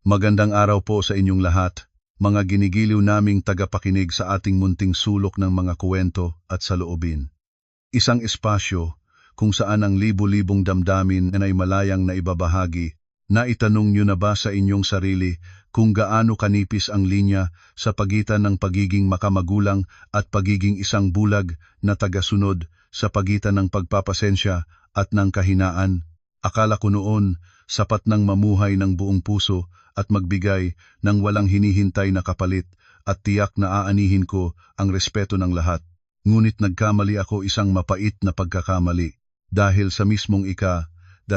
Magandang araw po sa inyong lahat, mga ginigiliw naming tagapakinig sa ating munting sulok ng mga kuwento at saloobin. Isang espasyo kung saan ang libu-libong damdamin ay malayang naibabahagi. Naitanong nyo na ba sa inyong sarili kung gaano kanipis ang linya sa pagitan ng pagiging makamagulang at pagiging isang bulag na tagasunod, sa pagitan ng pagpapasensya at ng kahinaan? Akala ko noon, sapat nang mamuhay ng buong puso at magbigay ng walang hinihintay na kapalit at tiyak na aanihin ko ang respeto ng lahat. Ngunit nagkamali ako isang mapait na pagkakamali. Dahil sa mismong 25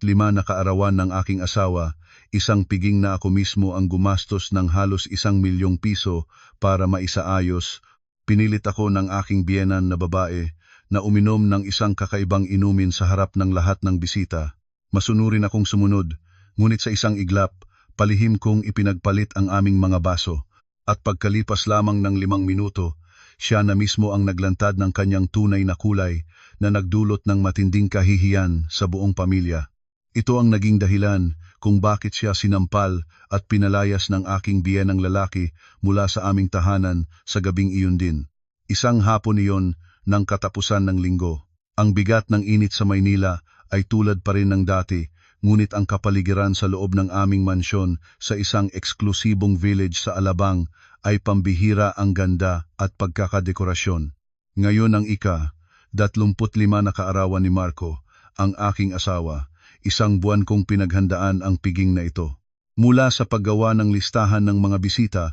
na kaarawan ng aking asawa, isang piging na ako mismo ang gumastos ng halos 1 milyong piso para maisaayos. Pinilit ako ng aking biyenan na babae na uminom ng isang kakaibang inumin sa harap ng lahat ng bisita. Masunurin akong sumunod, ngunit sa isang iglap, palihim kong ipinagpalit ang aming mga baso. At pagkalipas lamang ng 5 minuto, siya na mismo ang naglantad ng kanyang tunay na kulay na nagdulot ng matinding kahihiyan sa buong pamilya. Ito ang naging dahilan kung bakit siya sinampal at pinalayas ng aking biyenang lalaki mula sa aming tahanan sa gabing iyon din. Isang hapon iyon ng katapusan ng linggo. Ang bigat ng init sa Maynila ay tulad pa rin ng dati, ngunit ang kapaligiran sa loob ng aming mansyon sa isang eksklusibong village sa Alabang ay pambihira ang ganda at pagkakadekorasyon. Ngayon ang 25 na kaarawan ni Marco, ang aking asawa, isang buwan kong pinaghandaan ang piging na ito. Mula sa paggawa ng listahan ng mga bisita,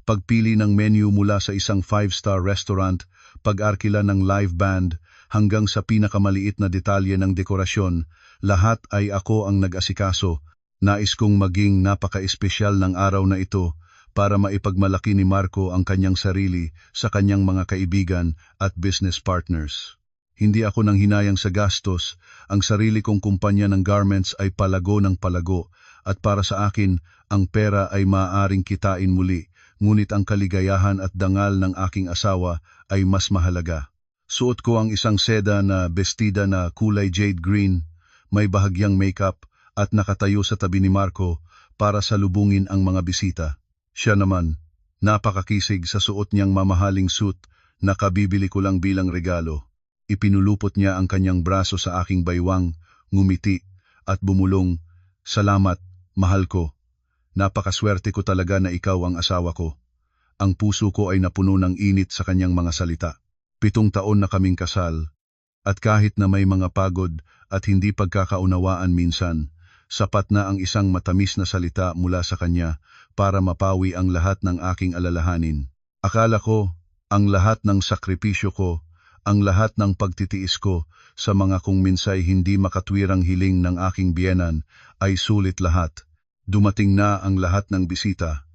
pagpili ng menu mula sa isang 5-star restaurant, pag-arkila ng live band, hanggang sa pinakamaliit na detalye ng dekorasyon, lahat ay ako ang nag-asikaso. Nais kong maging napaka-espesyal ng araw na ito para maipagmalaki ni Marco ang kanyang sarili sa kanyang mga kaibigan at business partners. Hindi ako nang hinayang sa gastos, ang sarili kong kumpanya ng garments ay palago ng palago, at para sa akin, ang pera ay maaaring kitain muli, ngunit ang kaligayahan at dangal ng aking asawa ay mas mahalaga. Suot ko ang isang seda na bestida na kulay jade green, may bahagyang makeup at nakatayo sa tabi ni Marco para salubungin ang mga bisita. Siya naman, napakakisig sa suot niyang mamahaling suit na kabibili ko lang bilang regalo. Ipinulupot niya ang kanyang braso sa aking baywang, ngumiti at bumulong, "Salamat, mahal ko. Napakaswerte ko talaga na ikaw ang asawa ko." Ang puso ko ay napuno ng init sa kanyang mga salita. 7 taon na kaming kasal, at kahit na may mga pagod at hindi pagkakaunawaan minsan, sapat na ang isang matamis na salita mula sa kanya para mapawi ang lahat ng aking alalahanin. Akala ko, ang lahat ng sakripisyo ko, ang lahat ng pagtitiis ko sa mga kung minsay hindi makatwirang hiling ng aking biyenan ay sulit lahat. Dumating na ang lahat ng bisita.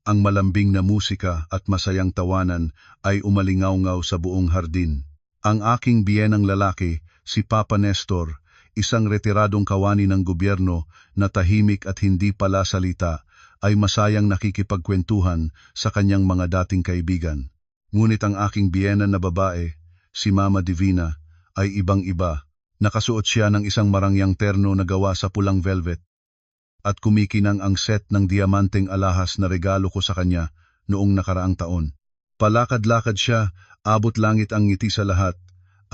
Ang malambing na musika at masayang tawanan ay umalingaw-ngaw sa buong hardin. Ang aking biyenang lalaki, si Papa Nestor, isang retiradong kawani ng gobyerno na tahimik at hindi pala salita, ay masayang nakikipagkwentuhan sa kanyang mga dating kaibigan. Ngunit ang aking biyena na babae, si Mama Divina, ay ibang-iba. Nakasuot siya ng isang marangyang terno na gawa sa pulang velvet, at kumikinang ang set ng diamanteng alahas na regalo ko sa kanya noong nakaraang taon. Palakad-lakad siya, abot langit ang ngiti sa lahat,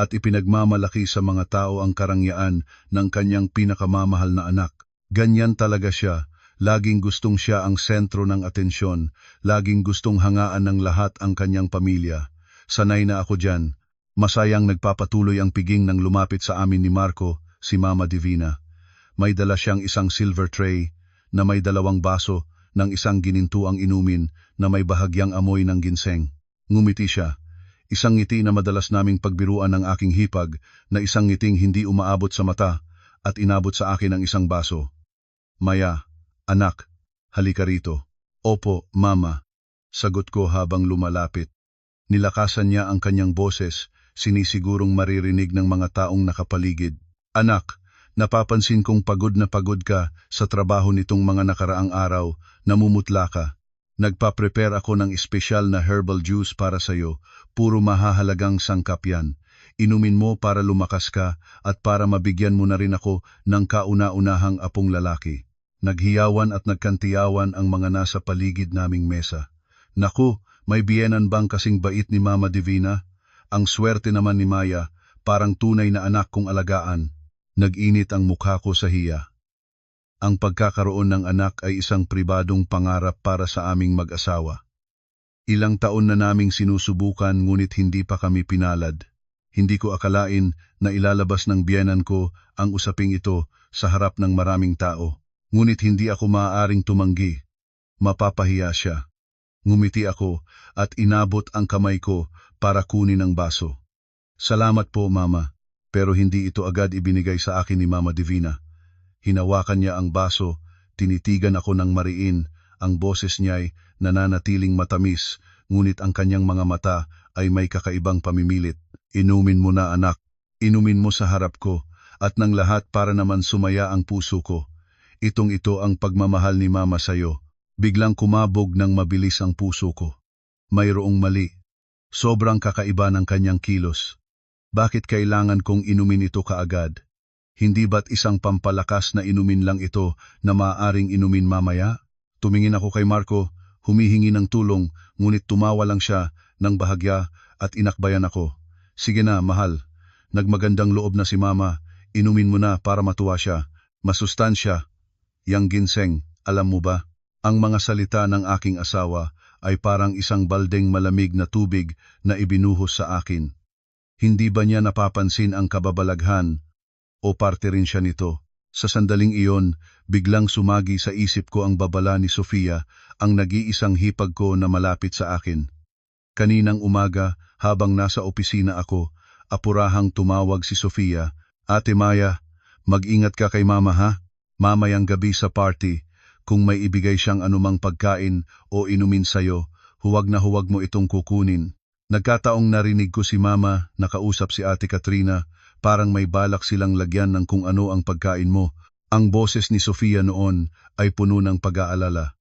at ipinagmamalaki sa mga tao ang karangyaan ng kanyang pinakamamahal na anak. Ganyan talaga siya, laging gustong siya ang sentro ng atensyon, laging gustong hangaan ng lahat ang kanyang pamilya. Sanay na ako dyan. Masayang nagpapatuloy ang piging nang lumapit sa amin ni Marco, si Mama Divina. May dala siyang isang silver tray na may 2 baso ng isang ginintuang inumin na may bahagyang amoy ng ginseng. Ngumiti siya, isang ngiti na madalas naming pagbiruan ng aking hipag, na isang ngiting hindi umaabot sa mata, at inabot sa akin ang isang baso. "Maya, anak, halika rito." "Opo, Mama," sagot ko habang lumalapit. Nilakasan niya ang kanyang boses, sinisigurong maririnig ng mga taong nakapaligid. "Anak, napapansin kong pagod na pagod ka sa trabaho nitong mga nakaraang araw, namumutla ka. Nagpa-prepare ako ng espesyal na herbal juice para sa'yo, puro mahahalagang sangkap yan. Inumin mo para lumakas ka at para mabigyan mo na rin ako ng kauna-unahang apong lalaki." Naghiyawan at nagkantiyawan ang mga nasa paligid naming mesa. Naku, may biyenan bang kasing bait ni Mama Divina? Ang swerte naman ni Maya, parang tunay na anak kong alagaan. Nag-init ang mukha ko sa hiya. Ang pagkakaroon ng anak ay isang pribadong pangarap para sa aming mag-asawa. Ilang taon na naming sinusubukan ngunit hindi pa kami pinalad. Hindi ko akalain na ilalabas ng biyenan ko ang usaping ito sa harap ng maraming tao. Ngunit hindi ako maaaring tumanggi. Mapapahiya siya. Ngumiti ako at inabot ang kamay ko para kunin ang baso. Salamat po, Mama, pero hindi ito agad ibinigay sa akin ni Mama Divina. Hinawakan niya ang baso, tinitigan ako ng mariin, ang boses niya'y nananatiling matamis, ngunit ang kanyang mga mata ay may kakaibang pamimilit. Inumin mo na, anak, inumin mo sa harap ko, at ng lahat para naman sumaya ang puso ko. Ito ang pagmamahal ni Mama sa'yo. Biglang kumabog ng mabilis ang puso ko. Mayroong mali. Sobrang kakaiba ng kanyang kilos. Bakit kailangan kong inumin ito kaagad? Hindi ba't isang pampalakas na inumin lang ito na maaaring inumin mamaya? Tumingin ako kay Marco, humihingi ng tulong, ngunit tumawa lang siya ng bahagya at inakbayan ako. Sige na, mahal. Nagmagandang loob na si Mama, inumin mo na para matuwa siya. Masustansya. Yang ginseng, alam mo ba? Ang mga salita ng aking asawa ay parang isang baldeng malamig na tubig na ibinuhos sa akin. Hindi ba niya napapansin ang kababalaghan o parte rin siya nito? Sa sandaling iyon, biglang sumagi sa isip ko ang babala ni Sofia, ang nag-iisang hipag ko na malapit sa akin. Kaninang umaga, habang nasa opisina ako, apurahang tumawag si Sofia, Ate Maya, mag-ingat ka kay Mama ha? Mamayang gabi sa party, kung may ibigay siyang anumang pagkain o inumin sa'yo, huwag na huwag mo itong kukunin. Nagkataong narinig ko si Mama nakausap si Ate Katrina, parang may balak silang lagyan ng kung ano ang pagkain mo. Ang boses ni Sofia noon ay puno ng pag-aalala.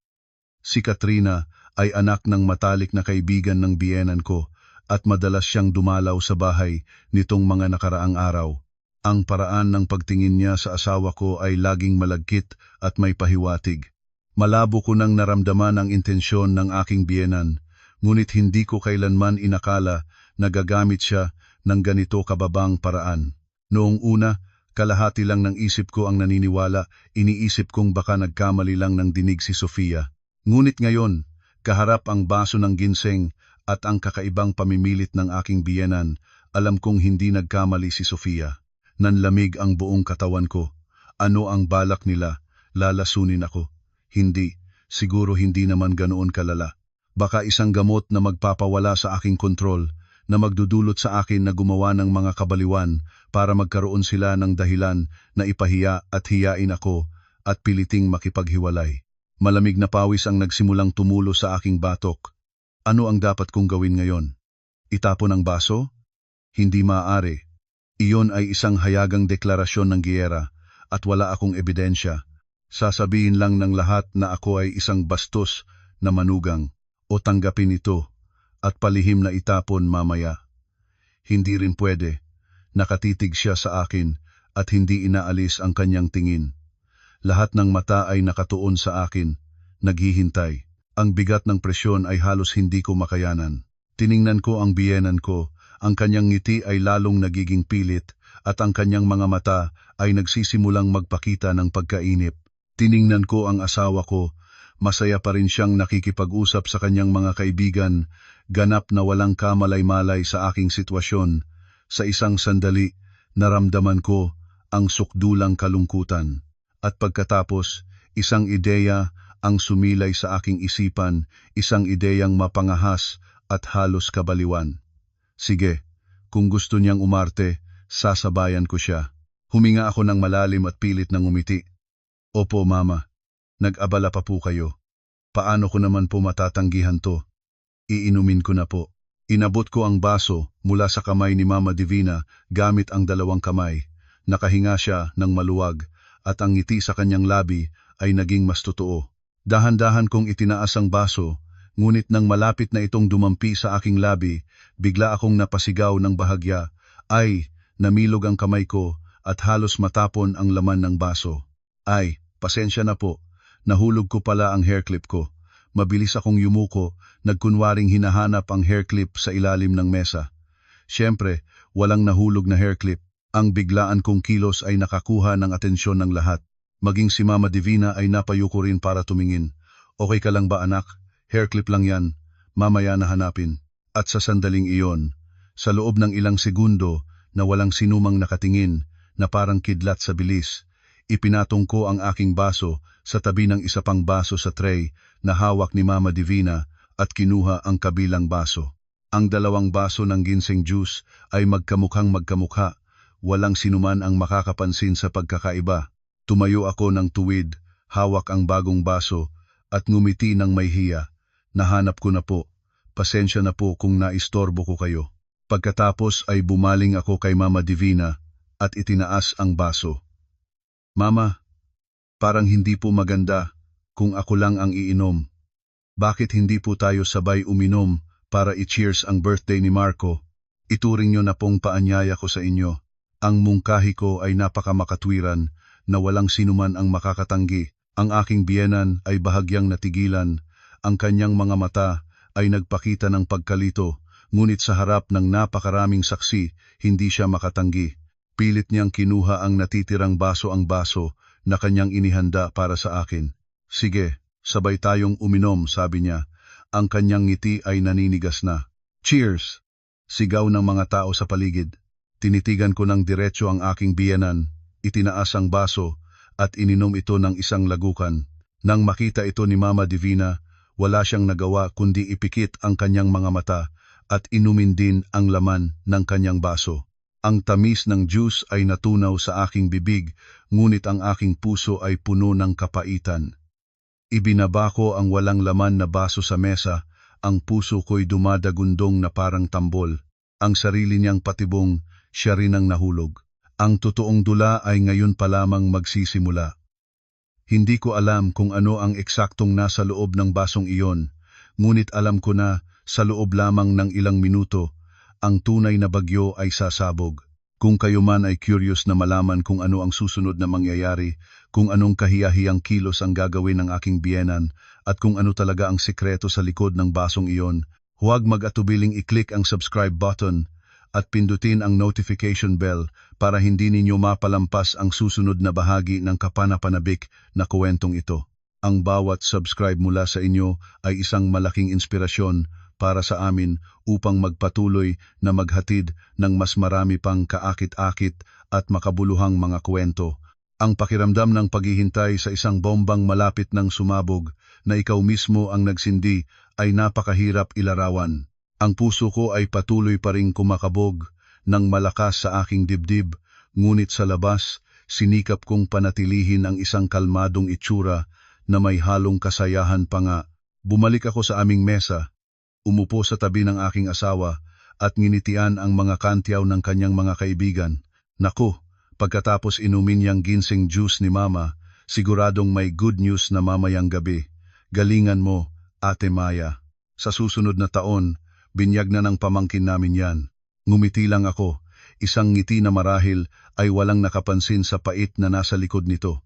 Si Katrina ay anak ng matalik na kaibigan ng biyenan ko at madalas siyang dumalaw sa bahay nitong mga nakaraang araw. Ang paraan ng pagtingin niya sa asawa ko ay laging malagkit at may pahiwatig. Malabo ko nang naramdaman ang intensyon ng aking biyenan, ngunit hindi ko kailanman inakala na gagamit siya ng ganito kababang paraan. Noong una, kalahati lang ng isip ko ang naniniwala, iniisip kong baka nagkamali lang ng dinig si Sofia. Ngunit ngayon, kaharap ang baso ng ginseng at ang kakaibang pamimilit ng aking biyenan, alam kong hindi nagkamali si Sofia. Nanlamig ang buong katawan ko. Ano ang balak nila? Lalasunin ako. Hindi, siguro hindi naman ganoon kalala. Baka isang gamot na magpapawala sa aking kontrol, na magdudulot sa akin na gumawa ng mga kabaliwan para magkaroon sila ng dahilan na ipahiya at hiyain ako at piliting makipaghiwalay. Malamig na pawis ang nagsimulang tumulo sa aking batok. Ano ang dapat kong gawin ngayon? Itapon ang baso? Hindi maaari. Iyon ay isang hayagang deklarasyon ng giyera at wala akong ebidensya. Sasabihin lang ng lahat na ako ay isang bastos na manugang o tanggapin ito at palihim na itapon mamaya. Hindi rin pwede. Nakatitig siya sa akin at hindi inaalis ang kanyang tingin. Lahat ng mata ay nakatuon sa akin, naghihintay. Ang bigat ng presyon ay halos hindi ko makayanan. Tiningnan ko ang biyenan ko, ang kanyang ngiti ay lalong nagiging pilit at ang kanyang mga mata ay nagsisimulang magpakita ng pagkainip. Tiningnan ko ang asawa ko, masaya pa rin siyang nakikipag-usap sa kanyang mga kaibigan, ganap na walang kamalay-malay sa aking sitwasyon. Sa isang sandali, naramdaman ko ang sukdulang kalungkutan. At pagkatapos, isang ideya ang sumilay sa aking isipan, isang ideyang mapangahas at halos kabaliwan. Sige, kung gusto niyang umarte, sasabayan ko siya. Huminga ako ng malalim at pilit ng umiti. Opo, Mama. Nag-abala pa po kayo. Paano ko naman po matatanggihan to? Iinumin ko na po. Inabot ko ang baso mula sa kamay ni Mama Divina gamit ang dalawang kamay. Nakahinga siya ng maluwag at ang ngiti sa kanyang labi ay naging mas totoo. Dahan-dahan kong itinaas ang baso, ngunit nang malapit na itong dumampi sa aking labi, bigla akong napasigaw ng bahagya. Ay, namilog ang kamay ko at halos matapon ang laman ng baso. Ay, pasensya na po, Nahulog ko pala ang hair clip ko. Mabilis akong yumuko, nagkunwaring hinahanap ang hair clip sa ilalim ng mesa. Siyempre, walang nahulog na hair clip. Ang biglaan kong kilos ay nakakuha ng atensyon ng lahat. Maging si Mama Divina ay napayuko rin para tumingin. Okay ka lang ba anak? Hair clip lang yan. Mamaya na hanapin. At sa sandaling iyon, sa loob ng ilang segundo na walang sinumang nakatingin na parang kidlat sa bilis, ipinatong ko ang aking baso sa tabi ng isa pang baso sa tray na hawak ni Mama Divina at kinuha ang kabilang baso. Ang dalawang baso ng ginseng juice ay magkamukhang magkamukha. Walang sinuman ang makakapansin sa pagkakaiba. Tumayo ako ng tuwid, hawak ang bagong baso at ngumiti ng may hiya. Nahanap ko na po. Pasensya na po kung naistorbo ko kayo. Pagkatapos ay bumaling ako kay Mama Divina at itinaas ang baso. Mama, parang hindi po maganda kung ako lang ang iinom. Bakit hindi po tayo sabay uminom para i-cheers ang birthday ni Marco? Ituring nyo na pong paanyaya ko sa inyo. Ang mungkahi ko ay napakamakatwiran na walang sinuman ang makakatanggi. Ang aking biyenan ay bahagyang natigilan. Ang kanyang mga mata ay nagpakita ng pagkalito, ngunit sa harap ng napakaraming saksi, hindi siya makatanggi. Pilit niyang kinuha ang natitirang baso na kanyang inihanda para sa akin. Sige, sabay tayong uminom, sabi niya. Ang kanyang ngiti ay naninigas na. Cheers! Sigaw ng mga tao sa paligid. Tinitigan ko ng diretso ang aking biyenan, itinaas ang baso, at ininom ito ng isang lagukan. Nang makita ito ni Mama Divina, wala siyang nagawa kundi ipikit ang kanyang mga mata at inumin din ang laman ng kanyang baso. Ang tamis ng juice ay natunaw sa aking bibig, ngunit ang aking puso ay puno ng kapaitan. Ibinaba ko ang walang laman na baso sa mesa, ang puso ko'y dumadagundong na parang tambol. Ang sarili niyang patibong, siya rin ang nahulog. Ang totoong dula ay ngayon pa lamang magsisimula. Hindi ko alam kung ano ang eksaktong nasa loob ng basong iyon, ngunit alam ko na sa loob lamang ng ilang minuto, ang tunay na bagyo ay sasabog. Kung kayo man ay curious na malaman kung ano ang susunod na mangyayari, kung anong kahiyahiyang kilos ang gagawin ng aking biyenan, at kung ano talaga ang sikreto sa likod ng basong iyon, huwag mag-atubiling i-click ang subscribe button at pindutin ang notification bell para hindi ninyo mapalampas ang susunod na bahagi ng kapanapanabik na kwentong ito. Ang bawat subscribe mula sa inyo ay isang malaking inspirasyon para sa amin upang magpatuloy na maghatid ng mas marami pang kaakit-akit at makabuluhang mga kwento. Ang pakiramdam ng paghihintay sa isang bombang malapit ng sumabog na ikaw mismo ang nagsindi ay napakahirap ilarawan. Ang puso ko ay patuloy pa ring kumakabog ng malakas sa aking dibdib, ngunit sa labas, sinikap kong panatilihin ang isang kalmadong itsura na may halong kasayahan pa nga. Bumalik ako sa aming mesa, umupo sa tabi ng aking asawa at nginitian ang mga kantyaw ng kanyang mga kaibigan. Naku, pagkatapos inumin niyang ginseng juice ni Mama, siguradong may good news na mamayang gabi. Galingan mo, Ate Maya. Sa susunod na taon, binyag na ng pamangkin namin yan. Ngumiti lang ako, isang ngiti na marahil ay walang nakapansin sa pait na nasa likod nito.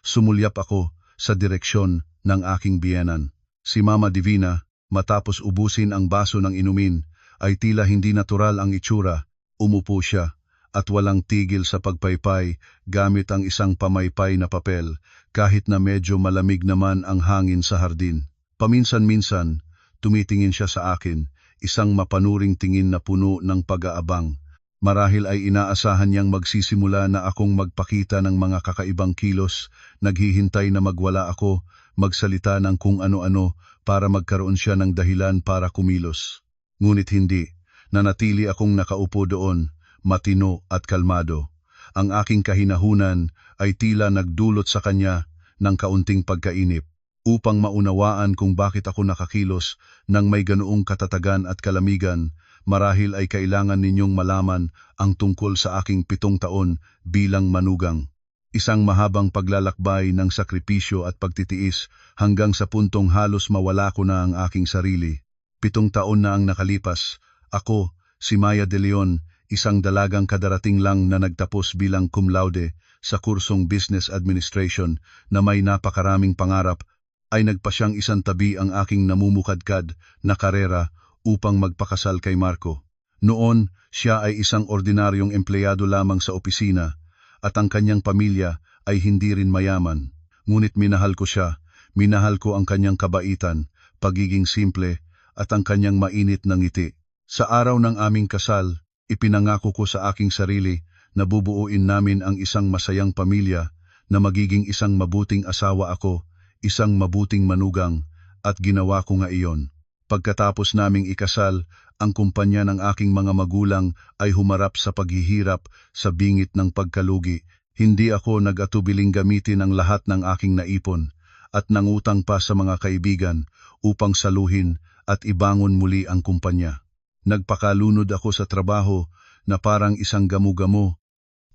Sumulyap ako sa direksyon ng aking biyenan. Si Mama Divina, matapos ubusin ang baso ng inumin, ay tila hindi natural ang itsura. Umupo siya at walang tigil sa pagpaypay gamit ang isang pamaypay na papel, kahit na medyo malamig naman ang hangin sa hardin. Paminsan-minsan, tumitingin siya sa akin, isang mapanuring tingin na puno ng pag-aabang. Marahil ay inaasahan niyang magsisimula na akong magpakita ng mga kakaibang kilos, naghihintay na magwala ako, magsalita ng kung ano-ano para magkaroon siya ng dahilan para kumilos. Ngunit hindi, nanatili akong nakaupo doon, matino at kalmado. Ang aking kahinahunan ay tila nagdulot sa kanya ng kaunting pagkainip. Upang maunawaan kung bakit ako nakakilos ng may ganoong katatagan at kalamigan, marahil ay kailangan ninyong malaman ang tungkol sa aking 7 taon bilang manugang. Isang mahabang paglalakbay ng sakripisyo at pagtitiis hanggang sa puntong halos mawala ko na ang aking sarili. 7 taon na ang nakalipas, ako, si Maya De Leon, isang dalagang kadarating lang na nagtapos bilang cum laude sa kursong Business Administration na may napakaraming pangarap, ay nagpa siyang isang tabi ang aking namumukadkad na karera upang magpakasal kay Marco. Noon, siya ay isang ordinaryong empleyado lamang sa opisina at ang kanyang pamilya ay hindi rin mayaman. Ngunit minahal ko siya, minahal ko ang kanyang kabaitan, pagiging simple at ang kanyang mainit na ngiti. Sa araw ng aming kasal, ipinangako ko sa aking sarili na bubuuin namin ang isang masayang pamilya, na magiging isang mabuting asawa ako, isang mabuting manugang, at ginawa ko nga iyon. Pagkatapos naming ikasal, ang kumpanya ng aking mga magulang ay humarap sa paghihirap sa bingit ng pagkalugi. Hindi ako nag-atubiling gamitin ang lahat ng aking naipon at nangutang pa sa mga kaibigan upang saluhin at ibangon muli ang kumpanya. Nagpakalunod ako sa trabaho na parang isang gamu-gamo.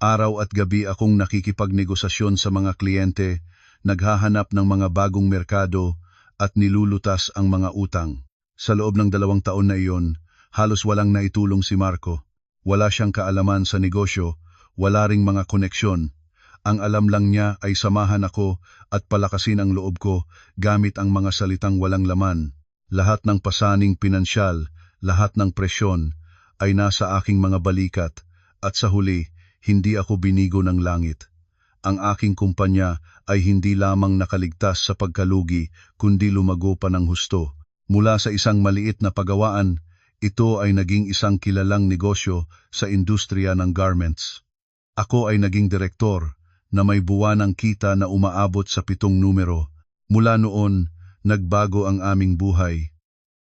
Araw at gabi akong nakikipagnegosasyon sa mga kliyente, naghahanap ng mga bagong merkado at nilulutas ang mga utang. Sa loob ng 2 taon na iyon, halos walang naitulong si Marco. Wala siyang kaalaman sa negosyo, wala ring mga koneksyon. Ang alam lang niya ay samahan ako at palakasin ang loob ko gamit ang mga salitang walang laman. Lahat ng pasaning pinansyal, lahat ng presyon ay nasa aking mga balikat at sa huli, hindi ako binigo ng langit. Ang aking kumpanya ay hindi lamang nakaligtas sa pagkalugi kundi lumago pa ng husto. Mula sa isang maliit na pagawaan, ito ay naging isang kilalang negosyo sa industriya ng garments. Ako ay naging direktor na may buwanang kita na umaabot sa 7 numero. Mula noon, nagbago ang aming buhay.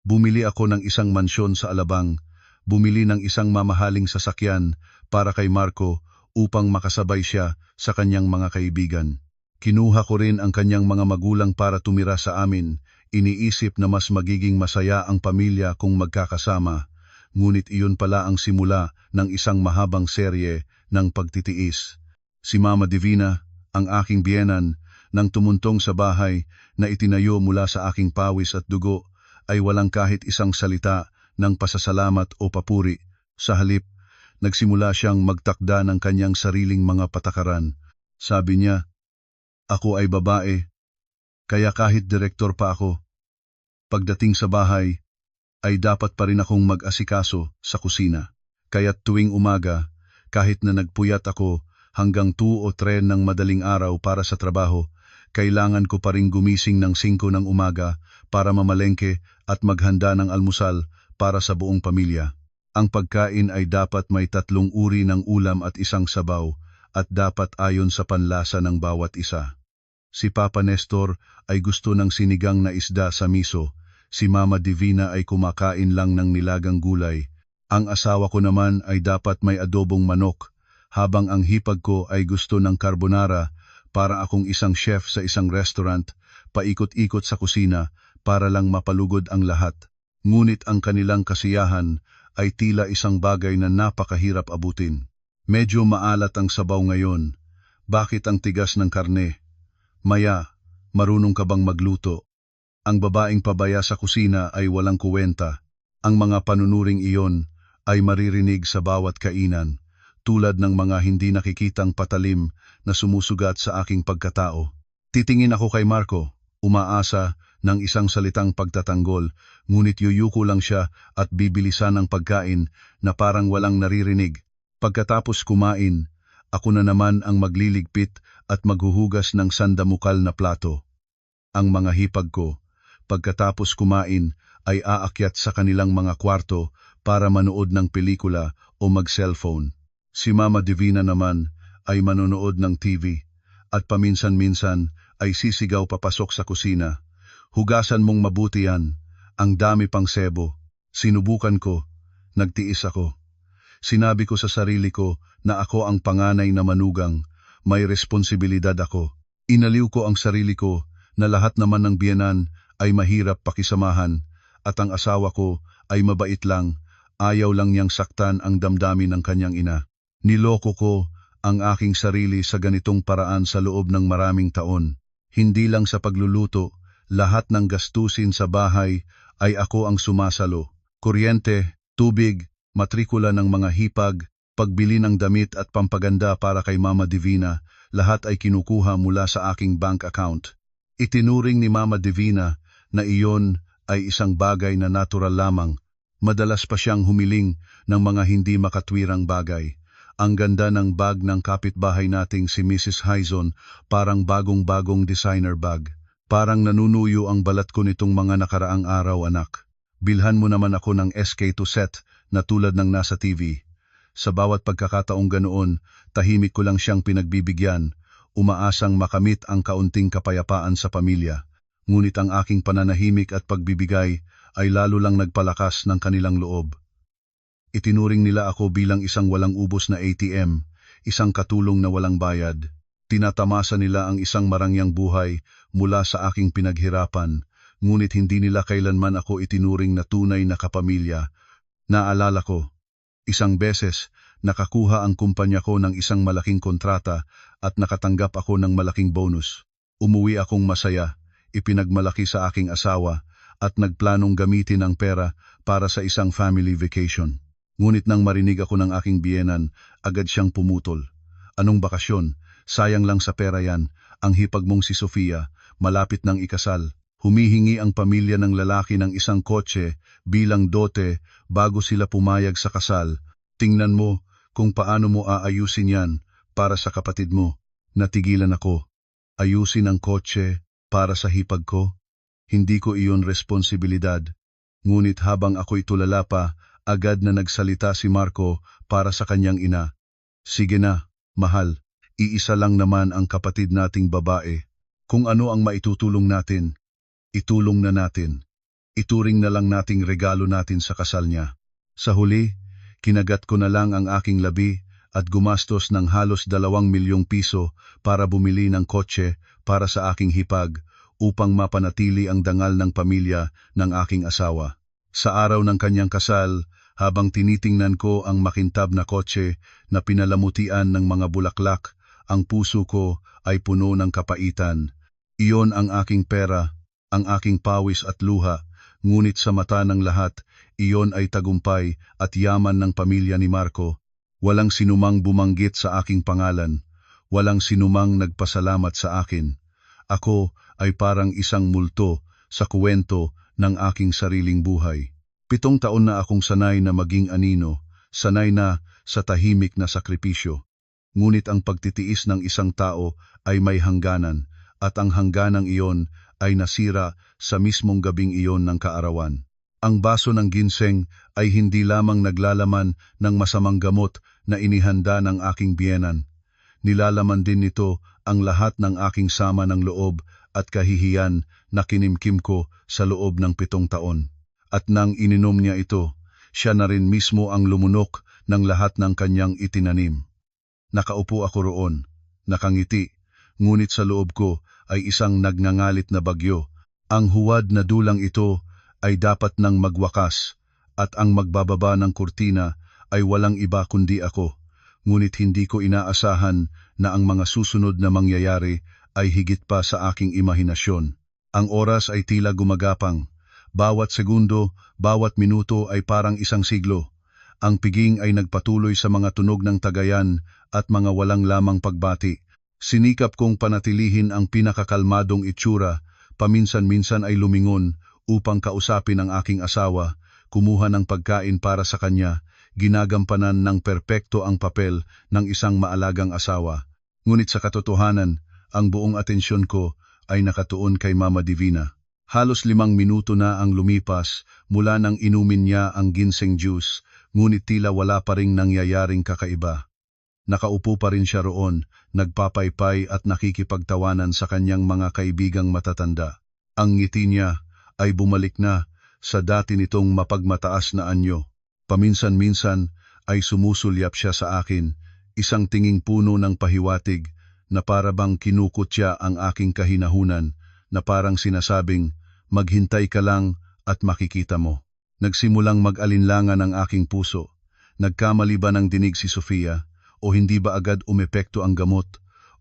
Bumili ako ng isang mansyon sa Alabang, bumili ng isang mamahaling sasakyan para kay Marco upang makasabay siya sa kanyang mga kaibigan. Kinuha ko rin ang kanyang mga magulang para tumira sa amin. Iniisip na mas magiging masaya ang pamilya kung magkakasama, ngunit iyon pala ang simula ng isang mahabang serye ng pagtitiis. Si Mama Divina, ang aking biyenan, nang tumuntong sa bahay na itinayo mula sa aking pawis at dugo, ay walang kahit isang salita ng pasasalamat o papuri. Sa halip, nagsimula siyang magtakda ng kanyang sariling mga patakaran. Sabi niya, "Ako ay babae, kaya kahit direktor pa ako, pagdating sa bahay, ay dapat pa rin akong mag-asikaso sa kusina. Kaya't tuwing umaga, kahit na nagpuyat ako hanggang 2 o 3 ng madaling araw para sa trabaho, kailangan ko pa rin gumising ng 5 ng umaga para mamalengke at maghanda ng almusal para sa buong pamilya. Ang pagkain ay dapat may 3 uri ng ulam at isang sabaw at dapat ayon sa panlasa ng bawat isa. Si Papa Nestor ay gusto ng sinigang na isda sa miso. Si Mama Divina ay kumakain lang ng nilagang gulay. Ang asawa ko naman ay dapat may adobong manok, habang ang hipag ko ay gusto ng carbonara para akong isang chef sa isang restaurant, paikot-ikot sa kusina para lang mapalugod ang lahat. Ngunit ang kanilang kasiyahan ay tila isang bagay na napakahirap abutin. Medyo maalat ang sabaw ngayon. Bakit ang tigas ng karne? Maya, marunong ka bang magluto? Ang babaeng pabaya sa kusina ay walang kuwenta. Ang mga panunuring iyon ay maririnig sa bawat kainan, tulad ng mga hindi nakikitang patalim na sumusugat sa aking pagkatao. Titingin ako kay Marco, umaasa ng isang salitang pagtatanggol, ngunit yuyuko lang siya at bibilisan ng pagkain na parang walang naririnig. Pagkatapos kumain, ako na naman ang magliligpit at maghuhugas ng sandamukal na plato. Ang mga hipag ko, pagkatapos kumain, ay aakyat sa kanilang mga kwarto para manood ng pelikula o mag-cellphone. Si Mama Divina naman ay manonood ng TV at paminsan-minsan ay sisigaw papasok sa kusina. "Hugasan mong mabuti yan, ang dami pang sebo." Sinubukan ko, nagtiis ako. Sinabi ko sa sarili ko na ako ang panganay na manugang, may responsibilidad ako. Inaliw ko ang sarili ko na lahat naman ng biyenan ay mahirap pakisamahan at ang asawa ko ay mabait lang, ayaw lang niyang saktan ang damdamin ng kanyang ina. Niloko ko ang aking sarili sa ganitong paraan sa loob ng maraming taon. Hindi lang sa pagluluto, lahat ng gastusin sa bahay ay ako ang sumasalo. Kuryente, tubig, matrikula ng mga hipag, pagbili ng damit at pampaganda para kay Mama Divina, lahat ay kinukuha mula sa aking bank account. Itinuring ni Mama Divina na iyon ay isang bagay na natural lamang. Madalas pa siyang humiling ng mga hindi makatwirang bagay. Ang ganda ng bag ng kapitbahay nating si Mrs. Hyzon, parang bagong-bagong designer bag. Parang nanunuyo ang balat ko nitong mga nakaraang araw, anak. Bilhan mo naman ako ng SK2 set na tulad ng nasa TV. Sa bawat pagkakataong ganoon, tahimik ko lang siyang pinagbibigyan, umaasang makamit ang kaunting kapayapaan sa pamilya. Ngunit ang aking pananahimik at pagbibigay ay lalo lang nagpalakas ng kanilang loob. Itinuring nila ako bilang isang walang ubos na ATM, isang katulong na walang bayad. Tinatamasa nila ang isang marangyang buhay mula sa aking pinaghirapan, ngunit hindi nila kailanman ako itinuring na tunay na kapamilya. Naalala ko, isang beses, nakakuha ang kumpanya ko ng isang malaking kontrata at nakatanggap ako ng malaking bonus. Umuwi akong masaya, ipinagmalaki sa aking asawa at nagplanong gamitin ang pera para sa isang family vacation. Ngunit nang marinig ako ng aking biyenan, agad siyang pumutol. Anong bakasyon? Sayang lang sa pera yan. Ang hipag mong si Sofia, malapit ng ikasal. Humihingi ang pamilya ng lalaki ng isang kotse bilang dote bago sila pumayag sa kasal. Tingnan mo kung paano mo aayusin yan para sa kapatid mo. Natigilan ako. Ayusin ang kotse para sa hipag ko? Hindi ko iyon responsibilidad. Ngunit habang ako'y tulala pa, agad na nagsalita si Marco para sa kanyang ina. Sige na, mahal. Iisa lang naman ang kapatid nating babae. Kung ano ang maitutulong natin, itulong na natin. Ituring na lang nating regalo natin sa kasal niya. Sa huli, kinagat ko na lang ang aking labi at gumastos ng halos 2 milyong piso para bumili ng kotse para sa aking hipag upang mapanatili ang dangal ng pamilya ng aking asawa. Sa araw ng kanyang kasal, habang tinitingnan ko ang makintab na kotse na pinalamutian ng mga bulaklak, ang puso ko ay puno ng kapaitan. Iyon ang aking pera, ang aking pawis at luha, ngunit sa mata ng lahat, iyon ay tagumpay at yaman ng pamilya ni Marco. Walang sinumang bumanggit sa aking pangalan, walang sinumang nagpasalamat sa akin. Ako ay parang isang multo sa kuwento ng aking sariling buhay. 7 taon na akong sanay na maging anino, sanay na sa tahimik na sakripisyo. Ngunit ang pagtitiis ng isang tao ay may hangganan, at ang hangganang iyon ay nasira sa mismong gabing iyon ng kaarawan. Ang baso ng ginseng ay hindi lamang naglalaman ng masamang gamot na inihanda ng aking biyenan. Nilalaman din nito ang lahat ng aking sama ng loob at kahihiyan na kinimkim ko sa loob ng 7 taon. At nang ininom niya ito, siya na rin mismo ang lumunok ng lahat ng kanyang itinanim. Nakaupo ako roon, nakangiti, ngunit sa loob ko ay isang nagngangalit na bagyo. Ang huwad na dulang ito ay dapat nang magwakas, at ang magbababa ng kurtina ay walang iba kundi ako. Ngunit hindi ko inaasahan na ang mga susunod na mangyayari ay higit pa sa aking imahinasyon. Ang oras ay tila gumagapang. Bawat segundo, bawat minuto ay parang isang siglo. Ang piging ay nagpatuloy sa mga tunog ng tagayan at mga walang lamang pagbati. Sinikap kong panatilihin ang pinakakalmadong itsura, paminsan-minsan ay lumingon upang kausapin ang aking asawa, kumuha ng pagkain para sa kanya, ginagampanan ng perpekto ang papel ng isang maalagang asawa. Ngunit sa katotohanan, ang buong atensyon ko ay nakatuon kay Mama Divina. Halos 5 minuto na ang lumipas mula nang inumin niya ang ginseng juice, ngunit tila wala pa ring nangyayaring kakaiba. Nakaupo pa rin siya roon, nagpapaypay at nakikipagtawanan sa kanyang mga kaibigang matatanda. Ang ngiti niya ay bumalik na sa dati nitong mapagmataas na anyo. Paminsan-minsan ay sumusulyap siya sa akin, isang tinging puno ng pahiwatig na para bang kinukutya ang aking kahinahunan, na parang sinasabing, maghintay ka lang at makikita mo. Nagsimulang mag-alinlangan ang aking puso. Nagkamali ba ng dinig si Sofia? O hindi ba agad umepekto ang gamot?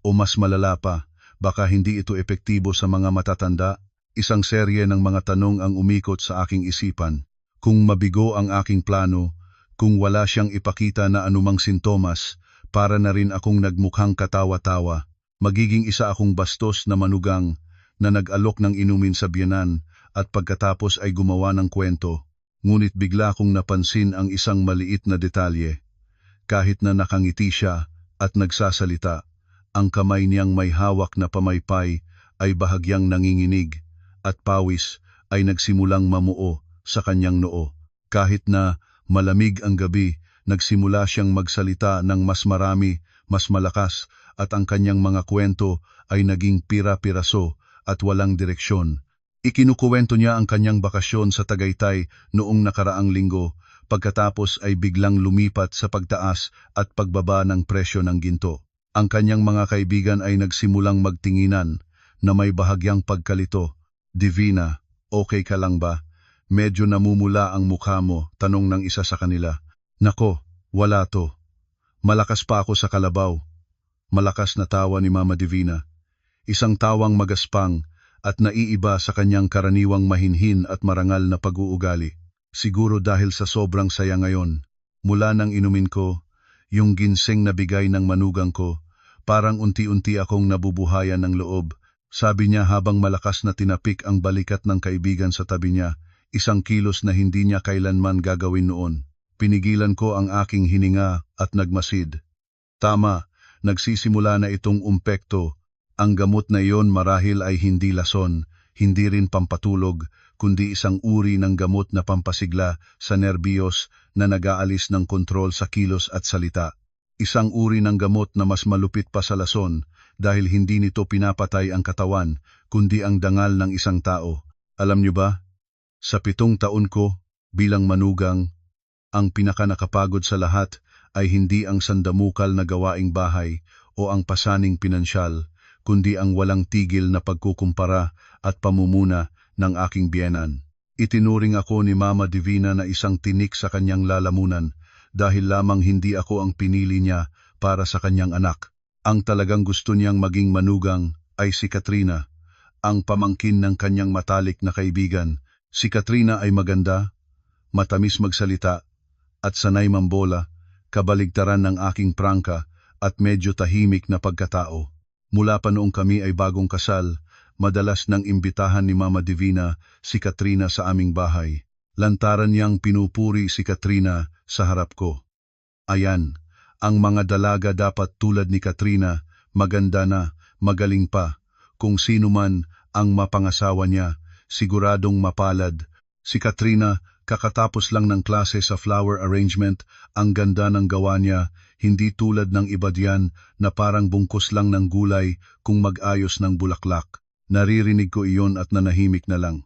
O mas malala pa, baka hindi ito epektibo sa mga matatanda? Isang serye ng mga tanong ang umikot sa aking isipan. Kung mabigo ang aking plano, kung wala siyang ipakita na anumang sintomas, para na rin akong nagmukhang katawa-tawa. Magiging isa akong bastos na manugang na nag-alok ng inumin sa biyenan at pagkatapos ay gumawa ng kwento. Ngunit bigla kong napansin ang isang maliit na detalye. Kahit na nakangiti siya at nagsasalita, ang kamay niyang may hawak na pamaypay ay bahagyang nanginginig at pawis ay nagsimulang mamuo sa kanyang noo. Kahit na malamig ang gabi, nagsimula siyang magsalita ng mas marami, mas malakas at ang kanyang mga kwento ay naging pira-piraso at walang direksyon. Ikinukuwento niya ang kanyang bakasyon sa Tagaytay noong nakaraang linggo, pagkatapos ay biglang lumipat sa pagtaas at pagbaba ng presyo ng ginto. Ang kanyang mga kaibigan ay nagsimulang magtinginan na may bahagyang pagkalito. Divina, okay ka lang ba? Medyo namumula ang mukha mo, tanong ng isa sa kanila. Nako, wala to. Malakas pa ako sa kalabaw. Malakas na tawa ni Mama Divina. Isang tawang magaspang at naiiba sa kanyang karaniwang mahinhin at marangal na pag-uugali. Siguro dahil sa sobrang saya ngayon, mula nang inumin ko, yung ginseng na bigay ng manugang ko, parang unti-unti akong nabubuhayan ng loob. Sabi niya habang malakas na tinapik ang balikat ng kaibigan sa tabi niya, isang kilos na hindi niya kailanman gagawin noon. Pinigilan ko ang aking hininga at nagmasid. Tama, nagsisimula na itong umpekto. Ang gamot na iyon marahil ay hindi lason, hindi rin pampatulog, kundi isang uri ng gamot na pampasigla sa nerbiyos na nag-aalis ng kontrol sa kilos at salita. Isang uri ng gamot na mas malupit pa sa lason dahil hindi nito pinapatay ang katawan, kundi ang dangal ng isang tao. Alam niyo ba, sa 7 taon ko bilang manugang, ang pinakanakapagod sa lahat ay hindi ang sandamukal na gawaing bahay o ang pasaning pinansyal, kundi ang walang tigil na pagkukumpara at pamumuna ng aking biyenan. Itinuring ako ni Mama Divina na isang tinik sa kanyang lalamunan dahil lamang hindi ako ang pinili niya para sa kanyang anak. Ang talagang gusto niyang maging manugang ay si Katrina, ang pamangkin ng kanyang matalik na kaibigan. Si Katrina ay maganda, matamis magsalita, at sanay mambola, kabaligtaran ng aking prangka at medyo tahimik na pagkatao. Mula pa noong kami ay bagong kasal, madalas nang imbitahan ni Mama Divina si Katrina sa aming bahay. Lantaran niyang pinupuri si Katrina sa harap ko. Ayan, ang mga dalaga dapat tulad ni Katrina, maganda na, magaling pa. Kung sino man ang mapangasawa niya, siguradong mapalad. Si Katrina, kakatapos lang ng klase sa flower arrangement, ang ganda ng gawa niya, hindi tulad ng iba diyan na parang bungkus lang ng gulay kung mag-ayos ng bulaklak. Naririnig ko iyon at nanahimik na lang.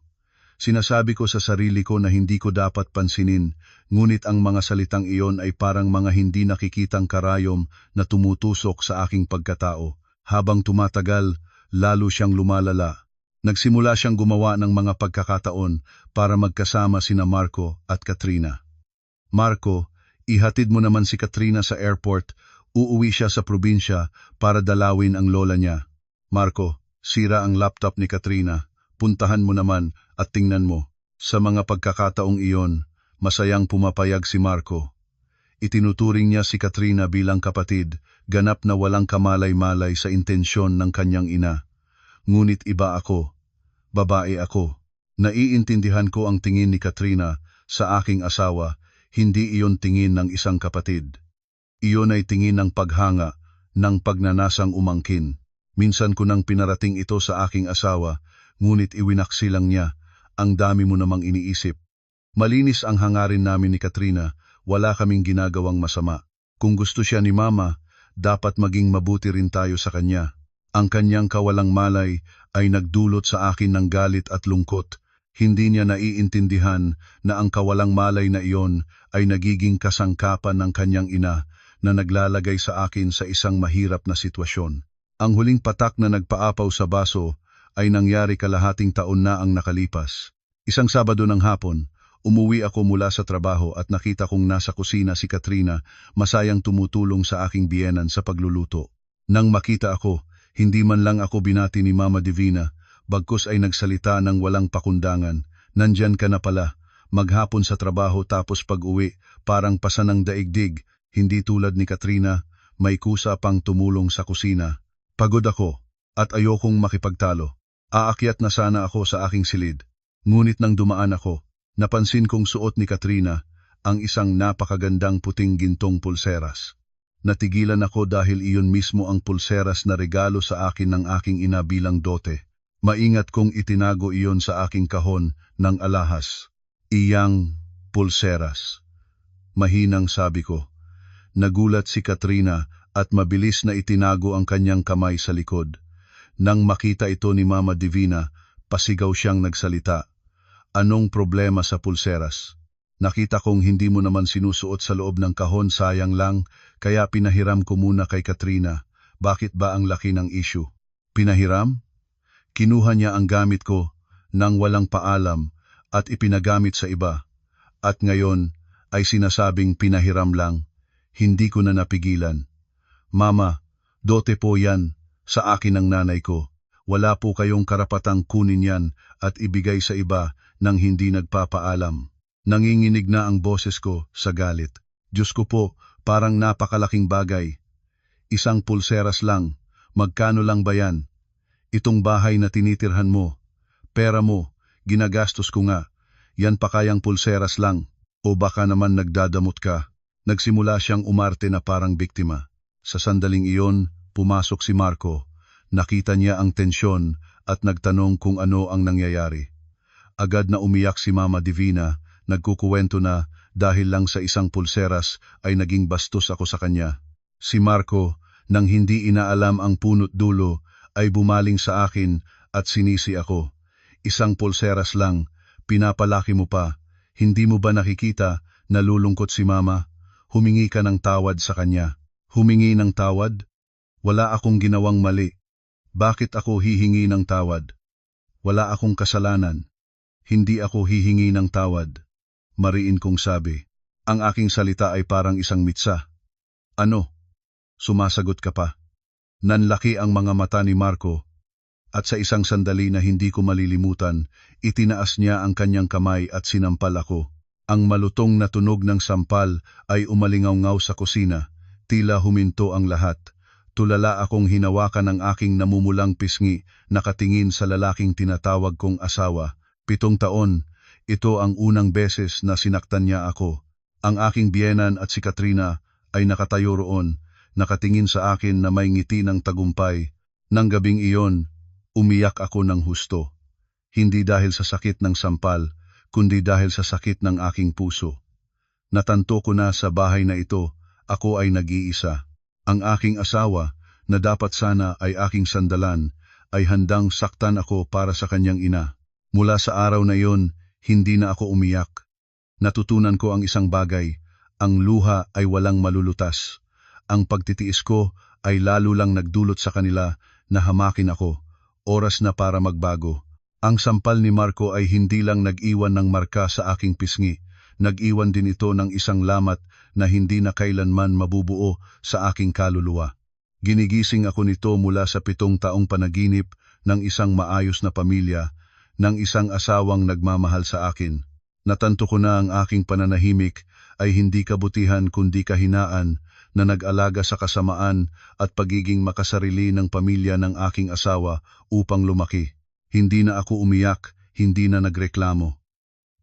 Sinasabi ko sa sarili ko na hindi ko dapat pansinin, ngunit ang mga salitang iyon ay parang mga hindi nakikitang karayom na tumutusok sa aking pagkatao. Habang tumatagal, lalo siyang lumalala. Nagsimula siyang gumawa ng mga pagkakataon para magkasama sina Marco at Katrina. Marco, ihatid mo naman si Katrina sa airport, uuwi siya sa probinsya para dalawin ang lola niya. Marco, sira ang laptop ni Katrina, puntahan mo naman at tingnan mo. Sa mga pagkakataong iyon, masayang pumapayag si Marco. Itinuturing niya si Katrina bilang kapatid, ganap na walang kamalay-malay sa intensyon ng kanyang ina. Ngunit iba ako, babae ako. Naiintindihan ko ang tingin ni Katrina sa aking asawa, hindi iyon tingin ng isang kapatid. Iyon ay tingin ng paghanga, ng pagnanasang umangkin. Minsan ko nang pinarating ito sa aking asawa, ngunit iwinaksi lang niya, ang dami mo namang iniisip. Malinis ang hangarin namin ni Katrina, wala kaming ginagawang masama. Kung gusto siya ni Mama, dapat maging mabuti rin tayo sa kanya. Ang kanyang kawalang malay ay nagdulot sa akin ng galit at lungkot. Hindi niya naiintindihan na ang kawalang malay na iyon ay nagiging kasangkapan ng kanyang ina na naglalagay sa akin sa isang mahirap na sitwasyon. Ang huling patak na nagpaapaw sa baso ay nangyari kalahating taon na ang nakalipas. Isang Sabado ng hapon, umuwi ako mula sa trabaho at nakita kong nasa kusina si Katrina, masayang tumutulong sa aking biyenan sa pagluluto. Nang makita ako, hindi man lang ako binati ni Mama Divina, bagkus ay nagsalita ng walang pakundangan. Nandyan ka na pala, maghapon sa trabaho tapos pag-uwi, parang pasan ng daigdig, hindi tulad ni Katrina, may kusa pang tumulong sa kusina. Pagod ako, at ayokong makipagtalo. Aakyat na sana ako sa aking silid. Ngunit nang dumaan ako, napansin kong suot ni Katrina ang isang napakagandang puting gintong pulseras. Natigilan ako dahil iyon mismo ang pulseras na regalo sa akin ng aking ina bilang dote. Maingat kong itinago iyon sa aking kahon ng alahas. Iyang pulseras. Mahinang sabi ko. Nagulat si Katrina at mabilis na itinago ang kanyang kamay sa likod. Nang makita ito ni Mama Divina, pasigaw siyang nagsalita. Anong problema sa pulseras? Nakita kong hindi mo naman sinusuot sa loob ng kahon, sayang lang, kaya pinahiram ko muna kay Katrina. Bakit ba ang laki ng issue? Pinahiram? Kinuha niya ang gamit ko nang walang paalam at ipinagamit sa iba. At ngayon ay sinasabing pinahiram lang. Hindi ko na napigilan. Mama, dote po yan sa akin ng nanay ko. Wala po kayong karapatang kunin yan at ibigay sa iba nang hindi nagpapaalam. Nanginginig na ang boses ko sa galit. Diyos ko po, parang napakalaking bagay. Isang pulseras lang, magkano lang ba yan? Itong bahay na tinitirhan mo, pera mo, ginagastos ko nga. Yan pa kayang pulseras lang, o baka naman nagdadamot ka. Nagsimula siyang umarte na parang biktima. Sa sandaling iyon, pumasok si Marco. Nakita niya ang tensyon at nagtanong kung ano ang nangyayari. Agad na umiyak si Mama Divina, nagkukuwento na dahil lang sa isang pulseras ay naging bastos ako sa kanya. Si Marco, nang hindi inaalam ang punot dulo, ay bumaling sa akin at sinisi ako. Isang pulseras lang, pinapalaki mo pa. Hindi mo ba nakikita, nalulungkot si Mama? Humingi ka ng tawad sa kanya. Humingi ng tawad? Wala akong ginawang mali. Bakit ako hihingi ng tawad? Wala akong kasalanan. Hindi ako hihingi ng tawad. Mariin kong sabi. Ang aking salita ay parang isang mitsa. Ano? Sumasagot ka pa. Nanlaki ang mga mata ni Marco, at sa isang sandali na hindi ko malilimutan, itinaas niya ang kanyang kamay at sinampal ako. Ang malutong na tunog ng sampal ay umalingaw-ngaw sa kusina, tila huminto ang lahat. Tulala akong hinawakan ng aking namumulang pisngi, nakatingin sa lalaking tinatawag kong asawa. 7 taon, ito ang unang beses na sinaktan niya ako. Ang aking biyenan at si Katrina ay nakatayo roon, nakatingin sa akin na may ngiti ng tagumpay. Nang gabing iyon, umiyak ako ng husto. Hindi dahil sa sakit ng sampal, kundi dahil sa sakit ng aking puso. Natanto ko na sa bahay na ito, ako ay nag-iisa. Ang aking asawa, na dapat sana ay aking sandalan, ay handang saktan ako para sa kanyang ina. Mula sa araw na iyon, hindi na ako umiyak. Natutunan ko ang isang bagay, ang luha ay walang malulutas. Ang pagtitiis ko ay lalo lang nagdulot sa kanila na hamakin ako. Oras na para magbago. Ang sampal ni Marco ay hindi lang nag-iwan ng marka sa aking pisngi, nag-iwan din ito ng isang lamat na hindi na kailanman mabubuo sa aking kaluluwa. Ginigising ako nito mula sa 7 taong panaginip ng isang maayos na pamilya, ng isang asawang nagmamahal sa akin. Natanto ko na ang aking pananahimik ay hindi kabutihan kundi kahinaan na nag-alaga sa kasamaan at pagiging makasarili ng pamilya ng aking asawa upang lumaki. Hindi na ako umiyak, hindi na nagreklamo.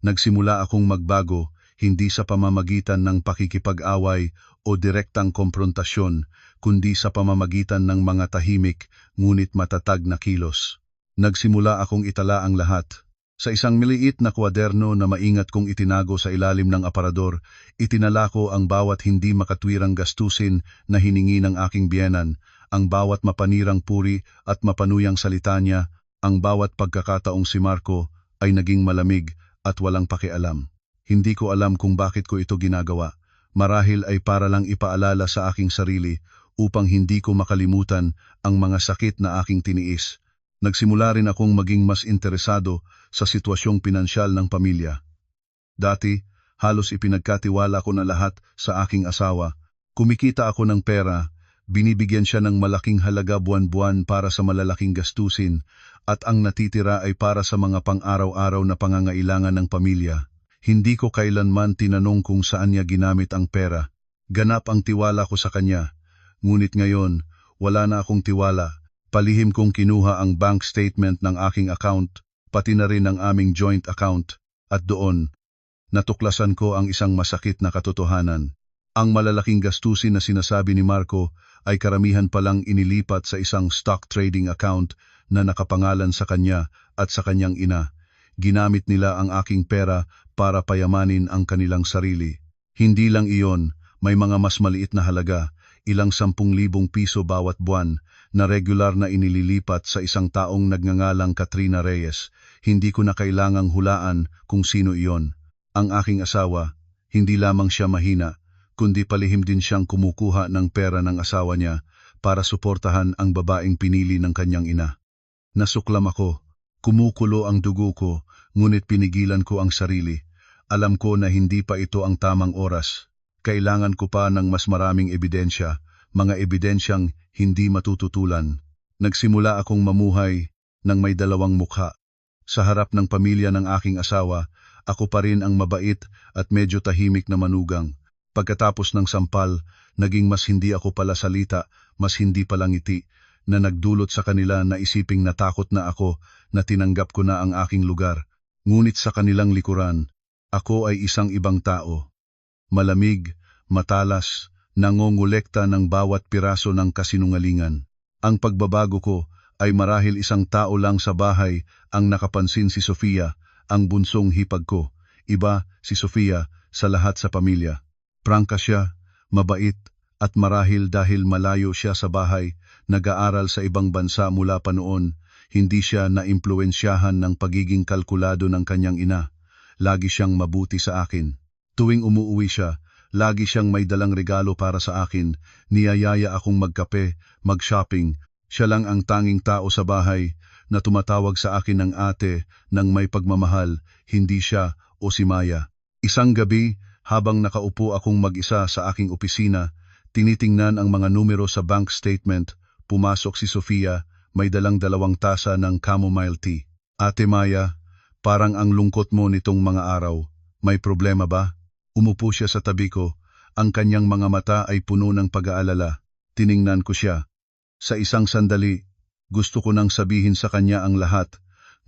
Nagsimula akong magbago, hindi sa pamamagitan ng pakikipag-away o direktang komprontasyon, kundi sa pamamagitan ng mga tahimik ngunit matatag na kilos. Nagsimula akong itala ang lahat. Sa isang maliit na kwaderno na maingat kong itinago sa ilalim ng aparador, itinala ko ang bawat hindi makatwirang gastusin na hiningi ng aking biyenan, ang bawat mapanirang puri at mapanuyang salita niya, ang bawat pagkakataong si Marco ay naging malamig at walang pakialam. Hindi ko alam kung bakit ko ito ginagawa. Marahil ay para lang ipaalala sa aking sarili upang hindi ko makalimutan ang mga sakit na aking tiniis. Nagsimula rin akong maging mas interesado sa sitwasyong pinansyal ng pamilya. Dati, halos ipinagkatiwala ko na lahat sa aking asawa. Kumikita ako ng pera, binibigyan siya ng malaking halaga buwan-buwan para sa malalaking gastusin, at ang natitira ay para sa mga pang-araw-araw na pangangailangan ng pamilya. Hindi ko kailanman tinanong kung saan niya ginamit ang pera. Ganap ang tiwala ko sa kanya. Ngunit ngayon, wala na akong tiwala Palihim kong kinuha ang bank statement ng aking account, pati na rin ang aming joint account, at doon, natuklasan ko ang isang masakit na katotohanan. Ang malalaking gastusin na sinasabi ni Marco ay karamihan palang inilipat sa isang stock trading account na nakapangalan sa kanya at sa kanyang ina. Ginamit nila ang aking pera para payamanin ang kanilang sarili. Hindi lang iyon, may mga mas maliit na halaga, ilang 10,000 piso bawat buwan, na regular na inililipat sa isang taong nagngangalang Katrina Reyes. Hindi ko na kailangang hulaan kung sino iyon. Ang aking asawa, hindi lamang siya mahina, kundi palihim din siyang kumukuha ng pera ng asawa niya para suportahan ang babaeng pinili ng kanyang ina. Nasuklam ako, kumukulo ang dugo ko, ngunit pinigilan ko ang sarili. Alam ko na hindi pa ito ang tamang oras. Kailangan ko pa ng mas maraming ebidensya, mga ebidensyang hindi matututulan. Nagsimula akong mamuhay ng may dalawang mukha. Sa harap ng pamilya ng aking asawa, ako pa rin ang mabait at medyo tahimik na manugang. Pagkatapos ng sampal, naging mas hindi ako pala salita, mas hindi pala ngiti, na nagdulot sa kanila na isiping natakot na ako na tinanggap ko na ang aking lugar. Ngunit sa kanilang likuran, ako ay isang ibang tao. Malamig, matalas, nangongolekta ng bawat piraso ng kasinungalingan. Ang pagbabago ko ay marahil isang tao lang sa bahay ang nakapansin si Sofia, ang bunsong hipag ko. Iba si Sofia sa lahat sa pamilya. Prangka siya, mabait, at marahil dahil malayo siya sa bahay, nag-aaral sa ibang bansa mula pa noon, hindi siya naimpluwensyahan ng pagiging kalkulado ng kanyang ina. Lagi siyang mabuti sa akin. Tuwing umuuwi siya, lagi siyang may dalang regalo para sa akin, niyayaya akong magkape, mag-shopping. Siya lang ang tanging tao sa bahay na tumatawag sa akin ng ate ng may pagmamahal, hindi siya o si Maya. Isang gabi, habang nakaupo akong mag-isa sa aking opisina, tinitingnan ang mga numero sa bank statement, pumasok si Sofia, may dalang 2 tasa ng chamomile tea. Ate Maya, parang ang lungkot mo nitong mga araw. May problema ba? Umupo siya sa tabi ko. Ang kanyang mga mata ay puno ng pag-aalala. Tiningnan ko siya. Sa isang sandali, gusto ko nang sabihin sa kanya ang lahat,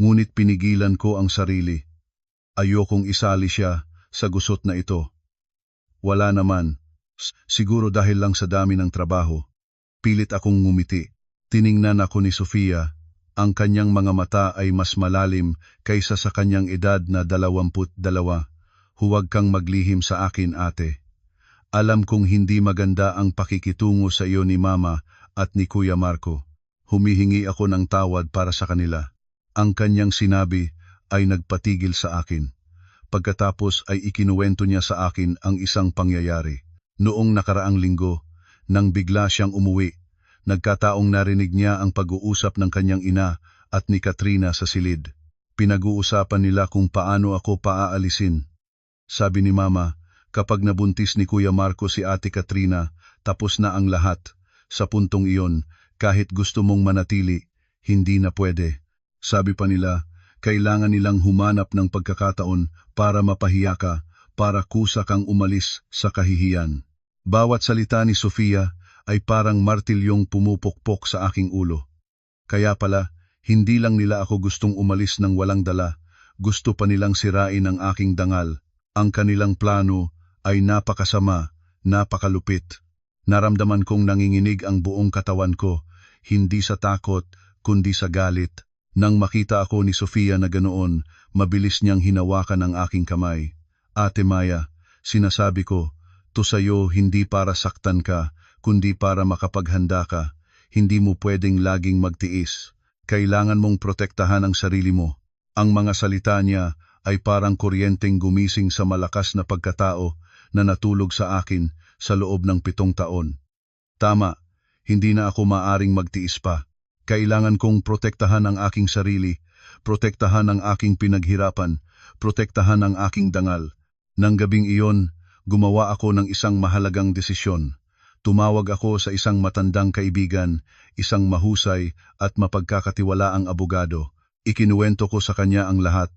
ngunit pinigilan ko ang sarili. Ayokong isali siya sa gusot na ito. Wala naman. Siguro dahil lang sa dami ng trabaho. Pilit akong ngumiti. Tiningnan ako ni Sofia. Ang kanyang mga mata ay mas malalim kaysa sa kanyang edad na 22. Huwag kang maglihim sa akin, ate. Alam kong hindi maganda ang pakikitungo sa iyo ni Mama at ni Kuya Marco. Humihingi ako ng tawad para sa kanila. Ang kanyang sinabi ay nagpatigil sa akin. Pagkatapos ay ikinuwento niya sa akin ang isang pangyayari. Noong nakaraang linggo, nang bigla siyang umuwi, nagkataong narinig niya ang pag-uusap ng kanyang ina at ni Katrina sa silid. Pinag-uusapan nila kung paano ako paaalisin. Sabi ni Mama, kapag nabuntis ni Kuya Marco si Ate Katrina, tapos na ang lahat. Sa puntong iyon, kahit gusto mong manatili, hindi na pwede. Sabi pa nila, kailangan nilang humanap ng pagkakataon para mapahiya ka, para kusa kang umalis sa kahihiyan. Bawat salita ni Sofia ay parang martilyong pumupukpok sa aking ulo. Kaya pala, hindi lang nila ako gustong umalis ng walang dala, gusto pa nilang sirain ang aking dangal. Ang kanilang plano ay napakasama, napakalupit. Naramdaman kong nanginginig ang buong katawan ko, hindi sa takot, kundi sa galit. Nang makita ako ni Sofia na ganoon, mabilis niyang hinawakan ang aking kamay. Ate Maya, sinasabi ko, to sa'yo hindi para saktan ka, kundi para makapaghanda ka. Hindi mo pwedeng laging magtiis. Kailangan mong protektahan ang sarili mo. Ang mga salita niya ay parang kuryenteng gumising sa malakas na pagkatao na natulog sa akin sa loob ng 7 taon. Tama, hindi na ako maaring magtiis pa. Kailangan kong protektahan ang aking sarili, protektahan ang aking pinaghirapan, protektahan ang aking dangal. Nang gabing iyon, gumawa ako ng isang mahalagang desisyon. Tumawag ako sa isang matandang kaibigan, isang mahusay at mapagkakatiwalaang abogado. Ikinuwento ko sa kanya ang lahat.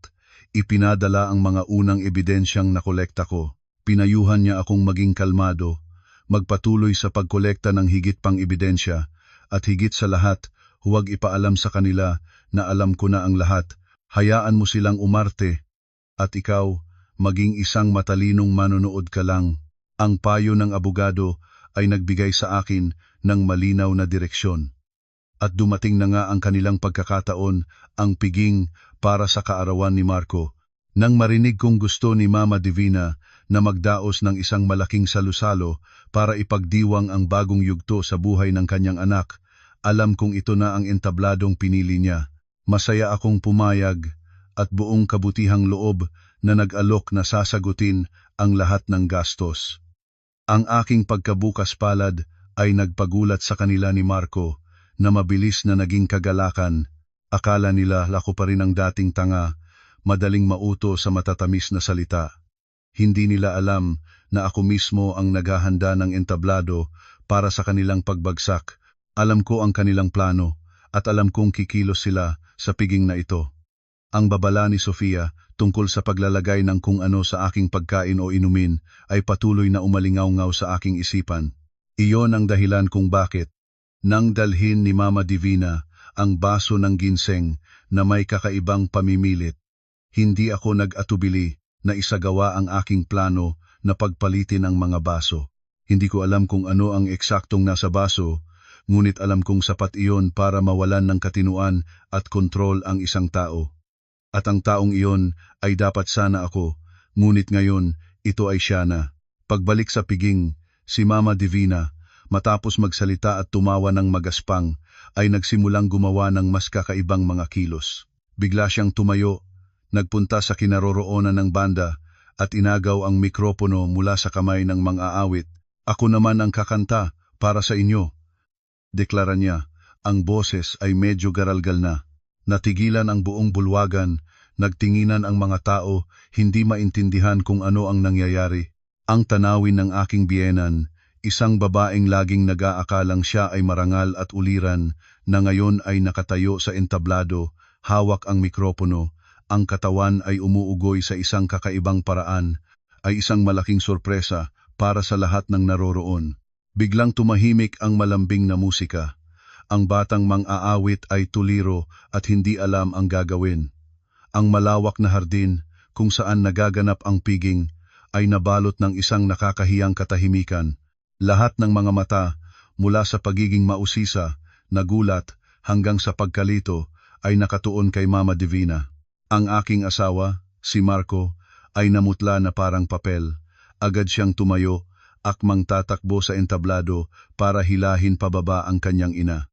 Ipinadala ang mga unang ebidensyang nakolekta ko. Pinayuhan niya akong maging kalmado, magpatuloy sa pagkolekta ng higit pang ebidensya, at higit sa lahat, huwag ipaalam sa kanila na alam ko na ang lahat. Hayaan mo silang umarte. At ikaw, maging isang matalinong manonood ka lang. Ang payo ng abogado ay nagbigay sa akin ng malinaw na direksyon. At dumating na nga ang kanilang pagkakataon, ang piging para sa kaarawan ni Marco. Nang marinig kong gusto ni Mama Divina na magdaos ng isang malaking salusalo para ipagdiwang ang bagong yugto sa buhay ng kanyang anak, alam kong ito na ang entabladong pinili niya. Masaya akong pumayag at buong kabutihang loob na nag-alok na sasagutin ang lahat ng gastos. Ang aking pagkabukas palad ay nagpagulat sa kanila ni Marco na mabilis na naging kagalakan. Akala nila lako pa rin ang dating tanga, madaling mauto sa matatamis na salita. Hindi nila alam na ako mismo ang naghahanda ng entablado para sa kanilang pagbagsak. Alam ko ang kanilang plano at alam kong kikilos sila sa piging na ito. Ang babala ni Sofia tungkol sa paglalagay ng kung ano sa aking pagkain o inumin ay patuloy na umalingaw-ngaw sa aking isipan. Iyon ang dahilan kung bakit nang dalhin ni Mama Divina ang baso ng ginseng na may kakaibang pamimilit. Hindi ako nag-atubili na isagawa ang aking plano na pagpalitin ang mga baso. Hindi ko alam kung ano ang eksaktong nasa baso, ngunit alam kong sapat iyon para mawalan ng katinuan at kontrol ang isang tao. At ang taong iyon ay dapat sana ako, ngunit ngayon ito ay siya na. Pagbalik sa piging, si Mama Divina, matapos magsalita at tumawa ng magaspang, ay nagsimulang gumawa ng mas kakaibang mga kilos. Bigla siyang tumayo, nagpunta sa kinaroroonan ng banda at inagaw ang mikropono mula sa kamay ng mang-aawit. Ako naman ang kakanta para sa inyo. Deklara niya, ang boses ay medyo garalgal na. Natigilan ang buong bulwagan, nagtinginan ang mga tao, hindi maintindihan kung ano ang nangyayari. Ang tanawin ng aking biyenan, isang babaeng laging nag-aakalang siya ay marangal at uliran, na ngayon ay nakatayo sa entablado, hawak ang mikropono, ang katawan ay umuugoy sa isang kakaibang paraan, ay isang malaking sorpresa para sa lahat ng naroroon. Biglang tumahimik ang malambing na musika. Ang batang mang-aawit ay tuliro at hindi alam ang gagawin. Ang malawak na hardin kung saan nagaganap ang piging ay nabalot ng isang nakakahiyang katahimikan. Lahat ng mga mata, mula sa pagiging mausisa, nagulat, hanggang sa pagkalito, ay nakatuon kay Mama Divina. Ang aking asawa, si Marco, ay namutla na parang papel. Agad siyang tumayo, akmang tatakbo sa entablado para hilahin pababa ang kanyang ina.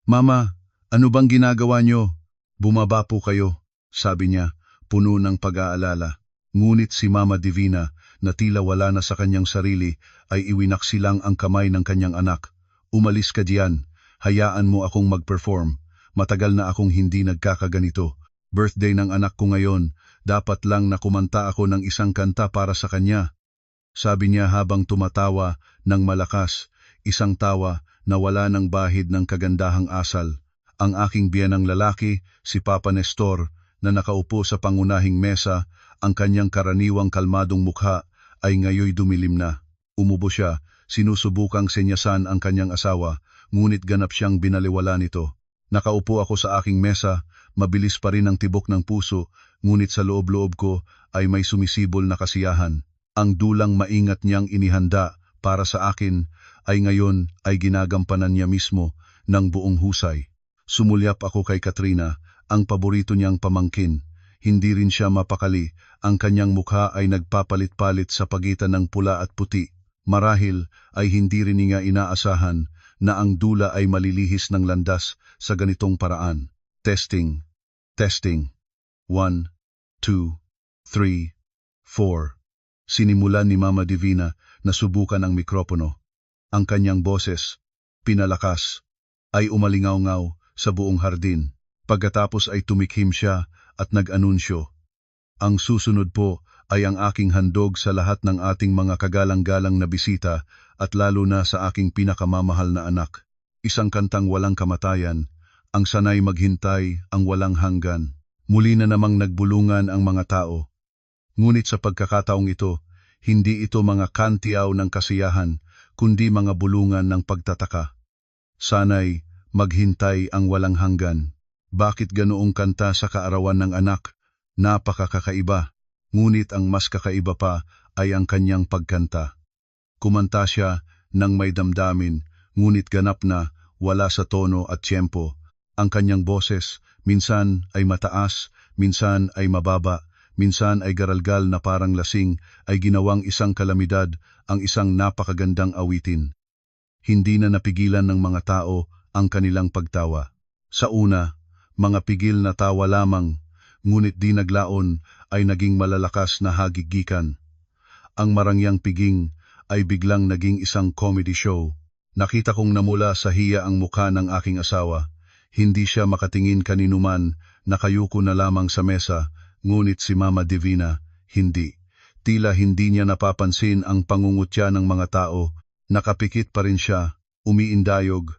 Mama, ano bang ginagawa niyo? Bumaba po kayo, sabi niya, puno ng pag-aalala. Ngunit si Mama Divina, na tila wala na sa kanyang sarili, ay iwinaksilang ang kamay ng kanyang anak. Umalis ka diyan, hayaan mo akong mag-perform. Matagal na akong hindi nagkakaganito. Birthday ng anak ko ngayon, dapat lang na kumanta ako ng isang kanta para sa kanya. Sabi niya habang tumatawa ng malakas, isang tawa na wala ng bahid ng kagandahang asal. Ang aking biyenang lalaki, si Papa Nestor, na nakaupo sa pangunahing mesa, ang kanyang karaniwang kalmadong mukha ay ngayoy dumilim na. Umubo siya, sinusubukang senyasan ang kanyang asawa, ngunit ganap siyang binaliwala nito. Nakaupo ako sa aking mesa, mabilis pa rin ang tibok ng puso, ngunit sa loob-loob ko ay may sumisibol na kasiyahan. Ang dulang maingat niyang inihanda para sa akin ay ngayon ay ginagampanan niya mismo ng buong husay. Sumulyap ako kay Katrina, ang paborito niyang pamangkin. Hindi rin siya mapakali, ang kanyang mukha ay nagpapalit-palit sa pagitan ng pula at puti. Marahil ay hindi rin niya inaasahan na ang dula ay malilihis ng landas sa ganitong paraan. Testing. Testing. 1, 2, 3, 4. Sinimulan ni Mama Divina na subukan ang mikropono. Ang kanyang boses, pinalakas, ay umalingaw-ngaw sa buong hardin. Pagkatapos ay tumikhim siya at nag-anunsyo. Ang susunod po ay ang aking handog sa lahat ng ating mga kagalang-galang na bisita at lalo na sa aking pinakamamahal na anak. Isang kantang walang kamatayan, ang sanay maghintay, ang walang hanggan. Muli na namang nagbulungan ang mga tao. Ngunit sa pagkakataong ito, hindi ito mga kantiyaw ng kasiyahan, kundi mga bulungan ng pagtataka. Sanay maghintay ang walang hanggan. Bakit ganoong kanta sa kaarawan ng anak? Napakakaiba. Ngunit ang mas kakaiba pa ay ang kanyang pagkanta. Kumanta siya ng may damdamin, ngunit ganap na wala sa tono at tiyempo. Ang kanyang boses, minsan ay mataas, minsan ay mababa, minsan ay garalgal na parang lasing, ay ginawang isang kalamidad, ang isang napakagandang awitin. Hindi na napigilan ng mga tao ang kanilang pagtawa. Sa una, mga pigil na tawa lamang, ngunit di naglaon ay naging malalakas na hagigikan. Ang marangyang piging ay biglang naging isang comedy show. Nakita kong namula sa hiya ang mukha ng aking asawa. Hindi siya makatingin kaninuman, nakayuko na lamang sa mesa, ngunit si Mama Divina, hindi. Tila hindi niya napapansin ang pangungutya ng mga tao, nakapikit pa rin siya, umiindayog,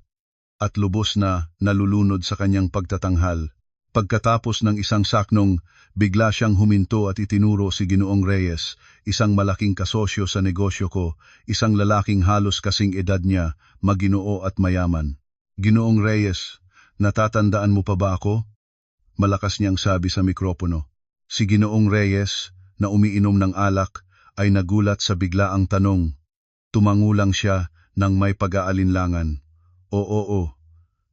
at lubos na nalulunod sa kanyang pagtatanghal. Pagkatapos ng isang saknong, bigla siyang huminto at itinuro si Ginoong Reyes, isang malaking kasosyo sa negosyo ko, isang lalaking halos kasing edad niya, maginoo at mayaman. Ginoong Reyes, natatandaan mo pa ba ako? Malakas niyang sabi sa mikropono. Si Ginoong Reyes, na umiinom ng alak, ay nagulat sa biglaang tanong. Tumangulang siya ng may pag-aalinlangan. Oo,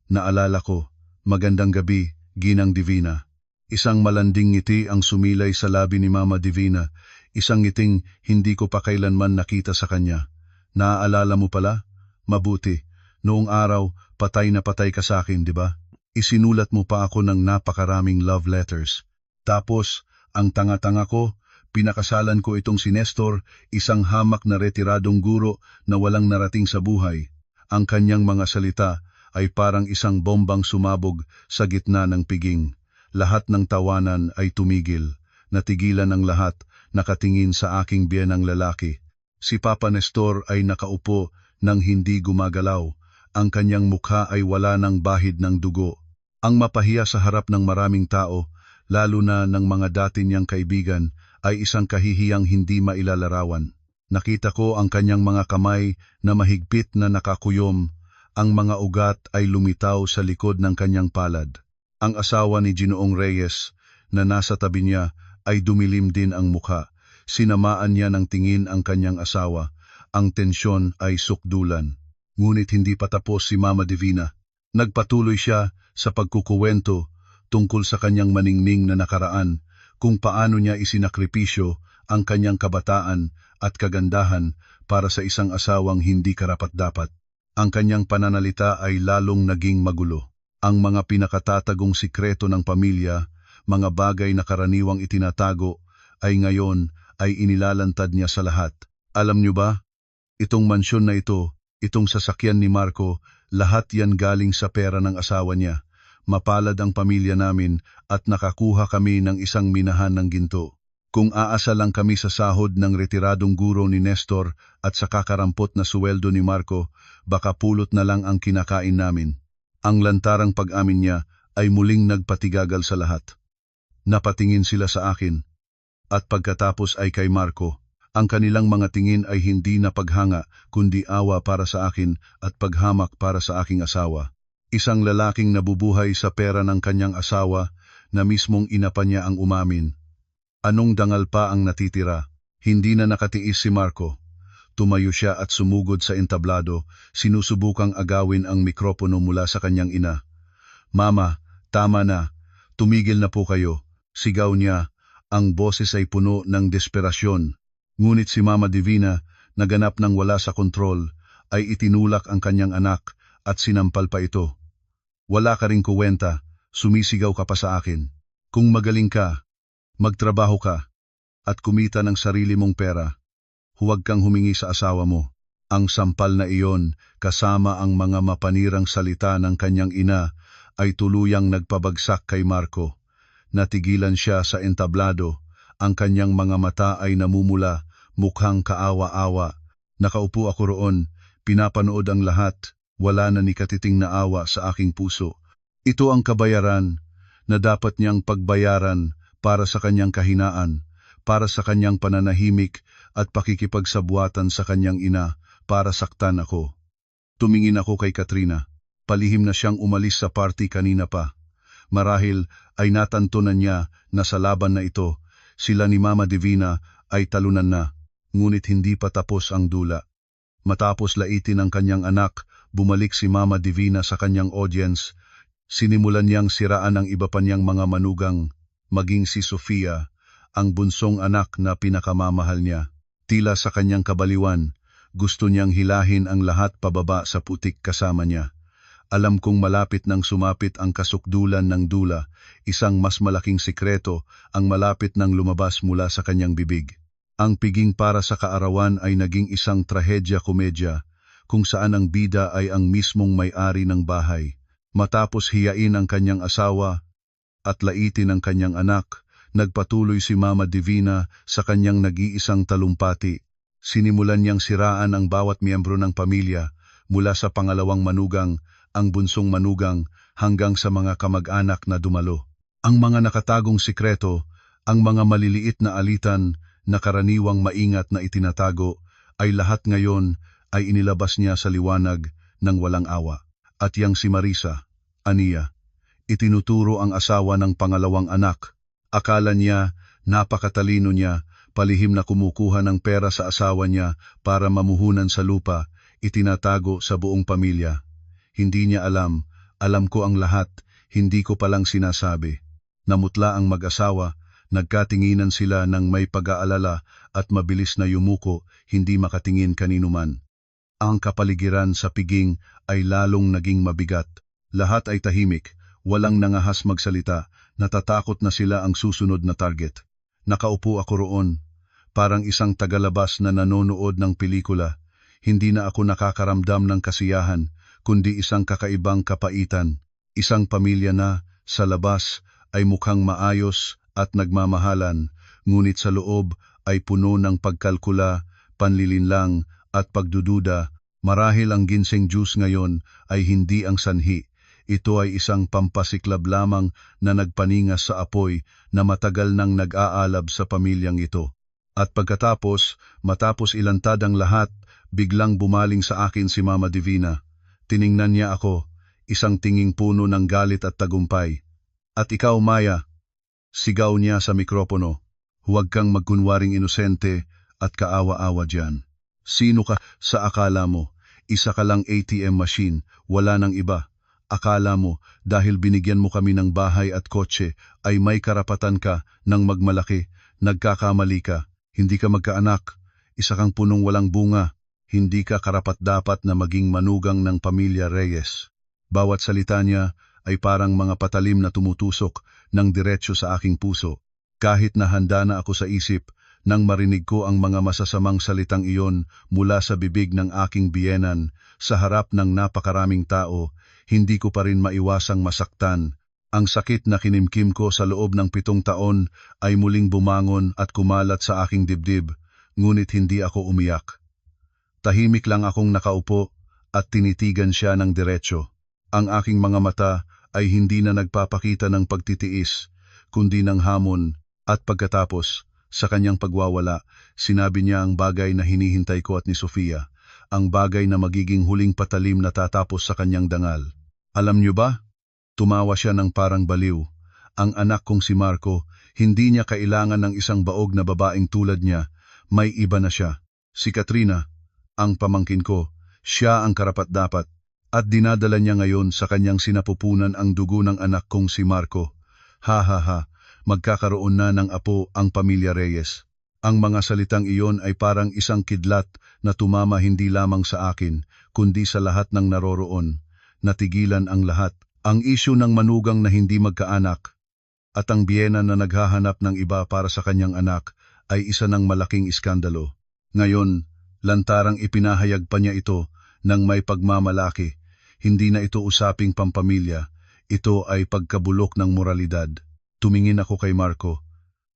naalala ko. Magandang gabi, Ginang Divina. Isang malanding ngiti ang sumilay sa labi ni Mama Divina, isang ngiting hindi ko pa kailanman nakita sa kanya. Naaalala mo pala? Mabuti. Noong araw, patay na patay ka sa akin, di ba? Isinulat mo pa ako ng napakaraming love letters. Tapos, ang tanga-tanga ko, pinakasalan ko itong si Nestor, isang hamak na retiradong guro na walang narating sa buhay. Ang kanyang mga salita ay parang isang bombang sumabog sa gitna ng piging. Lahat ng tawanan ay tumigil. Natigilan ang lahat, nakatingin sa aking biyenang lalaki. Si Papa Nestor ay nakaupo nang hindi gumagalaw. Ang kanyang mukha ay wala ng bahid ng dugo. Ang mapahiya sa harap ng maraming tao, lalo na ng mga dati niyang kaibigan, ay isang kahihiyang hindi mailalarawan. Nakita ko ang kanyang mga kamay na mahigpit na nakakuyom. Ang mga ugat ay lumitaw sa likod ng kanyang palad. Ang asawa ni Ginoong Reyes, na nasa tabi niya, ay dumilim din ang mukha. Sinamaan niya ng tingin ang kanyang asawa. Ang tensyon ay sukdulan. Ngunit hindi pa tapos si Mama Divina. Nagpatuloy siya sa pagkukuwento tungkol sa kanyang maningning na nakaraan, kung paano niya isinakripisyo ang kanyang kabataan at kagandahan para sa isang asawang hindi karapat-dapat. Ang kanyang pananalita ay lalong naging magulo. Ang mga pinakatatagong sikreto ng pamilya, mga bagay na karaniwang itinatago, ay ngayon ay inilalantad niya sa lahat. Alam niyo ba? Itong mansyon na ito, itong sasakyan ni Marco, lahat yan galing sa pera ng asawa niya. Mapalad ang pamilya namin at nakakuha kami ng isang minahan ng ginto. Kung aasa lang kami sa sahod ng retiradong guro ni Nestor at sa kakarampot na suweldo ni Marco, baka pulot na lang ang kinakain namin. Ang lantarang pag-amin niya ay muling nagpatigagal sa lahat. Napatingin sila sa akin, at pagkatapos ay kay Marco. Ang kanilang mga tingin ay hindi na paghanga, kundi awa para sa akin at paghamak para sa aking asawa. Isang lalaking nabubuhay sa pera ng kanyang asawa na mismong ina pa niya ang umamin. Anong dangal pa ang natitira? Hindi na nakatiis si Marco. Tumayo siya at sumugod sa entablado, sinusubukang agawin ang mikropono mula sa kanyang ina. Mama, tama na. Tumigil na po kayo. Sigaw niya. Ang boses ay puno ng desperasyon. Ngunit si Mama Divina, naganap ng wala sa kontrol, ay itinulak ang kanyang anak at sinampal pa ito. Wala ka ring kuwenta, sumisigaw ka pa sa akin. Kung magaling ka, magtrabaho ka, at kumita ng sarili mong pera. Huwag kang humingi sa asawa mo. Ang sampal na iyon, kasama ang mga mapanirang salita ng kanyang ina, ay tuluyang nagpabagsak kay Marco. Natigilan siya sa entablado, ang kanyang mga mata ay namumula, mukhang kaawa-awa. Nakaupo ako roon, pinapanood ang lahat, wala na ni katiting na awa sa aking puso. Ito ang kabayaran na dapat niyang pagbayaran para sa kanyang kahinaan, para sa kanyang pananahimik at pakikipagsabwatan sa kanyang ina para saktan ako. Tumingin ako kay Katrina. palihim na siyang umalis sa party kanina pa. Marahil ay natanto na niya na sa laban na ito, sila ni Mama Divina ay talunan na, ngunit hindi pa tapos ang dula. Matapos laitin ang kanyang anak, bumalik si Mama Divina sa kanyang audience. Sinimulan niyang siraan ang iba pa niyang mga manugang, maging si Sofia, ang bunsong anak na pinakamamahal niya. Tila sa kanyang kabaliwan, gusto niyang hilahin ang lahat pababa sa putik kasama niya. Alam kong malapit nang sumapit ang kasukdulan ng dula, isang mas malaking sikreto ang malapit nang lumabas mula sa kanyang bibig. Ang piging para sa kaarawan ay naging isang trahedya-komedya, kung saan ang bida ay ang mismong may-ari ng bahay. Matapos hiyain ang kanyang asawa at laitin ang kanyang anak, nagpatuloy si Mama Divina sa kanyang nag-iisang talumpati. Sinimulan niyang siraan ang bawat miyembro ng pamilya, mula sa pangalawang manugang, ang bunsong manugang, hanggang sa mga kamag-anak na dumalo. Ang mga nakatagong sikreto, ang mga maliliit na alitan na karaniwang maingat na itinatago, ay lahat ngayon ay inilabas niya sa liwanag ng walang awa. At yang si Marisa, aniya, itinuturo ang asawa ng pangalawang anak. Akala niya, napakatalino niya, palihim na kumukuha ng pera sa asawa niya para mamuhunan sa lupa, itinatago sa buong pamilya. Hindi niya alam ko ang lahat, hindi ko palang sinasabi. Namutla ang mag-asawa, nagkatinginan sila ng may pag-aalala at mabilis na yumuko, hindi makatingin kaninuman. Ang kapaligiran sa piging ay lalong naging mabigat. Lahat ay tahimik, walang nangahas magsalita, natatakot na sila ang susunod na target. Nakaupo ako roon, parang isang tagalabas na nanonood ng pelikula. Hindi na ako nakakaramdam ng kasiyahan, kundi isang kakaibang kapaitan. Isang pamilya na, sa labas, ay mukhang maayos at nagmamahalan, ngunit sa loob ay puno ng pagkalkula, panlilinlang, at pagdududa. Marahil ang ginseng juice ngayon ay hindi ang sanhi. Ito ay isang pampasiklab lamang na nagpaningas sa apoy na matagal nang nag-aalab sa pamilyang ito. At matapos ilantad ang lahat, biglang bumaling sa akin si Mama Divina. Tiningnan niya ako, isang tinging puno ng galit at tagumpay. At ikaw, Maya, sigaw niya sa mikropono, huwag kang magkunwaring inosente at kaawa-awa dyan. Sino ka sa akala mo? Isa ka lang ATM machine, wala nang iba. Akala mo, dahil binigyan mo kami ng bahay at kotse, ay may karapatan ka ng magmalaki. Nagkakamali ka, hindi ka magkaanak, isa kang punong walang bunga. Hindi ka karapat-dapat na maging manugang ng pamilya Reyes. Bawat salita niya ay parang mga patalim na tumutusok ng diretsyo sa aking puso. Kahit na handa na ako sa isip, nang marinig ko ang mga masasamang salitang iyon mula sa bibig ng aking biyenan, sa harap ng napakaraming tao, hindi ko pa rin maiwasang masaktan. Ang sakit na kinimkim ko sa loob ng 7 taon ay muling bumangon at kumalat sa aking dibdib, ngunit hindi ako umiyak. Tahimik lang akong nakaupo at tinitigan siya ng diretsyo. Ang aking mga mata ay hindi na nagpapakita ng pagtitiis, kundi ng hamon. At pagkatapos, sa kanyang pagwawala, sinabi niya ang bagay na hinihintay ko at ni Sofia, ang bagay na magiging huling patalim na tatapos sa kanyang dangal. Alam niyo ba? Tumawa siya ng parang baliw. Ang anak kong si Marco, hindi niya kailangan ng isang baog na babaeng tulad niya, may iba na siya. Si Katrina, ang pamangkin ko, siya ang karapat-dapat, at dinadala niya ngayon sa kanyang sinapupunan ang dugo ng anak kong si Marco. Ha ha ha, magkakaroon na ng apo ang pamilya Reyes. Ang mga salitang iyon ay parang isang kidlat na tumama hindi lamang sa akin, kundi sa lahat ng naroroon. Natigilan ang lahat. Ang isyu ng manugang na hindi magkaanak at ang biyena na naghahanap ng iba para sa kanyang anak ay isa ng malaking iskandalo. Ngayon, lantarang ipinahayag pa niya ito ng may pagmamalaki. Hindi na ito usaping pampamilya, ito ay pagkabulok ng moralidad. Tumingin ako kay Marco.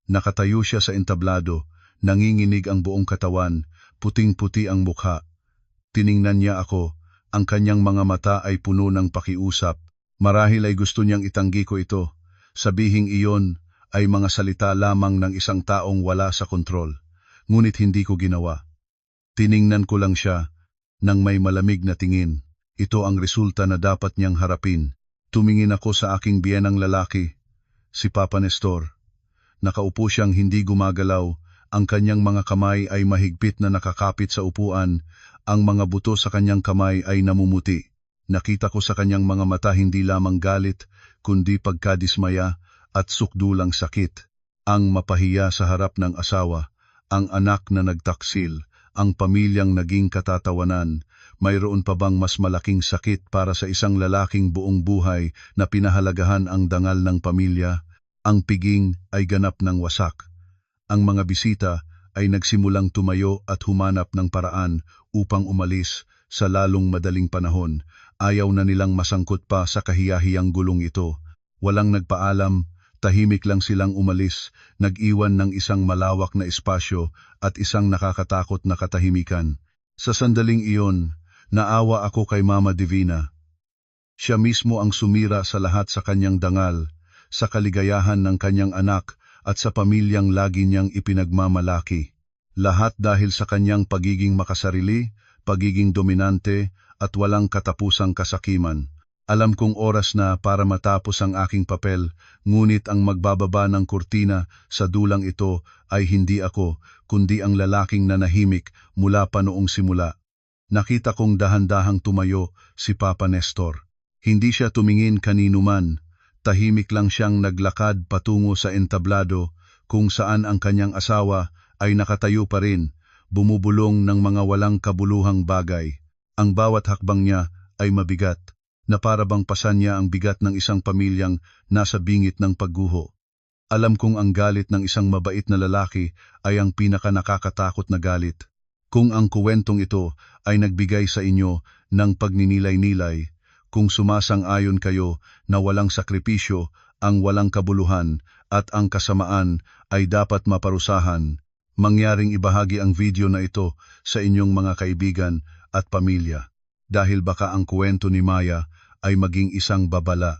Nakatayo siya sa entablado, nanginginig ang buong katawan, puting-puti ang mukha. Tiningnan niya ako, ang kanyang mga mata ay puno ng pakiusap. Marahil ay gusto niyang itanggi ko ito. Sabihing iyon ay mga salita lamang ng isang taong wala sa kontrol. Ngunit hindi ko ginawa. Tiningnan ko lang siya nang may malamig na tingin. Ito ang resulta na dapat niyang harapin. Tumingin ako sa aking biyenang lalaki, si Papa Nestor. Nakaupo siyang hindi gumagalaw, ang kanyang mga kamay ay mahigpit na nakakapit sa upuan, ang mga buto sa kanyang kamay ay namumuti. Nakita ko sa kanyang mga mata hindi lamang galit, kundi pagkadismaya at sukdulang sakit. Ang mapahiya sa harap ng asawa, ang anak na nagtaksil, ang pamilyang naging katatawanan. Mayroon pa bang mas malaking sakit para sa isang lalaking buong buhay na pinahalagahan ang dangal ng pamilya? Ang piging ay ganap ng wasak. Ang mga bisita ay nagsimulang tumayo at humanap ng paraan upang umalis sa lalong madaling panahon. Ayaw na nilang masangkot pa sa kahiyahiyang gulong ito. Walang nagpaalam, tahimik lang silang umalis, nag-iwan ng isang malawak na espasyo at isang nakakatakot na katahimikan. Sa sandaling iyon, naawa ako kay Mama Divina. Siya mismo ang sumira sa lahat sa kanyang dangal, sa kaligayahan ng kanyang anak at sa pamilyang lagi niyang ipinagmamalaki. Lahat dahil sa kanyang pagiging makasarili, pagiging dominante at walang katapusang kasakiman. Alam kong oras na para matapos ang aking papel, ngunit ang magbababa ng kurtina sa dulang ito ay hindi ako, kundi ang lalaking nanahimik mula pa noong simula. Nakita kong dahan-dahang tumayo si Papa Nestor. Hindi siya tumingin kanino man, tahimik lang siyang naglakad patungo sa entablado kung saan ang kanyang asawa ay nakatayo pa rin, bumubulong ng mga walang kabuluhang bagay. Ang bawat hakbang niya ay mabigat, na para bang pasan niya ang bigat ng isang pamilyang nasa bingit ng pagguho. Alam kong ang galit ng isang mabait na lalaki ay ang pinaka-nakakatakot na galit. Kung ang kuwentong ito ay nagbigay sa inyo ng pagninilay-nilay, kung sumasang-ayon kayo na walang sakripisyo, ang walang kabuluhan at ang kasamaan ay dapat maparusahan, mangyaring ibahagi ang video na ito sa inyong mga kaibigan at pamilya. Dahil baka ang kwento ni Maya ay maging isang babala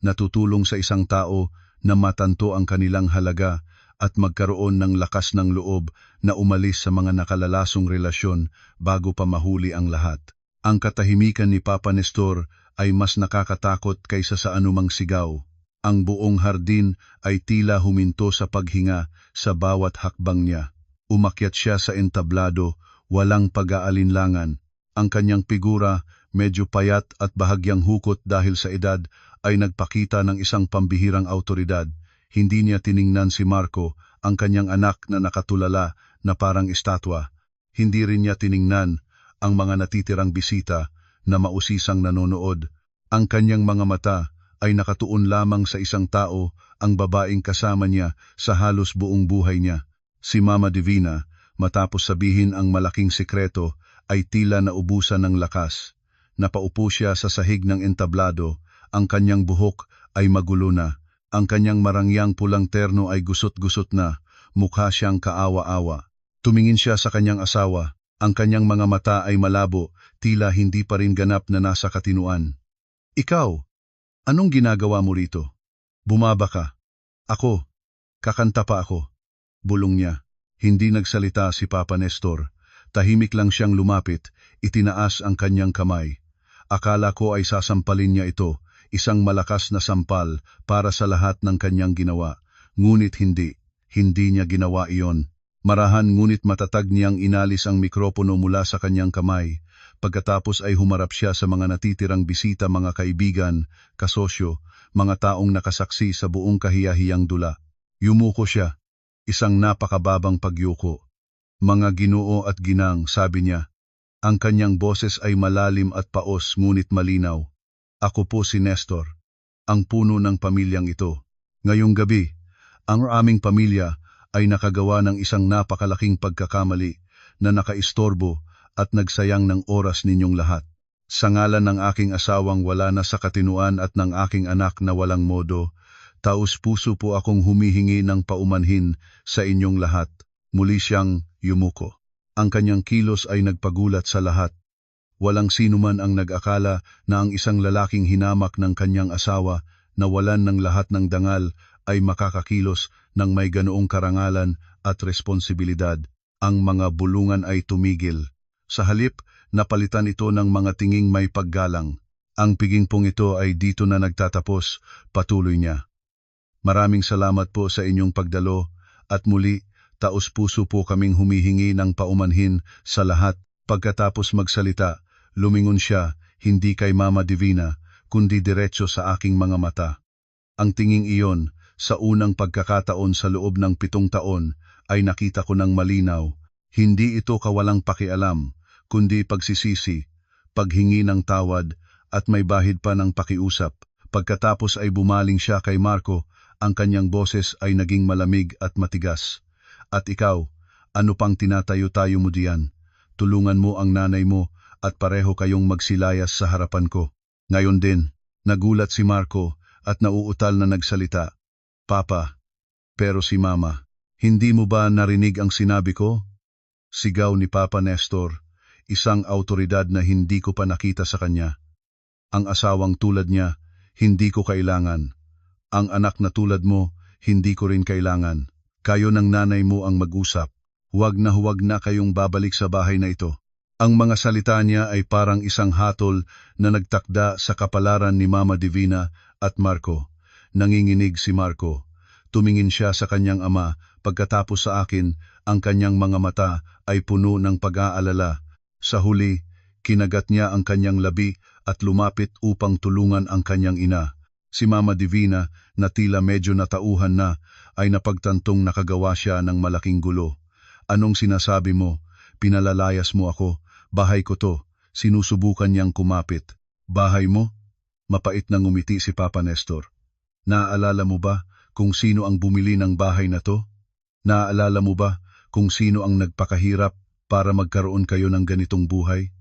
na tutulong sa isang tao na matanto ang kanilang halaga at magkaroon ng lakas ng loob na umalis sa mga nakalalasong relasyon bago pa mahuli ang lahat. Ang katahimikan ni Papa Nestor ay mas nakakatakot kaysa sa anumang sigaw. Ang buong hardin ay tila huminto sa paghinga sa bawat hakbang niya. Umakyat siya sa entablado, walang pag-aalinlangan. Ang kanyang figura, medyo payat at bahagyang hukot dahil sa edad, ay nagpakita ng isang pambihirang autoridad. Hindi niya tiningnan si Marco, ang kanyang anak na nakatulala na parang estatwa. Hindi rin niya tiningnan ang mga natitirang bisita na mausisang nanonood. Ang kanyang mga mata ay nakatuon lamang sa isang tao, ang babaeng kasama niya sa halos buong buhay niya. Si Mama Divina, matapos sabihin ang malaking sikreto, ay tila naubusan ng lakas. Napaupo siya sa sahig ng entablado, ang kanyang buhok ay magulo na. Ang kanyang marangyang pulang terno ay gusot-gusot na, mukha siyang kaawa-awa. Tumingin siya sa kanyang asawa, ang kanyang mga mata ay malabo, tila hindi pa rin ganap na nasa katinuan. Ikaw, anong ginagawa mo rito? Bumaba ka. Ako, kakanta pa ako. Bulong niya. Hindi nagsalita si Papa Nestor. Tahimik lang siyang lumapit, itinaas ang kanyang kamay. Akala ko ay sasampalin niya ito, isang malakas na sampal para sa lahat ng kanyang ginawa. Ngunit hindi niya ginawa iyon. Marahan ngunit matatag niyang inalis ang mikropono mula sa kanyang kamay. Pagkatapos ay humarap siya sa mga natitirang bisita, mga kaibigan, kasosyo, mga taong nakasaksi sa buong kahiyahiyang dula. Yumuko siya, isang napakababang pagyuko. Mga ginoo at ginang, sabi niya. Ang kanyang boses ay malalim at paos ngunit malinaw. Ako po si Nestor, ang puno ng pamilyang ito. Ngayong gabi, ang aming pamilya ay nakagawa ng isang napakalaking pagkakamali na nakaistorbo at nagsayang ng oras ninyong lahat. Sa ngalan ng aking asawang wala na sa katinuan at ng aking anak na walang modo, taus-puso po akong humihingi ng paumanhin sa inyong lahat. Muli siyang yumuko. Ang kanyang kilos ay nagpagulat sa lahat. Walang sino man ang nag-akala na ang isang lalaking hinamak ng kanyang asawa na walan ng lahat ng dangal ay makakakilos ng may ganoong karangalan at responsibilidad. Ang mga bulungan ay tumigil. Sa halip, napalitan ito ng mga tinging may paggalang. Ang piging pong ito ay dito na nagtatapos, patuloy niya. Maraming salamat po sa inyong pagdalo, at muli, taos-puso po kaming humihingi ng paumanhin sa lahat. Pagkatapos magsalita, lumingon siya, hindi kay Mama Divina, kundi diretso sa aking mga mata. Ang tinging iyon, sa unang pagkakataon sa loob ng 7 taon, ay nakita ko ng malinaw. Hindi ito kawalang pakialam, kundi pagsisisi, paghingi ng tawad, at may bahid pa ng pakiusap. Pagkatapos ay bumaling siya kay Marco, ang kanyang boses ay naging malamig at matigas. At ikaw, ano pang tinatayo-tayo mo diyan? Tulungan mo ang nanay mo at pareho kayong magsilayas sa harapan ko. Ngayon din, nagulat si Marco at nauutal na nagsalita. Papa, pero si Mama, hindi mo ba narinig ang sinabi ko? Sigaw ni Papa Nestor, isang autoridad na hindi ko pa nakita sa kanya. Ang asawang tulad niya, hindi ko kailangan. Ang anak na tulad mo, hindi ko rin kailangan. Kayo ng nanay mo ang mag-usap. Huwag na kayong babalik sa bahay na ito. Ang mga salita niya ay parang isang hatol na nagtakda sa kapalaran ni Mama Divina at Marco. Nanginginig si Marco. Tumingin siya sa kanyang ama, pagkatapos sa akin, ang kanyang mga mata ay puno ng pag-aalala. Sa huli, kinagat niya ang kanyang labi at lumapit upang tulungan ang kanyang ina. Si Mama Divina, na tila medyo natauhan na, ay napagtantong nakagawa siya ng malaking gulo. Anong sinasabi mo? Pinalalayas mo ako. Bahay ko to. Sinusubukan niyang kumapit. Bahay mo? Mapait na ngumiti si Papa Nestor. Naaalala mo ba kung sino ang bumili ng bahay na to? Naaalala mo ba kung sino ang nagpakahirap para magkaroon kayo ng ganitong buhay?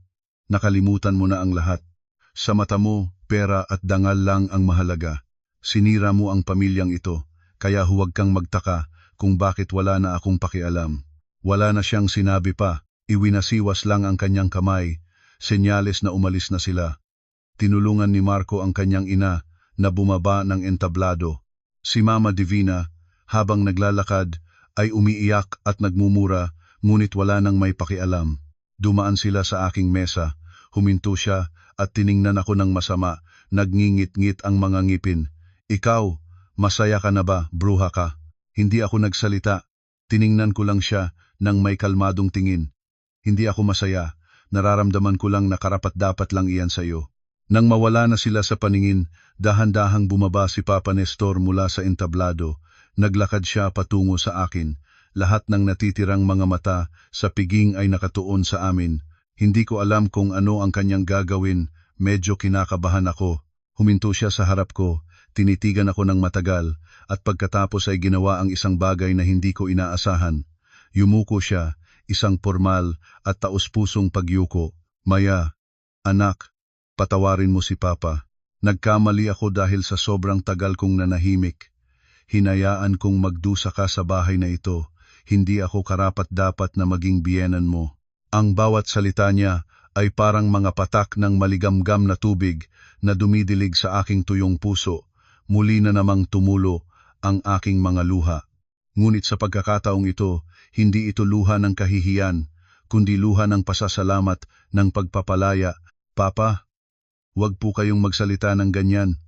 Nakalimutan mo na ang lahat. Sa mata mo, pera at dangal lang ang mahalaga. Sinira mo ang pamilyang ito, kaya huwag kang magtaka kung bakit wala na akong pakialam. Wala na siyang sinabi pa, iwinasiwas lang ang kanyang kamay, senyales na umalis na sila. Tinulungan ni Marco ang kanyang ina na bumaba ng entablado. Si Mama Divina, habang naglalakad, ay umiiyak at nagmumura, ngunit wala nang may pakialam. Dumaan sila sa aking mesa, huminto siya at tiningnan ako ng masama, nagngingit-ngit ang mga ngipin. Ikaw, masaya ka na ba, bruha ka? Hindi ako nagsalita. Tiningnan ko lang siya ng may kalmadong tingin. Hindi ako masaya, nararamdaman ko lang na karapat-dapat lang iyan sa'yo. Nang mawala na sila sa paningin, dahan-dahang bumaba si Papa Nestor mula sa entablado. Naglakad siya patungo sa akin. Lahat ng natitirang mga mata sa piging ay nakatuon sa amin. Hindi ko alam kung ano ang kanyang gagawin, medyo kinakabahan ako. Huminto siya sa harap ko, tinitigan ako ng matagal, at pagkatapos ay ginawa ang isang bagay na hindi ko inaasahan. Yumuko siya, isang formal at taos-pusong pagyuko. Maya, anak, patawarin mo si Papa. Nagkamali ako dahil sa sobrang tagal kong nanahimik. Hinayaan kong magdusa ka sa bahay na ito. Hindi ako karapat-dapat na maging biyenan mo. Ang bawat salita niya ay parang mga patak ng maligamgam na tubig na dumidilig sa aking tuyong puso. Muli na namang tumulo ang aking mga luha. Ngunit sa pagkakataong ito, hindi ito luha ng kahihiyan, kundi luha ng pasasalamat ng pagpapalaya. Papa, huwag po kayong magsalita ng ganyan,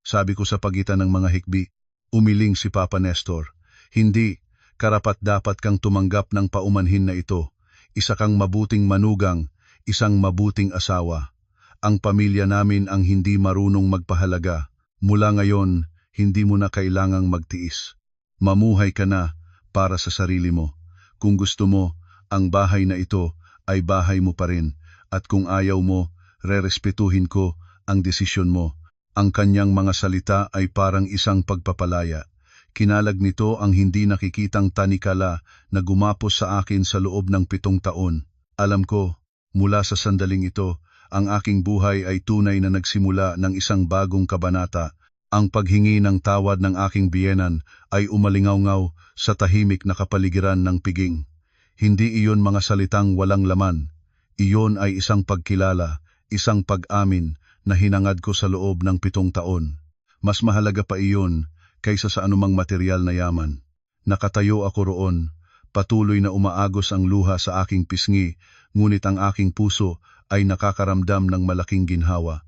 sabi ko sa pagitan ng mga hikbi. Umiling si Papa Nestor. Hindi, karapat-dapat kang tumanggap ng paumanhin na ito. Isa kang mabuting manugang, isang mabuting asawa. Ang pamilya namin ang hindi marunong magpahalaga. Mula ngayon, hindi mo na kailangang magtiis. Mamuhay ka na para sa sarili mo. Kung gusto mo, ang bahay na ito ay bahay mo pa rin. At kung ayaw mo, rerespetuhin ko ang desisyon mo. Ang kanyang mga salita ay parang isang pagpapalaya. Kinalag nito ang hindi nakikitang tanikala na gumapos sa akin sa loob ng 7 taon. Alam ko, mula sa sandaling ito, ang aking buhay ay tunay na nagsimula ng isang bagong kabanata. Ang paghingi ng tawad ng aking biyenan ay umalingaw-ngaw sa tahimik na kapaligiran ng piging. Hindi iyon mga salitang walang laman. Iyon ay isang pagkilala, isang pag-amin na hinangad ko sa loob ng 7 taon. Mas mahalaga pa iyon kaysa sa anumang material na yaman. Nakatayo ako roon, patuloy na umaagos ang luha sa aking pisngi, ngunit ang aking puso ay nakakaramdam ng malaking ginhawa.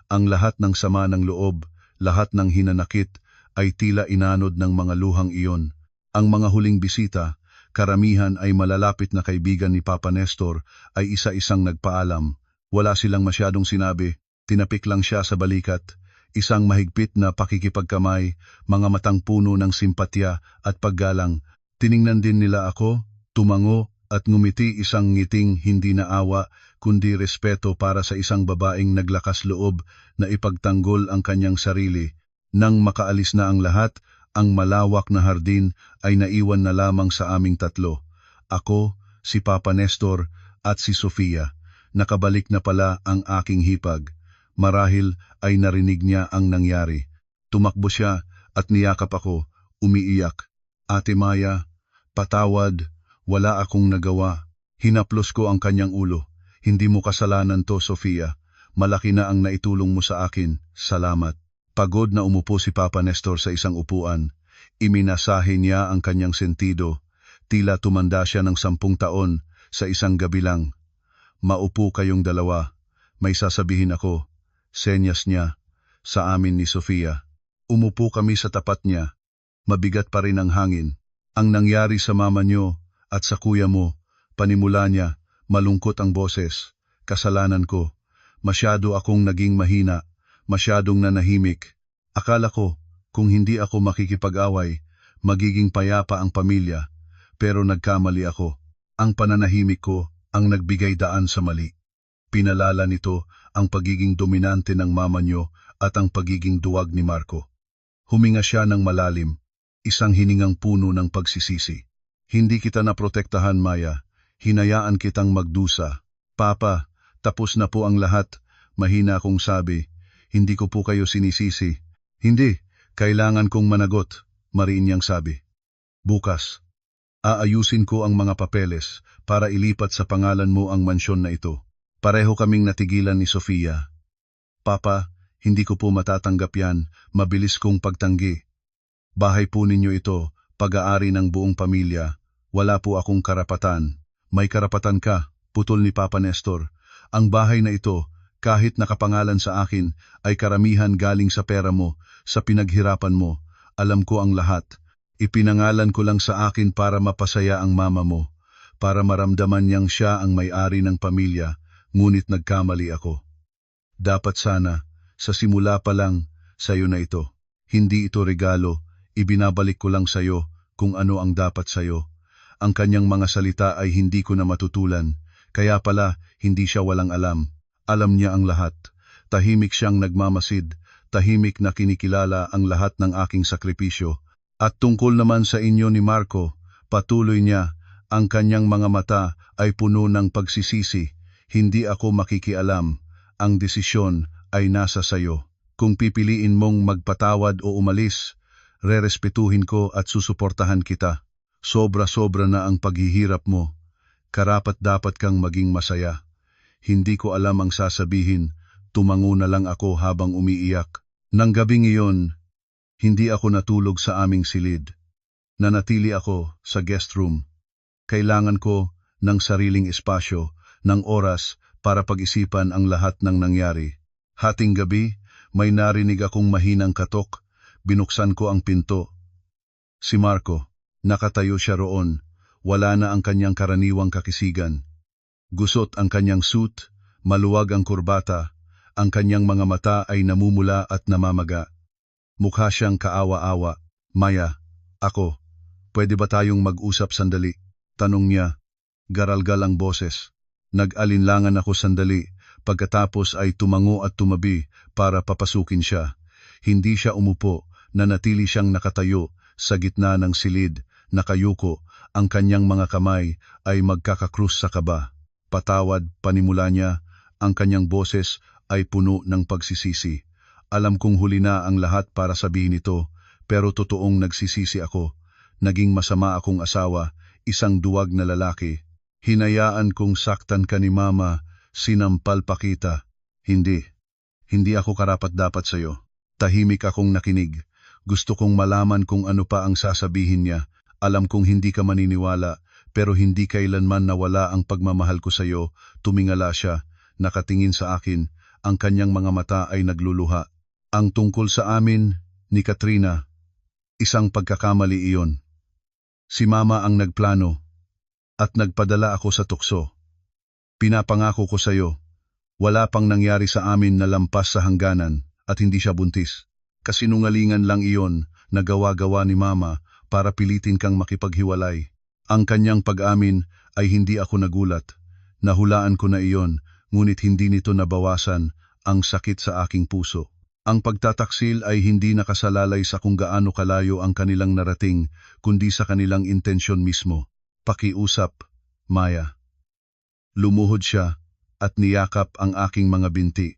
Ang lahat ng sama ng loob, lahat ng hinanakit, ay tila inanod ng mga luhang iyon. Ang mga huling bisita, karamihan ay malalapit na kaibigan ni Papa Nestor, ay isa-isang nagpaalam. Wala silang masyadong sinabi, tinapik lang siya sa balikat. Isang mahigpit na pakikipagkamay, mga matang puno ng simpatya at paggalang. Tiningnan din nila ako, tumango, at ngumiti, isang ngiting hindi naawa, kundi respeto para sa isang babaeng naglakas loob na ipagtanggol ang kanyang sarili. Nang makaalis na ang lahat, ang malawak na hardin ay naiwan na lamang sa aming tatlo. Ako, si Papa Nestor, at si Sofia. Nakabalik na pala ang aking hipag. Marahil ay narinig niya ang nangyari. Tumakbo siya at niyakap ako, umiiyak. Ate Maya, patawad, wala akong nagawa. Hinaplos ko ang kanyang ulo. Hindi mo kasalanan to, Sofia. Malaki na ang naitulong mo sa akin. Salamat. Pagod na umupo si Papa Nestor sa isang upuan. Iminasahe niya ang kanyang sentido. Tila tumanda siya ng 10 taon sa isang gabi lang. Maupo kayong dalawa. May sasabihin ako. Senyas niya sa amin ni Sofia. Umupo kami sa tapat niya. Mabigat pa rin ang hangin. Ang nangyari sa mama niyo at sa kuya mo, panimula niya, malungkot ang boses. Kasalanan ko. Masyado akong naging mahina. Masyadong nanahimik. Akala ko, kung hindi ako makikipag-away, magiging payapa ang pamilya. Pero nagkamali ako. Ang pananahimik ko ang nagbigay daan sa mali. Pinalala nito ang pagiging dominante ng mama niyo at ang pagiging duwag ni Marco. Huminga siya ng malalim, isang hiningang puno ng pagsisisi. Hindi kita naprotektahan, Maya. Hinayaan kitang magdusa. Papa, tapos na po ang lahat. Mahina akong sabi. Hindi ko po kayo sinisisi. Hindi, kailangan kong managot, mariin niyang sabi. Bukas, aayusin ko ang mga papeles para ilipat sa pangalan mo ang mansyon na ito. Pareho kaming natigilan ni Sofia. Papa, hindi ko po matatanggap yan, mabilis kong pagtanggi. Bahay po ninyo ito, pag-aari ng buong pamilya. Wala po akong karapatan. May karapatan ka, putol ni Papa Nestor. Ang bahay na ito, kahit nakapangalan sa akin, ay karamihan galing sa pera mo, sa pinaghirapan mo. Alam ko ang lahat. Ipinangalan ko lang sa akin para mapasaya ang mama mo, para maramdaman niyang siya ang may-ari ng pamilya, ngunit nagkamali ako. Dapat sana, sa simula pa lang, sayo na ito. Hindi ito regalo, ibinabalik ko lang sayo kung ano ang dapat sayo. Ang kanyang mga salita ay hindi ko na matutulan, kaya pala hindi siya walang alam. Alam niya ang lahat. Tahimik siyang nagmamasid, tahimik na kinikilala ang lahat ng aking sakripisyo. At tungkol naman sa inyo ni Marco, patuloy niya, ang kanyang mga mata ay puno ng pagsisisi. Hindi ako makikialam. Ang desisyon ay nasa sayo. Kung pipiliin mong magpatawad o umalis, rerespetuhin ko at susuportahan kita. Sobra-sobra na ang paghihirap mo. Karapat-dapat kang maging masaya. Hindi ko alam ang sasabihin, tumango na lang ako habang umiiyak. Nang gabing iyon, hindi ako natulog sa aming silid. Nanatili ako sa guest room. Kailangan ko ng sariling espasyo, ng oras para pag-isipan ang lahat ng nangyari. Hating gabi, may narinig akong mahinang katok. Binuksan ko ang pinto. Si Marco, nakatayo siya roon. Wala na ang kanyang karaniwang kakisigan. Gusot ang kanyang suit, maluwag ang kurbata, ang kanyang mga mata ay namumula at namamaga. Mukha siyang kaawa-awa. Maya, ako, pwede ba tayong mag-usap sandali? Tanong niya. Garalgal ang boses. Nag-alinlangan ako sandali, pagkatapos ay tumango at tumabi para papasukin siya. Hindi siya umupo, nanatili siyang nakatayo sa gitna ng silid, nakayuko, ang kanyang mga kamay ay magkakakrus sa kaba. Patawad, panimula niya, ang kanyang boses ay puno ng pagsisisi. Alam kong huli na ang lahat para sabihin ito, pero totoong nagsisisi ako. Naging masama akong asawa, isang duwag na lalaki. Hinayaan kong saktan ka ni Mama, sinampal pa kita. Hindi ako karapat-dapat sa'yo. Tahimik akong nakinig. Gusto kong malaman kung ano pa ang sasabihin niya. Alam kong hindi ka maniniwala, pero hindi kailanman nawala ang pagmamahal ko sa'yo. Tumingala siya. nakatingin sa akin, ang kanyang mga mata ay nagluluha. Ang tungkol sa amin, ni Katrina, isang pagkakamali iyon. Si Mama ang nagplano, at nagpadala ako sa tukso. Pinapangako ko sa'yo, wala pang nangyari sa amin na lampas sa hangganan, at hindi siya buntis. Kasinungalingan lang iyon na gawa-gawa ni Mama para pilitin kang makipaghiwalay. Ang kanyang pag-amin ay hindi ako nagulat. Nahulaan ko na iyon, ngunit hindi nito nabawasan ang sakit sa aking puso. Ang pagtataksil ay hindi nakasalalay sa kung gaano kalayo ang kanilang narating, kundi sa kanilang intensyon mismo. Pakiusap, Maya. Lumuhod siya at niyakap ang aking mga binti.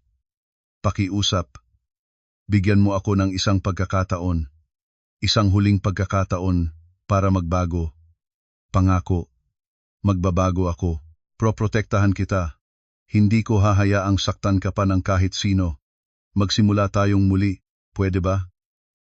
Pakiusap. Bigyan mo ako ng isang pagkakataon. Isang huling pagkakataon para magbago. Pangako. Magbabago ako. Proprotektahan kita. Hindi ko hahayaang saktan ka pa ng kahit sino. Magsimula tayong muli, pwede ba?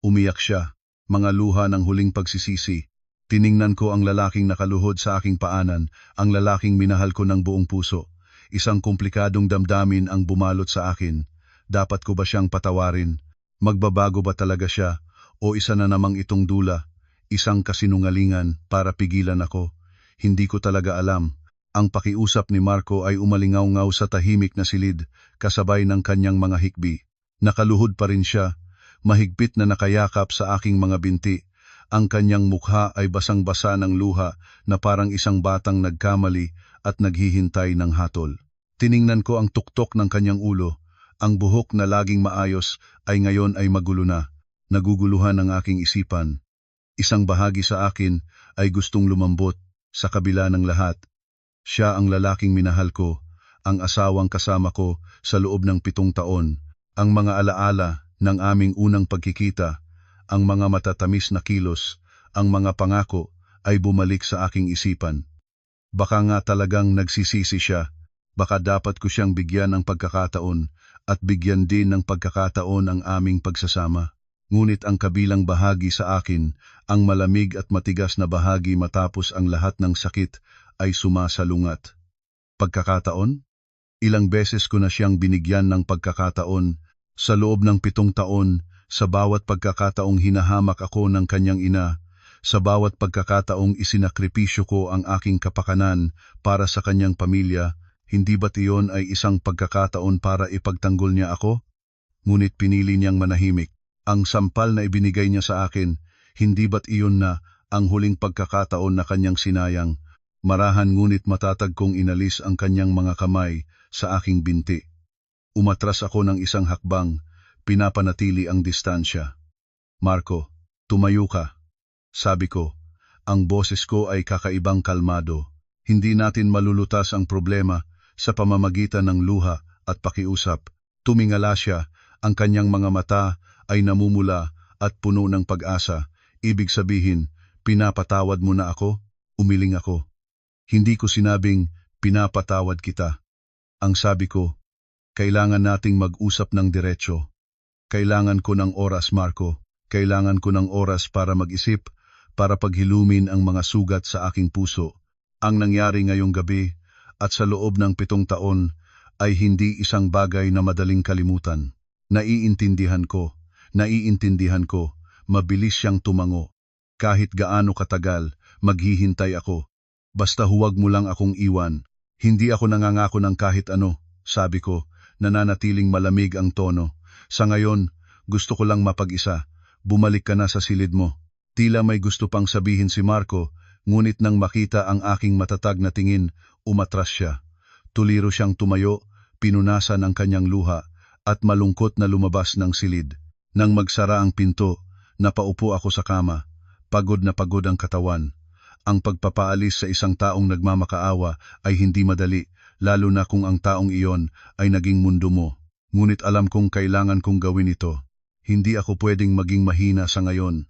Umiyak siya, mga luha ng huling pagsisisi. Tiningnan ko ang lalaking nakaluhod sa aking paanan, ang lalaking minahal ko ng buong puso. Isang komplikadong damdamin ang bumalot sa akin. Dapat ko ba siyang patawarin? Magbabago ba talaga siya? O isa na namang itong dula? Isang kasinungalingan para pigilan ako? Hindi ko talaga alam. Ang pakiusap ni Marco ay umalingaw-ngaw sa tahimik na silid, kasabay ng kanyang mga hikbi. Nakaluhod pa rin siya, mahigpit na nakayakap sa aking mga binti. Ang kanyang mukha ay basang-basa ng luha na parang isang batang nagkamali at naghihintay ng hatol. Tiningnan ko ang tuktok ng kanyang ulo. Ang buhok na laging maayos ay ngayon ay magulo na. Naguguluhan ang aking isipan. Isang bahagi sa akin ay gustong lumambot sa kabila ng lahat. Siya ang lalaking minahal ko, ang asawang kasama ko sa loob ng 7 taon, ang mga alaala ng aming unang pagkikita, ang mga matatamis na kilos, ang mga pangako ay bumalik sa aking isipan. Baka nga talagang nagsisisi siya, baka dapat ko siyang bigyan ng pagkakataon at bigyan din ng pagkakataon ang aming pagsasama. Ngunit ang kabilang bahagi sa akin, ang malamig at matigas na bahagi matapos ang lahat ng sakit, ay sumasalungat. Pagkakataon? Ilang beses ko na siyang binigyan ng pagkakataon. Sa loob ng 7 taon, sa bawat pagkakataong hinahamak ako ng kanyang ina, sa bawat pagkakataong isinakripisyo ko ang aking kapakanan para sa kanyang pamilya, hindi ba't iyon ay isang pagkakataon para ipagtanggol niya ako? Ngunit pinili niyang manahimik. Ang sampal na ibinigay niya sa akin, hindi ba't iyon na ang huling pagkakataon na kanyang sinayang? Marahan ngunit matatag kong inalis ang kanyang mga kamay sa aking binti. Umatras ako ng isang hakbang, pinapanatili ang distansya. Marco, tumayo ka. Sabi ko, ang boses ko ay kakaibang kalmado. Hindi natin malulutas ang problema sa pamamagitan ng luha at pakiusap. Tumingala siya, ang kanyang mga mata ay namumula at puno ng pag-asa. Ibig sabihin, pinapatawad mo na ako? Umiling ako. Hindi ko sinabing, pinapatawad kita. Ang sabi ko, kailangan nating mag-usap ng diretsyo. Kailangan ko ng oras, Marco. Kailangan ko ng oras para mag-isip, para paghilumin ang mga sugat sa aking puso. Ang nangyari ngayong gabi, at sa loob ng 7 taon, ay hindi isang bagay na madaling kalimutan. Naiintindihan ko, mabilis siyang tumango. Kahit gaano katagal, maghihintay ako. Basta huwag mo lang akong iwan. Hindi ako nangangako ng kahit ano, sabi ko, nananatiling malamig ang tono. Sa ngayon, gusto ko lang mapag-isa. Bumalik ka na sa silid mo. Tila may gusto pang sabihin si Marco, ngunit nang makita ang aking matatag na tingin, umatras siya. Tuliro siyang tumayo, pinunasan ang kanyang luha, at malungkot na lumabas ng silid. Nang magsara ang pinto, napaupo ako sa kama. Pagod na pagod ang katawan. Ang pagpapaalis sa isang taong nagmamakaawa ay hindi madali, lalo na kung ang taong iyon ay naging mundo mo. Ngunit alam kong kailangan kong gawin ito. Hindi ako pwedeng maging mahina sa ngayon.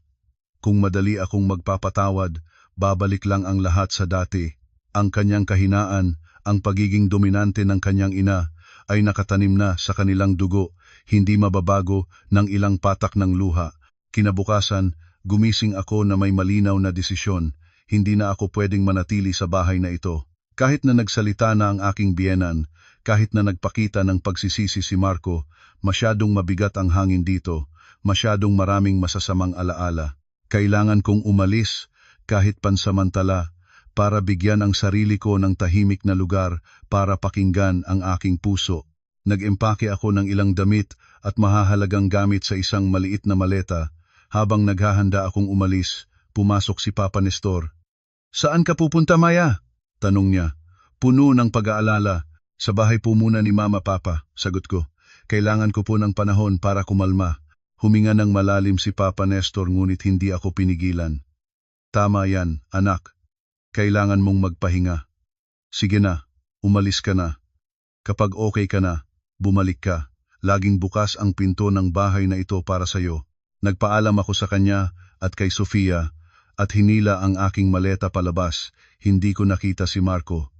Kung madali akong magpapatawad, babalik lang ang lahat sa dati. Ang kanyang kahinaan, ang pagiging dominante ng kanyang ina, ay nakatanim na sa kanilang dugo, hindi mababago ng ilang patak ng luha. Kinabukasan, gumising ako na may malinaw na desisyon. Hindi na ako pwedeng manatili sa bahay na ito. Kahit na nagsalita na ang aking biyenan, kahit na nagpakita ng pagsisisi si Marco, masyadong mabigat ang hangin dito, masyadong maraming masasamang alaala. Kailangan kong umalis, kahit pansamantala, para bigyan ang sarili ko ng tahimik na lugar para pakinggan ang aking puso. Nag-empake ako ng ilang damit at mahahalagang gamit sa isang maliit na maleta. Habang naghahanda akong umalis, pumasok si Papa Nestor. "Saan ka pupunta, Maya?" tanong niya. Puno ng pag-aalala. "Sa bahay po muna ni Mama, Papa," sagot ko. "Kailangan ko po ng panahon para kumalma." Huminga ng malalim si Papa Nestor ngunit hindi ako pinigilan. "Tama yan, anak. Kailangan mong magpahinga. Sige na, umalis ka na. Kapag okay ka na, bumalik ka. Laging bukas ang pinto ng bahay na ito para sa'yo." Nagpaalam ako sa kanya at kay Sofia at hinila ang aking maleta palabas. Hindi ko nakita si Marco.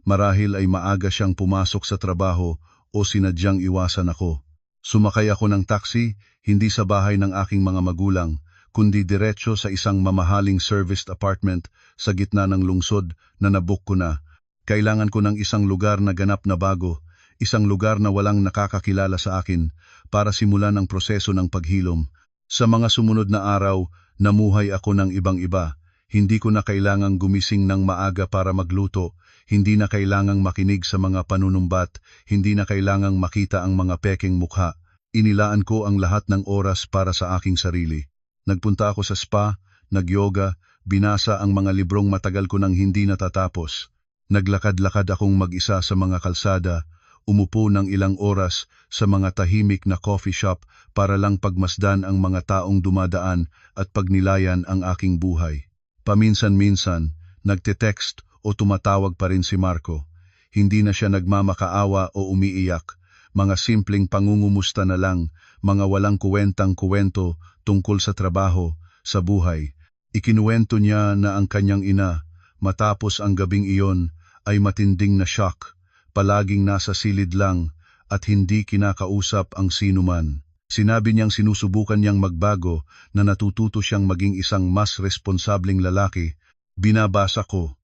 Marahil ay maaga siyang pumasok sa trabaho o sinadyang iwasan ako. Sumakay ako ng taxi, hindi sa bahay ng aking mga magulang, kundi diretso sa isang mamahaling serviced apartment sa gitna ng lungsod na nabook ko na. Kailangan ko ng isang lugar na ganap na bago, isang lugar na walang nakakakilala sa akin para simulan ang proseso ng paghilom. Sa mga sumunod na araw, namuhay ako ng ibang-iba. Hindi ko na kailangang gumising ng maaga para magluto, hindi na kailangang makinig sa mga panunumbat, hindi na kailangang makita ang mga pekeng mukha. Inilaan ko ang lahat ng oras para sa aking sarili. Nagpunta ako sa spa, nag-yoga, binasa ang mga librong matagal ko nang hindi natatapos. Naglakad-lakad akong mag-isa sa mga kalsada, umupo ng ilang oras sa mga tahimik na coffee shop para lang pagmasdan ang mga taong dumadaan at pagnilayan ang aking buhay. Paminsan-minsan, nagte-text o tumatawag pa rin si Marco. Hindi na siya nagmamakaawa o umiiyak. Mga simpleng pangungumusta na lang, mga walang kuwentang kuwento tungkol sa trabaho, sa buhay. Ikinuwento niya na ang kanyang ina, matapos ang gabing iyon, ay matinding na shock, palaging nasa silid lang at hindi kinakausap ang sinuman. Sinabi niyang sinusubukan niyang magbago, na natututo siyang maging isang mas responsableng lalaki. Binabasa ko,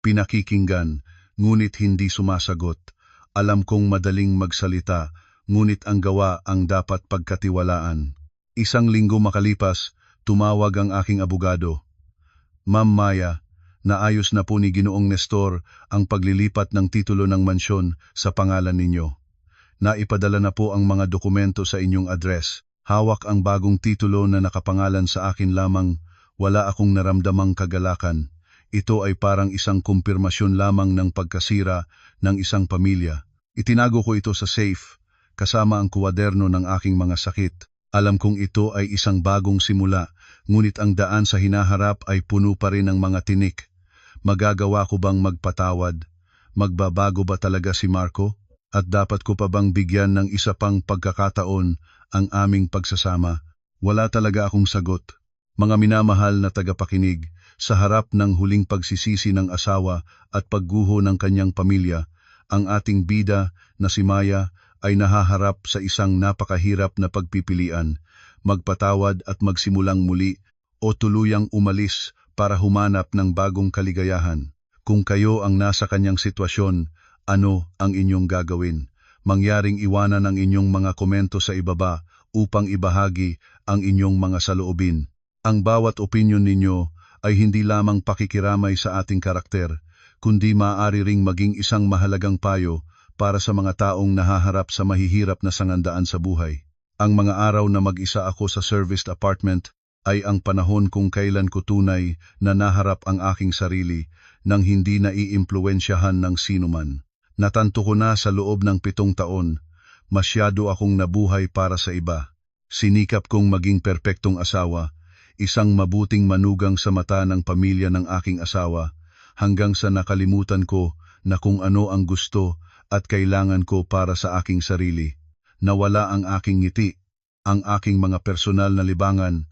pinakikinggan, ngunit hindi sumasagot. Alam kong madaling magsalita, ngunit ang gawa ang dapat pagkatiwalaan. Isang linggo makalipas, tumawag ang aking abogado. "Ma'am Maya, naayos na po ni Ginoong Nestor ang paglilipat ng titulo ng mansyon sa pangalan ninyo. Naipadala na po ang mga dokumento sa inyong address. Hawak ang bagong titulo na nakapangalan sa akin lamang, wala akong naramdamang kagalakan. Ito ay parang isang kumpirmasyon lamang ng pagkasira ng isang pamilya. Itinago ko ito sa safe, kasama ang kuwaderno ng aking mga sakit. Alam kong ito ay isang bagong simula, ngunit ang daan sa hinaharap ay puno pa rin ng mga tinik. Magagawa ko bang magpatawad? Magbabago ba talaga si Marco? At dapat ko pa bang bigyan ng isa pang pagkakataon ang aming pagsasama? Wala talaga akong sagot. Mga minamahal na tagapakinig, sa harap ng huling pagsisisi ng asawa at pagguho ng kanyang pamilya, ang ating bida na si Maya ay nahaharap sa isang napakahirap na pagpipilian, magpatawad at magsimulang muli o tuluyang umalis para humanap ng bagong kaligayahan. Kung kayo ang nasa kanyang sitwasyon, ano ang inyong gagawin? Mangyaring iwanan ang inyong mga komento sa ibaba upang ibahagi ang inyong mga saloobin. Ang bawat opinyon ninyo ay hindi lamang pakikiramay sa ating karakter, kundi maaari ring maging isang mahalagang payo para sa mga taong nahaharap sa mahihirap na sangandaan sa buhay. Ang mga araw na mag-isa ako sa serviced apartment ay ang panahon kung kailan ko tunay na naharap ang aking sarili nang hindi naiimpluwensyahan ng sinuman. Natanto ko na sa loob ng 7 taon, masyado akong nabuhay para sa iba. Sinikap kong maging perpektong asawa, isang mabuting manugang sa mata ng pamilya ng aking asawa, hanggang sa nakalimutan ko na kung ano ang gusto at kailangan ko para sa aking sarili. Nawala ang aking ngiti, ang aking mga personal na libangan,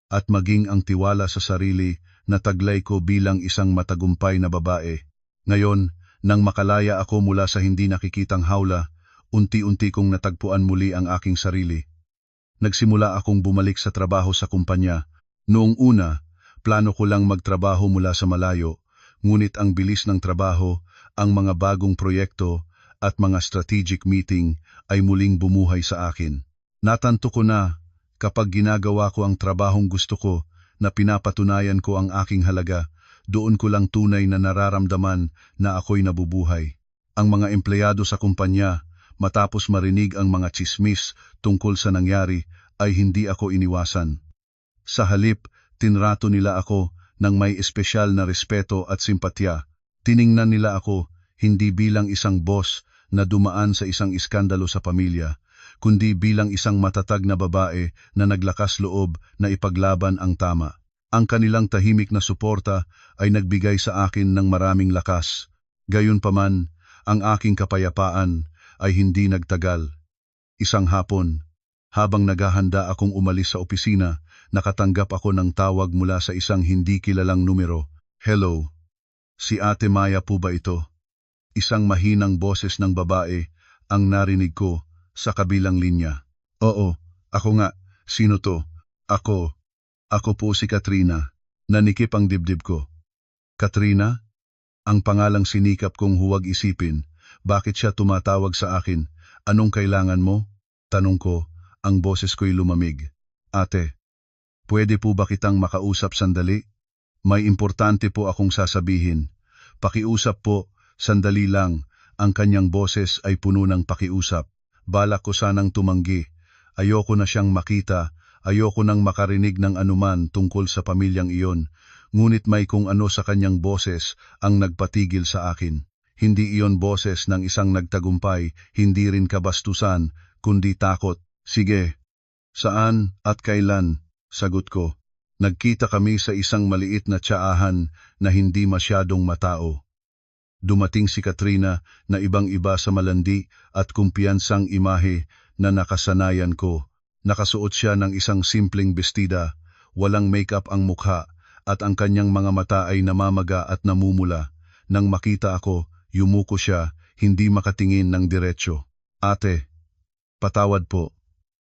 at maging ang tiwala sa sarili na taglay ko bilang isang matagumpay na babae. Ngayon, nang makalaya ako mula sa hindi nakikitang hawla, unti-unti kong natagpuan muli ang aking sarili. Nagsimula akong bumalik sa trabaho sa kumpanya. Noong una, plano ko lang magtrabaho mula sa malayo, ngunit ang bilis ng trabaho, ang mga bagong proyekto, at mga strategic meeting ay muling bumuhay sa akin. Natanto ko na kapag ginagawa ko ang trabahong gusto ko na pinapatunayan ko ang aking halaga, doon ko lang tunay na nararamdaman na ako'y nabubuhay. Ang mga empleyado sa kumpanya, matapos marinig ang mga tsismis tungkol sa nangyari, ay hindi ako iniwasan. Sa halip, tinrato nila ako ng may espesyal na respeto at simpatya. Tiningnan nila ako hindi bilang isang boss na dumaan sa isang iskandalo sa pamilya, kundi bilang isang matatag na babae na naglakas loob na ipaglaban ang tama. Ang kanilang tahimik na suporta ay nagbigay sa akin ng maraming lakas. Gayunpaman, ang aking kapayapaan ay hindi nagtagal. Isang hapon, habang naghahanda akong umalis sa opisina, nakatanggap ako ng tawag mula sa isang hindi kilalang numero. "Hello, si Ate Maya po ba ito?" Isang mahinang boses ng babae ang narinig ko sa kabilang linya. "Oo, ako nga. Sino to?" Ako po si Katrina." Nanikip ang dibdib ko. "Katrina?" Ang pangalang sinikap kong huwag isipin. Bakit siya tumatawag sa akin? "Anong kailangan mo?" Tanong ko, ang boses ko'y lumamig. "Ate, pwede po ba kitang makausap sandali? May importante po akong sasabihin." "Pakiusap po, sandali lang." Ang kanyang boses ay puno ng pakiusap. Balak ko sanang tumanggi. Ayoko na siyang makita. Ayoko nang makarinig ng anuman tungkol sa pamilyang iyon. Ngunit may kung ano sa kanyang boses ang nagpatigil sa akin. Hindi iyon boses ng isang nagtagumpay, hindi rin kabastusan, kundi takot. "Sige, saan at kailan?" Sagot ko. "Nagkita kami sa isang maliit na tsaahan na hindi masyadong matao." Dumating si Katrina na ibang-iba sa malandi at kumpiyansang imahe na nakasanayan ko. Nakasuot siya ng isang simpleng bestida, walang makeup ang mukha, at ang kanyang mga mata ay namamaga at namumula. Nang makita ako, yumuko siya, hindi makatingin ng diretsyo. "Ate, patawad po."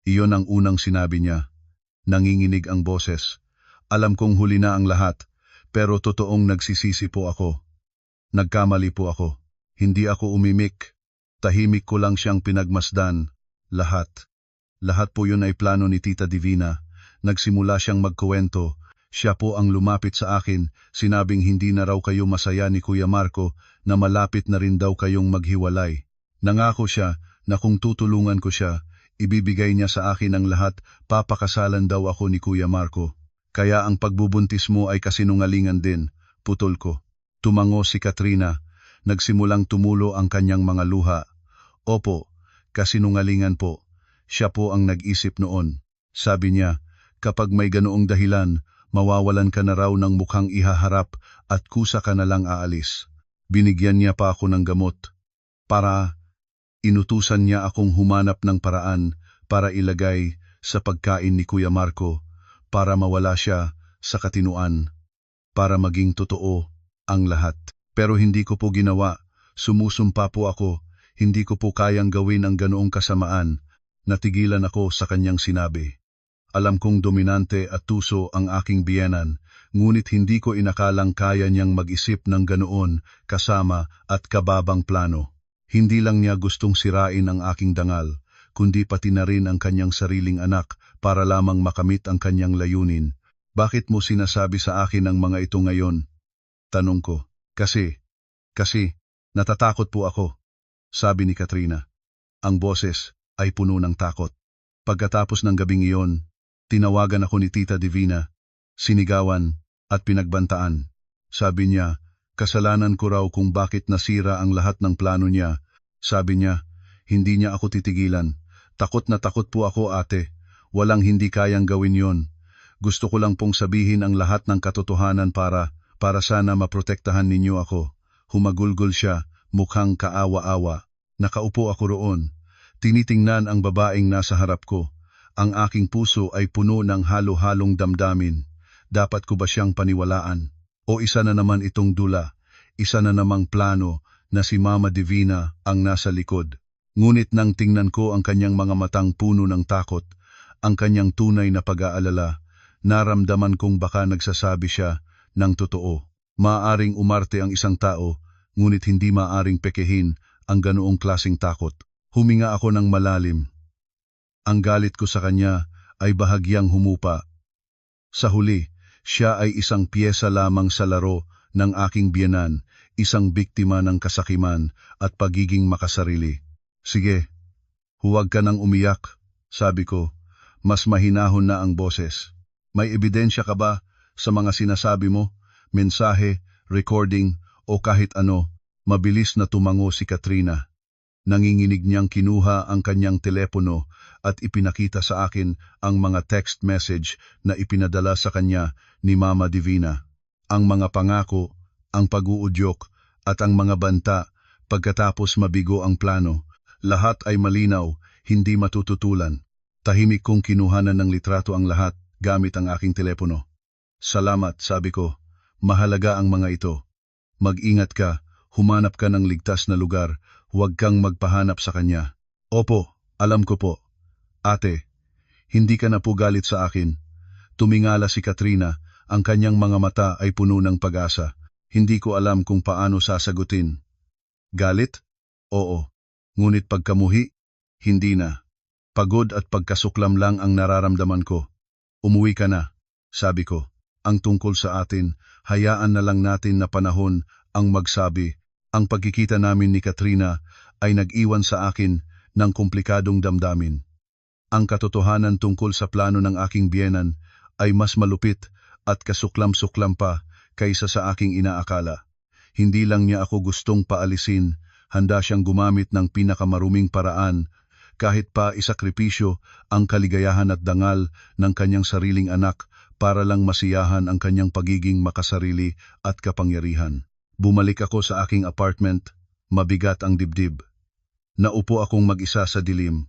Iyon ang unang sinabi niya. Nanginginig ang boses. Alam kong huli na ang lahat, pero totoong nagsisisi po ako. Nagkamali po ako. Hindi ako umimik. Tahimik ko lang siyang pinagmasdan. Lahat po yun ay plano ni Tita Divina. Nagsimula siyang magkuwento. Siya po ang lumapit sa akin, sinabing hindi na raw kayo masaya ni Kuya Marco, na malapit na rin daw kayong maghiwalay. Nangako siya na kung tutulungan ko siya, ibibigay niya sa akin ang lahat, papakasalan daw ako ni Kuya Marco. "Kaya ang pagbubuntis mo ay kasinungalingan din," putol ko. Tumango si Katrina. Nagsimulang tumulo ang kanyang mga luha. "Opo, kasinungalingan po. Siya po ang nag-isip noon." Sabi niya, "Kapag may ganoong dahilan, mawawalan ka na raw ng mukhang ihaharap at kusa ka na lang aalis." Binigyan niya pa ako ng gamot. Inutusan niya akong humanap ng paraan para ilagay sa pagkain ni Kuya Marco, para mawala siya sa katinuan, para maging totoo ang lahat. Pero hindi ko po ginawa. Sumusumpa po ako. Hindi ko po kayang gawin ang ganoong kasamaan. Natigilan ako sa kanyang sinabi. Alam kong dominante at tuso ang aking biyenan, ngunit hindi ko inakalang kaya niyang mag-isip ng ganoon kasama at kababang plano. Hindi lang niya gustong sirain ang aking dangal, kundi pati na rin ang kanyang sariling anak para lamang makamit ang kanyang layunin. "Bakit mo sinasabi sa akin ang mga ito ngayon?" Tanong ko. Kasi, natatakot po ako," sabi ni Katrina. Ang boses ay puno ng takot. Pagkatapos ng gabing iyon, tinawagan ako ni Tita Divina, sinigawan at pinagbantaan. Sabi niya, kasalanan ko raw kung bakit nasira ang lahat ng plano niya. Sabi niya, hindi niya ako titigilan. "Takot na takot po ako, ate. Walang hindi kayang gawin yon. Gusto ko lang pong sabihin ang lahat ng katotohanan para sana maprotektahan ninyo ako." Humagulgol siya, mukhang kaawa-awa. Nakaupo ako roon. Tinitingnan ang babaeng nasa harap ko. Ang aking puso ay puno ng halo-halong damdamin. Dapat ko ba siyang paniwalaan? O isa na naman itong dula, isa na namang plano na si Mama Divina ang nasa likod. Ngunit nang tingnan ko ang kanyang mga matang puno ng takot, ang kanyang tunay na pag-aalala, naramdaman kong baka nagsasabi siya ng totoo. Maaaring umarte ang isang tao, ngunit hindi maaaring pekehin ang ganoong klaseng takot. Huminga ako ng malalim. Ang galit ko sa kanya ay bahagyang humupa. Sa huli, siya ay isang piyesa lamang sa laro ng aking biyenan, isang biktima ng kasakiman at pagiging makasarili. Sige, huwag ka nang umiyak, sabi ko. Mas mahinahon na ang boses. May ebidensya ka ba sa mga sinasabi mo? Mensahe, recording o kahit ano? Mabilis na tumango si Katrina. Nanginginig niyang kinuha ang kanyang telepono at ipinakita sa akin ang mga text message na ipinadala sa kanya ni Mama Divina. Ang mga pangako, ang pag-uudyok at ang mga banta pagkatapos mabigo ang plano. Lahat ay malinaw, hindi matututulan. Tahimik kong kinuhanan ng litrato ang lahat gamit ang aking telepono. Salamat, sabi ko. Mahalaga ang mga ito. Mag-ingat ka, humanap ka ng ligtas na lugar. Huwag kang magpahanap sa kanya. Opo, alam ko po. Ate, hindi ka na po galit sa akin. Tumingala si Katrina, ang kanyang mga mata ay puno ng pag-asa. Hindi ko alam kung paano sasagutin. Galit? Oo. Ngunit pagkamuhi? Hindi na. Pagod at pagkasuklam lang ang nararamdaman ko. Umuwi ka na, sabi ko. Ang tungkol sa atin, hayaan na lang natin na panahon ang magsabi. Ang pagkikita namin ni Katrina ay nag-iwan sa akin ng komplikadong damdamin. Ang katotohanan tungkol sa plano ng aking biyenan ay mas malupit at kasuklam-suklam pa kaysa sa aking inaakala. Hindi lang niya ako gustong paalisin, handa siyang gumamit ng pinakamaruming paraan, kahit pa isakripisyo ang kaligayahan at dangal ng kanyang sariling anak para lang masiyahan ang kanyang pagiging makasarili at kapangyarihan. Bumalik ako sa aking apartment, mabigat ang dibdib. Naupo akong mag-isa sa dilim.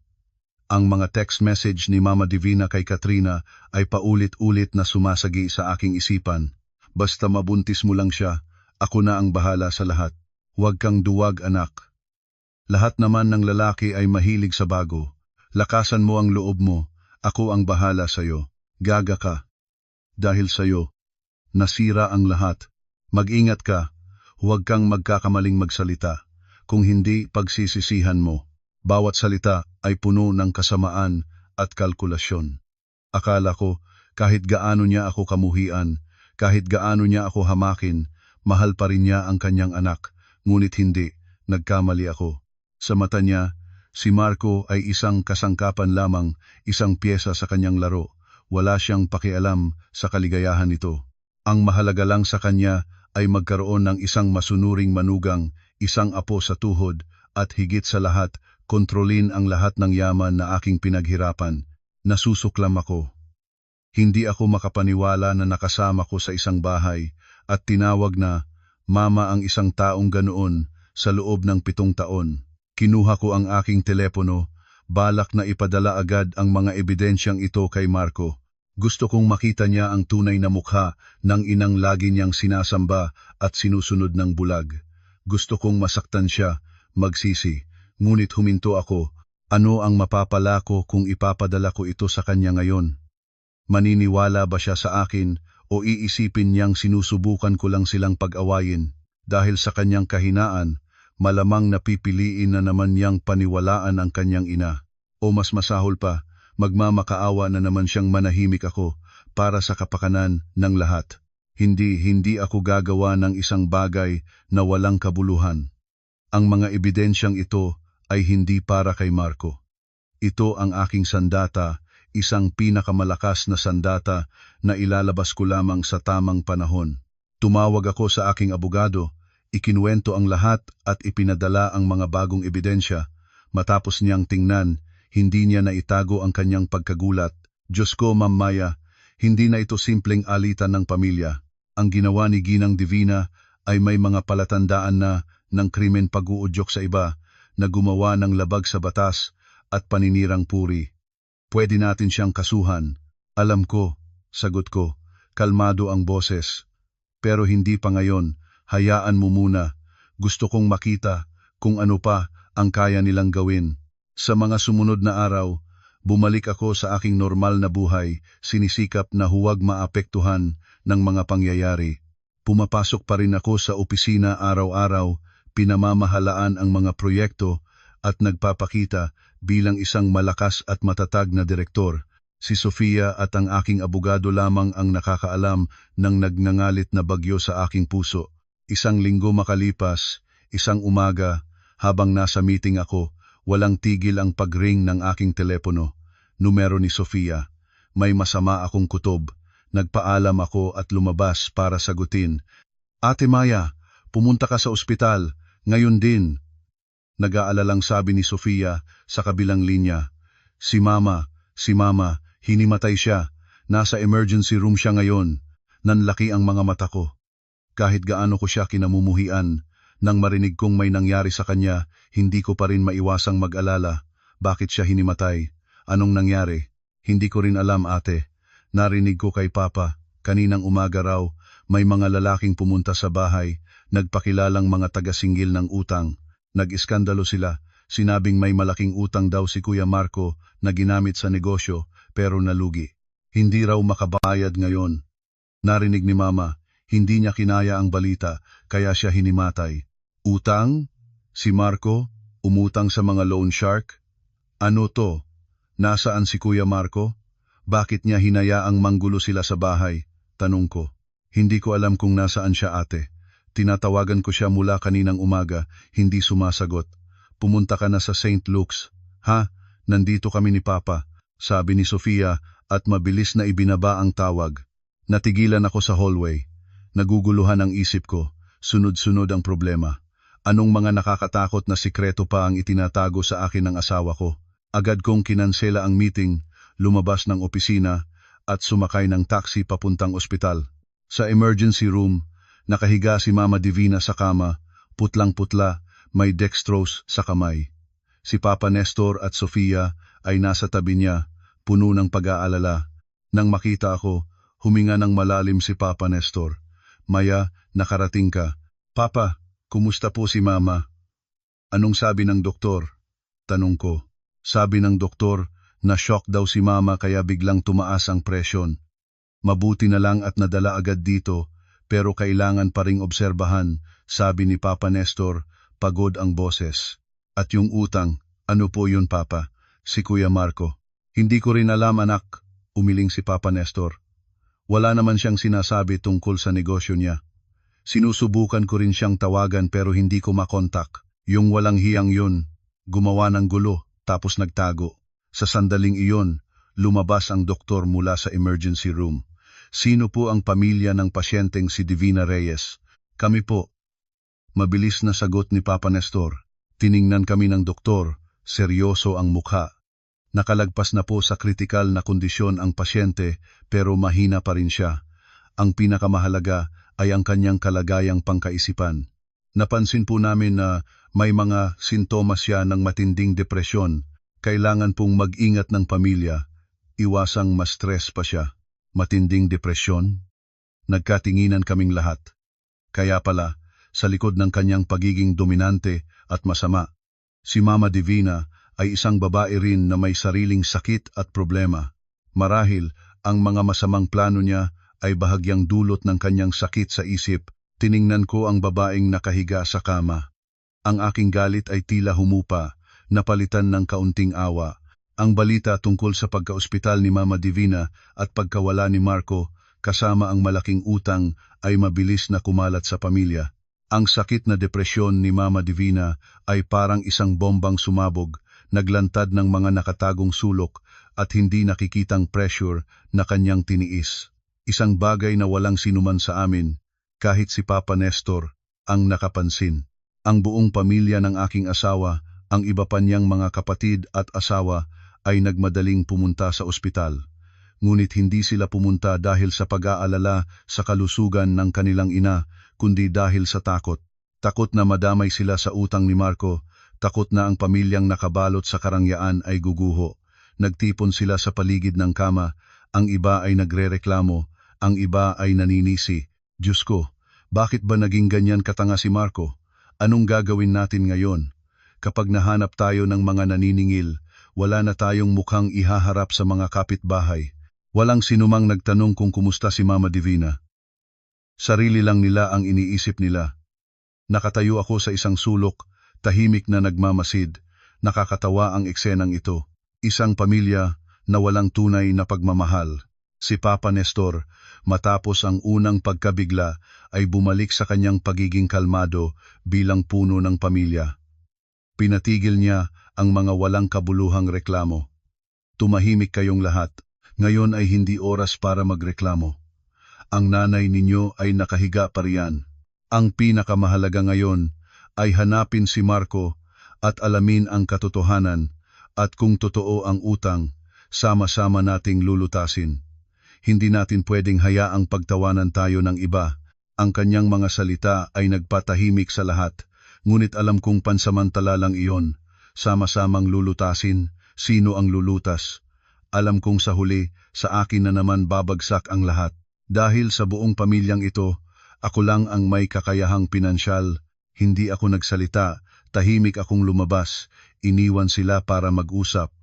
Ang mga text message ni Mama Divina kay Katrina ay paulit-ulit na sumasagi sa aking isipan. Basta mabuntis mo lang siya, ako na ang bahala sa lahat. Huwag kang duwag, anak. Lahat naman ng lalaki ay mahilig sa bago. Lakasan mo ang loob mo, ako ang bahala sa'yo. Gaga ka. Dahil sa'yo, nasira ang lahat. Mag-ingat ka. Huwag kang magkakamaling magsalita. Kung hindi, pagsisisihan mo. Bawat salita ay puno ng kasamaan at kalkulasyon. Akala ko, kahit gaano niya ako kamuhian, kahit gaano niya ako hamakin, mahal pa rin niya ang kanyang anak. Ngunit hindi, nagkamali ako. Sa mata niya, si Marco ay isang kasangkapan lamang, isang piyesa sa kanyang laro. Wala siyang pakialam sa kaligayahan nito. Ang mahalaga lang sa kanya ay magkaroon ng isang masunuring manugang, isang apo sa tuhod, at higit sa lahat, kontrolin ang lahat ng yaman na aking pinaghirapan. Nasusuklam ako. Hindi ako makapaniwala na nakasama ko sa isang bahay at tinawag na Mama ang isang taong ganoon sa loob ng 7 taon. Kinuha ko ang aking telepono, balak na ipadala agad ang mga ebidensyang ito kay Marco. Gusto kong makita niya ang tunay na mukha ng inang lagi niyang sinasamba at sinusunod ng bulag. Gusto kong masaktan siya, magsisi, ngunit huminto ako. Ano ang mapapala ko kung ipapadala ko ito sa kanya ngayon? Maniniwala ba siya sa akin o iisipin niyang sinusubukan ko lang silang pag-awayin? Dahil sa kanyang kahinaan, malamang napipiliin na naman niyang paniwalaan ang kanyang ina. O mas masahol pa, magmamakaawa na naman siyang manahimik ako para sa kapakanan ng lahat. Hindi ako gagawa ng isang bagay na walang kabuluhan. Ang mga ebidensyang ito ay hindi para kay Marco. Ito ang aking sandata, isang pinakamalakas na sandata na ilalabas ko lamang sa tamang panahon. Tumawag ako sa aking abogado, ikinuwento ang lahat at ipinadala ang mga bagong ebidensya. Matapos niyang tingnan, hindi niya naitago ang kanyang pagkagulat. Diyos ko, Ma'am Maya, hindi na ito simpleng alitan ng pamilya. Ang ginawa ni Ginang Divina ay may mga palatandaan na ng krimen pag-uudyok sa iba, na gumawa ng labag sa batas at paninirang puri. Pwede natin siyang kasuhan. Alam ko, sagot ko, kalmado ang boses. Pero hindi pa ngayon, hayaan mo muna. Gusto kong makita kung ano pa ang kaya nilang gawin. Sa mga sumunod na araw, bumalik ako sa aking normal na buhay, sinisikap na huwag maapektuhan ng mga pangyayari. Pumapasok pa rin ako sa opisina araw-araw, pinamamahalaan ang mga proyekto at nagpapakita bilang isang malakas at matatag na direktor. Si Sofia at ang aking abogado lamang ang nakakaalam ng nagngangalit na bagyo sa aking puso. Isang linggo makalipas, isang umaga, habang nasa meeting ako, walang tigil ang pag-ring ng aking telepono. Numero ni Sofia. May masama akong kutob. Nagpaalam ako at lumabas para sagutin. Ate Maya, pumunta ka sa ospital. Ngayon din. Nag-aalalang sabi ni Sofia sa kabilang linya. Si Mama, hinimatay siya. Nasa emergency room siya ngayon. Nanlaki ang mga mata ko. Kahit gaano ko siya kinamumuhian, nang marinig kong may nangyari sa kanya, hindi ko pa rin maiwasang mag-alala. Bakit siya hinimatay? Anong nangyari? Hindi ko rin alam, ate. Narinig ko kay Papa, kaninang umaga raw, may mga lalaking pumunta sa bahay, nagpakilalang mga taga-singgil ng utang. Nag-iskandalo sila, sinabing may malaking utang daw si Kuya Marco na ginamit sa negosyo pero nalugi. Hindi raw makabayad ngayon. Narinig ni Mama, hindi niya kinaya ang balita kaya siya hinimatay. Utang? Si Marco? Umutang sa mga loan shark? Ano to? Nasaan si Kuya Marco? Bakit niya hinayaang manggulo sila sa bahay? Tanong ko. Hindi ko alam kung nasaan siya, ate. Tinatawagan ko siya mula kaninang umaga, hindi sumasagot. Pumunta ka na sa St. Luke's. Ha? Nandito kami ni Papa, sabi ni Sofia at mabilis na ibinaba ang tawag. Natigilan ako sa hallway. Naguguluhan ang isip ko. Sunod-sunod ang problema. Anong mga nakakatakot na sikreto pa ang itinatago sa akin ng asawa ko? Agad kong kinansela ang meeting, lumabas ng opisina at sumakay ng taxi papuntang ospital. Sa emergency room, nakahiga si Mama Divina sa kama, putlang-putla, may dextrose sa kamay. Si Papa Nestor at Sofia ay nasa tabi niya, puno ng pag-aalala. Nang makita ako, huminga ng malalim si Papa Nestor. Maya, nakarating ka. Papa, kumusta po si Mama? Anong sabi ng doktor? Tanong ko. Sabi ng doktor, na-shock daw si Mama kaya biglang tumaas ang presyon. Mabuti na lang at nadala agad dito, pero kailangan pa ring obserbahan, sabi ni Papa Nestor, pagod ang boses. At yung utang, ano po yun, Papa? Si Kuya Marco. Hindi ko rin alam, anak, umiling si Papa Nestor. Wala naman siyang sinasabi tungkol sa negosyo niya. Sinusubukan ko rin siyang tawagan pero hindi ko makontak. Yung walang hiyang yun, gumawa ng gulo, tapos nagtago. Sa sandaling iyon, lumabas ang doktor mula sa emergency room. Sino po ang pamilya ng pasyenteng si Divina Reyes? Kami po. Mabilis na sagot ni Papa Nestor. Tiningnan kami ng doktor, seryoso ang mukha. Nakalagpas na po sa kritikal na kondisyon ang pasyente pero mahina pa rin siya. Ang pinakamahalaga ay ang kanyang kalagayang pangkaisipan. Napansin po namin na may mga sintomas siya ng matinding depresyon. Kailangan pong mag-ingat ng pamilya. Iwasang ma-stress pa siya. Matinding depresyon? Nagkatinginan kaming lahat. Kaya pala, sa likod ng kanyang pagiging dominante at masama, si Mama Divina ay isang babae rin na may sariling sakit at problema. Marahil, ang mga masamang plano niya ay bahagyang dulot ng kanyang sakit sa isip. Tiningnan ko ang babaeng nakahiga sa kama. Ang aking galit ay tila humupa, napalitan ng kaunting awa. Ang balita tungkol sa pagkaospital ni Mama Divina at pagkawala ni Marco kasama ang malaking utang ay mabilis na kumalat sa pamilya. Ang sakit na depresyon ni Mama Divina ay parang isang bombang sumabog, naglantad ng mga nakatagong sulok at hindi nakikitang pressure na kanyang tiniis. Isang bagay na walang sinuman sa amin, kahit si Papa Nestor, ang nakapansin. Ang buong pamilya ng aking asawa, ang iba pa niyang mga kapatid at asawa, ay nagmadaling pumunta sa ospital. Ngunit hindi sila pumunta dahil sa pag-aalala sa kalusugan ng kanilang ina, kundi dahil sa takot. Takot na madamay sila sa utang ni Marco, takot na ang pamilyang nakabalot sa karangyaan ay guguho. Nagtipon sila sa paligid ng kama, ang iba ay nagrereklamo, ang iba ay naninisi. Diyos ko, bakit ba naging ganyan katanga si Marco? Anong gagawin natin ngayon? Kapag nahanap tayo ng mga naniningil, wala na tayong mukhang ihaharap sa mga kapitbahay. Walang sinumang nagtanong kung kumusta si Mama Divina. Sarili lang nila ang iniisip nila. Nakatayo ako sa isang sulok, tahimik na nagmamasid. Nakakatawa ang eksenang ito. Isang pamilya na walang tunay na pagmamahal. Si Papa Nestor, matapos ang unang pagkabigla, ay bumalik sa kanyang pagiging kalmado bilang puno ng pamilya. Pinatigil niya ang mga walang kabuluhang reklamo. Tumahimik kayong lahat. Ngayon ay hindi oras para magreklamo. Ang nanay ninyo ay nakahiga pa riyan. Ang pinakamahalaga ngayon ay hanapin si Marco at alamin ang katotohanan, at kung totoo ang utang, sama-sama nating lulutasin. Hindi natin pwedeng hayaang pagtawanan tayo ng iba. Ang kanyang mga salita ay nagpatahimik sa lahat, ngunit alam kong pansamantala lang iyon. Sama-samang lulutasin, sino ang lulutas? Alam kong sa huli, sa akin na naman babagsak ang lahat. Dahil sa buong pamilyang ito, ako lang ang may kakayahang pinansyal. Hindi ako nagsalita, tahimik akong lumabas, iniwan sila para mag-usap.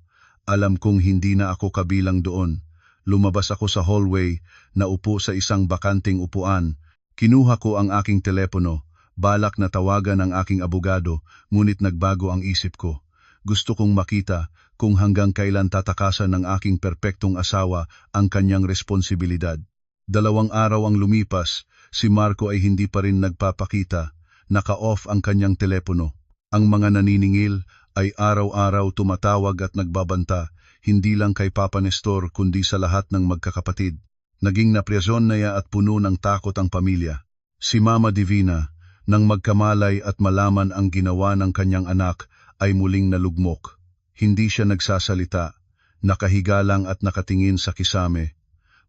Alam kong hindi na ako kabilang doon. Lumabas ako sa hallway, naupo sa isang bakanting upuan. Kinuha ko ang aking telepono, balak na tawagan ang aking abogado, ngunit nagbago ang isip ko. Gusto kong makita kung hanggang kailan tatakasan ng aking perpektong asawa ang kanyang responsibilidad. 2 araw ang lumipas, si Marco ay hindi pa rin nagpapakita. Naka-off ang kanyang telepono. Ang mga naniningil ay araw-araw tumatawag at nagbabanta, hindi lang kay Papa Nestor kundi sa lahat ng magkakapatid. Naging napresyon na at puno ng takot ang pamilya. Si Mama Divina, nang magkamalay at malaman ang ginawa ng kanyang anak, ay muling nalugmok. Hindi siya nagsasalita, nakahiga lang at nakatingin sa kisame.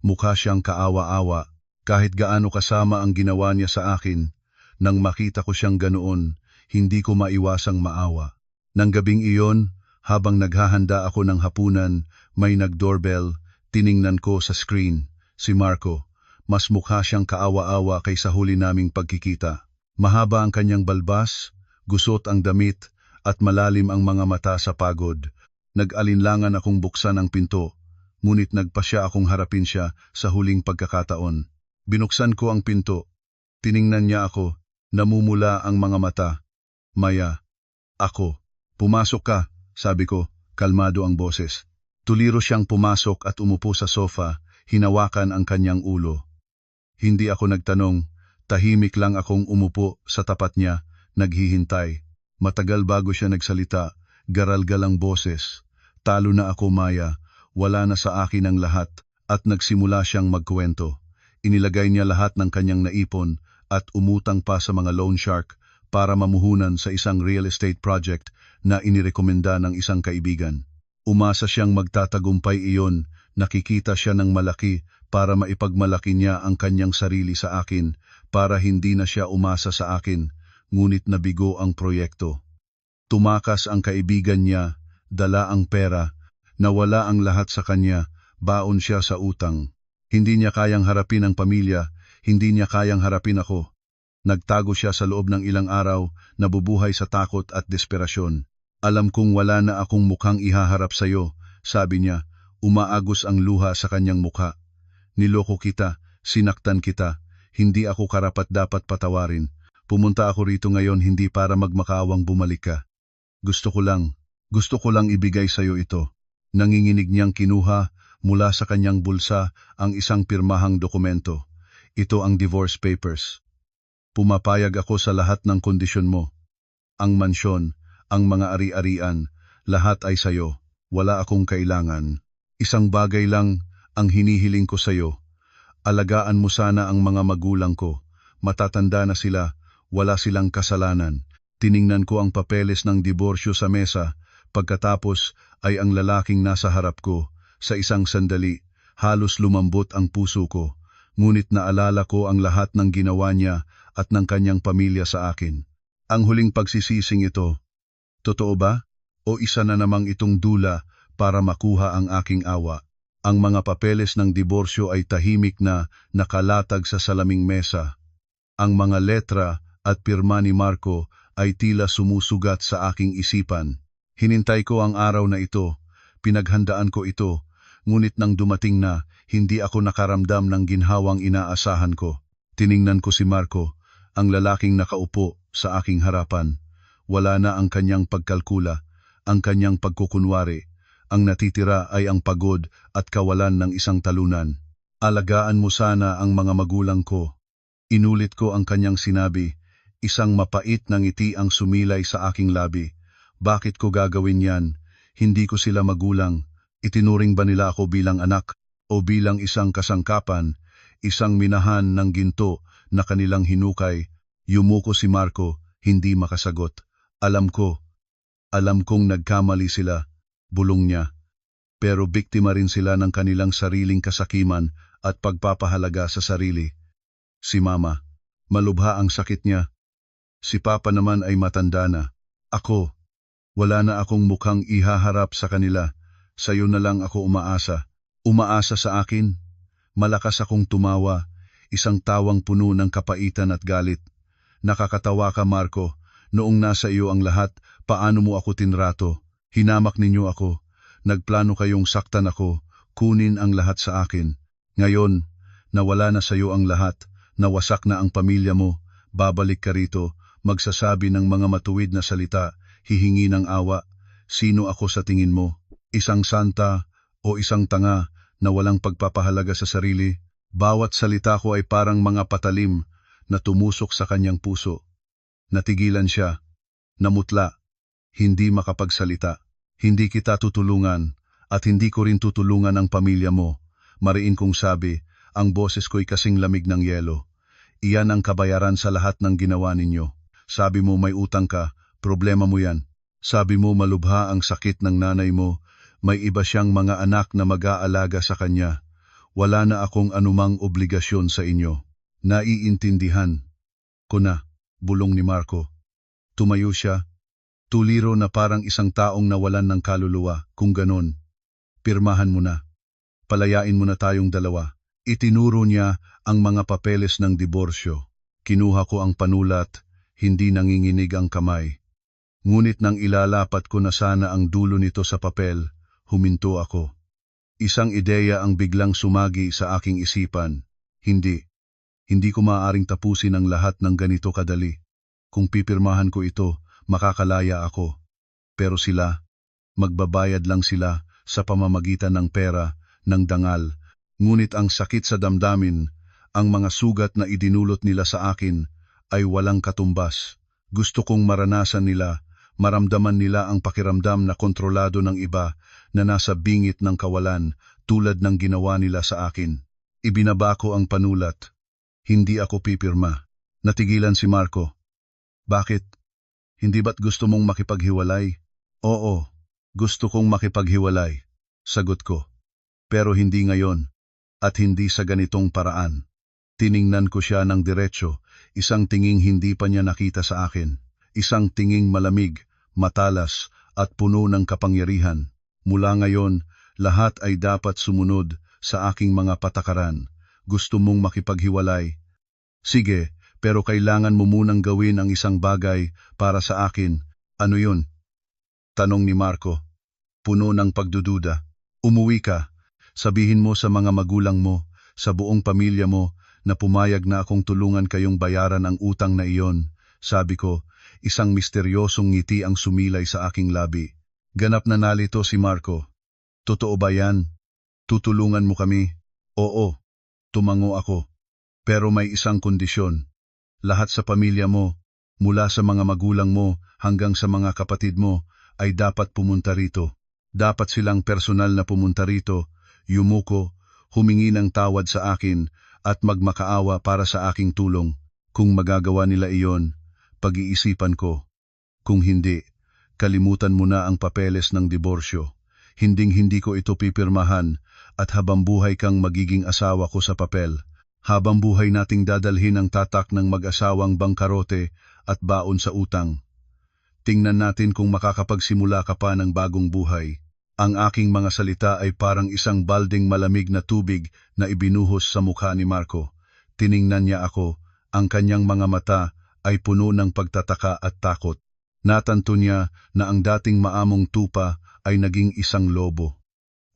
Mukha siyang kaawa-awa, kahit gaano kasama ang ginawa niya sa akin. Nang makita ko siyang ganoon, hindi ko maiwasang maawa. Nang gabing iyon, habang naghahanda ako ng hapunan, may nag-doorbell. Tiningnan ko sa screen, si Marco. Mas mukha siyang kaawa-awa kaysa huli naming pagkikita. Mahaba ang kanyang balbas, gusot ang damit, at malalim ang mga mata sa pagod. Nag-alinlangan akong buksan ang pinto, ngunit nagpasya akong harapin siya sa huling pagkakataon. Binuksan ko ang pinto. Tiningnan niya ako, namumula ang mga mata. Maya, ako. Pumasok ka, sabi ko, kalmado ang boses. Tuliro siyang pumasok at umupo sa sofa, hinawakan ang kanyang ulo. Hindi ako nagtanong, tahimik lang akong umupo sa tapat niya, naghihintay. Matagal bago siya nagsalita, garalgal ang boses. Talo na ako, Maya, wala na sa akin ang lahat, at nagsimula siyang magkwento. Inilagay niya lahat ng kanyang naipon at umutang pa sa mga loan shark para mamuhunan sa isang real estate project na inirekomenda ng isang kaibigan. Umasa siyang magtatagumpay iyon, nakikita siya ng malaki para maipagmalaki niya ang kanyang sarili sa akin, para hindi na siya umasa sa akin, ngunit nabigo ang proyekto. Tumakas ang kaibigan niya, dala ang pera, nawala ang lahat sa kanya, baon siya sa utang. Hindi niya kayang harapin ang pamilya, hindi niya kayang harapin ako. Nagtago siya sa loob ng ilang araw, nabubuhay sa takot at desperasyon. Alam kong wala na akong mukhang ihaharap sa iyo, sabi niya, umaagos ang luha sa kanyang mukha. Niloko kita, sinaktan kita, hindi ako karapat-dapat patawarin. Pumunta ako rito ngayon hindi para magmakaawang bumalik ka. Gusto ko lang ibigay sa iyo ito. Nanginginig niyang kinuha mula sa kanyang bulsa ang isang pirmahang dokumento. Ito ang divorce papers. Pumapayag ako sa lahat ng kondisyon mo. Ang mansyon, ang mga ari-arian, lahat ay sayo. Wala akong kailangan. Isang bagay lang ang hinihiling ko sayo. Alagaan mo sana ang mga magulang ko. Matatanda na sila, wala silang kasalanan. Tiningnan ko ang papeles ng diborsyo sa mesa. Pagkatapos ay ang lalaking nasa harap ko. Sa isang sandali, halos lumambot ang puso ko. Ngunit naalala ko ang lahat ng ginawa niya at ng kanyang pamilya sa akin. Ang huling pagsisising ito, totoo ba? O isa na namang itong dula para makuha ang aking awa? Ang mga papeles ng diborsyo ay tahimik na nakalatag sa salaming mesa. Ang mga letra at pirma ni Marco ay tila sumusugat sa aking isipan. Hinintay ko ang araw na ito, pinaghandaan ko ito, ngunit nang dumating na, hindi ako nakaramdam ng ginhawang inaasahan ko. Tiningnan ko si Marco, ang lalaking nakaupo, sa aking harapan. Wala na ang kanyang pagkalkula, ang kanyang pagkukunwari. Ang natitira ay ang pagod at kawalan ng isang talunan. Alagaan mo sana ang mga magulang ko. Inulit ko ang kanyang sinabi. Isang mapait na ngiti ang sumilay sa aking labi. Bakit ko gagawin yan? Hindi ko sila magulang. Itinuring ba nila ako bilang anak o bilang isang kasangkapan, isang minahan ng ginto na kanilang hinukay? Yumuko si Marco, hindi makasagot. Alam kong nagkamali sila, bulong niya. Pero biktima rin sila ng kanilang sariling kasakiman at pagpapahalaga sa sarili. Si Mama, malubha ang sakit niya. Si Papa naman ay matanda na. Ako, wala na akong mukhang ihaharap sa kanila. Sa'yo na lang ako umaasa. Umaasa sa akin? Malakas akong tumawa, isang tawang puno ng kapaitan at galit. Nakakatawa ka, Marco. Noong nasa iyo ang lahat, paano mo ako tinrato? Hinamak ninyo ako. Nagplano kayong saktan ako, kunin ang lahat sa akin. Ngayon, nawala na sa iyo ang lahat, nawasak na ang pamilya mo, babalik ka rito, magsasabi ng mga matuwid na salita, hihingi ng awa. Sino ako sa tingin mo? Isang santa o isang tanga na walang pagpapahalaga sa sarili? Bawat salita ko ay parang mga patalim na tumusok sa kanyang puso. Natigilan siya, namutla, hindi makapagsalita. Hindi kita tutulungan at hindi ko rin tutulungan ang pamilya mo. Mariin kong sabi, ang boses ko'y kasing lamig ng yelo. Iyan ang kabayaran sa lahat ng ginawa ninyo. Sabi mo may utang ka, problema mo yan. Sabi mo malubha ang sakit ng nanay mo, may iba siyang mga anak na mag-aalaga sa kanya. Wala na akong anumang obligasyon sa inyo. Naiintindihan ko na. Bulong ni Marco. Tumayo siya, tuliro na parang isang taong nawalan ng kaluluwa. Kung ganon, pirmahan mo na. Palayain mo na tayong dalawa. Itinuro niya ang mga papeles ng diborsyo. Kinuha ko ang panulat, hindi nanginginig ang kamay. Ngunit nang ilalapat ko na sana ang dulo nito sa papel, huminto ako. Isang ideya ang biglang sumagi sa aking isipan. Hindi ko maaaring tapusin ang lahat ng ganito kadali. Kung pipirmahan ko ito, makakalaya ako. Pero sila, magbabayad lang sila sa pamamagitan ng pera, ng dangal. Ngunit ang sakit sa damdamin, ang mga sugat na idinulot nila sa akin, ay walang katumbas. Gusto kong maranasan nila, maramdaman nila ang pakiramdam na kontrolado ng iba, na nasa bingit ng kawalan, tulad ng ginawa nila sa akin. Ibinaba ko ang panulat. Hindi ako pipirma. Natigilan si Marco. Bakit? Hindi ba't gusto mong makipaghiwalay? Oo, gusto kong makipaghiwalay. Sagot ko. Pero hindi ngayon. At hindi sa ganitong paraan. Tiningnan ko siya ng diretso, isang tinging hindi pa niya nakita sa akin. Isang tinging malamig, matalas, at puno ng kapangyarihan. Mula ngayon, lahat ay dapat sumunod sa aking mga patakaran. Gusto mong makipaghiwalay? Sige, pero kailangan mo munang gawin ang isang bagay para sa akin. Ano yun? Tanong ni Marco. Puno ng pagdududa. Umuwi ka. Sabihin mo sa mga magulang mo, sa buong pamilya mo, na pumayag na akong tulungan kayong bayaran ang utang na iyon. Sabi ko, isang misteryosong ngiti ang sumilay sa aking labi. Ganap na nalito si Marco. Totoo ba yan? Tutulungan mo kami? Oo. Tumango ako. Pero may isang kondisyon. Lahat sa pamilya mo, mula sa mga magulang mo hanggang sa mga kapatid mo, ay dapat pumunta rito. Dapat silang personal na pumunta rito, yumuko, humingi ng tawad sa akin at magmakaawa para sa aking tulong. Kung magagawa nila iyon, pag-iisipan ko. Kung hindi, kalimutan mo na ang papeles ng diborsyo. Hinding-hindi ko ito pipirmahan at habang buhay kang magiging asawa ko sa papel. Habang buhay nating dadalhin ang tatak ng mag-asawang bangkarote at baon sa utang. Tingnan natin kung makakapagsimula ka pa ng bagong buhay. Ang aking mga salita ay parang isang balding malamig na tubig na ibinuhos sa mukha ni Marco. Tiningnan niya ako, ang kanyang mga mata ay puno ng pagtataka at takot. Natanto niya na ang dating maamong tupa ay naging isang lobo.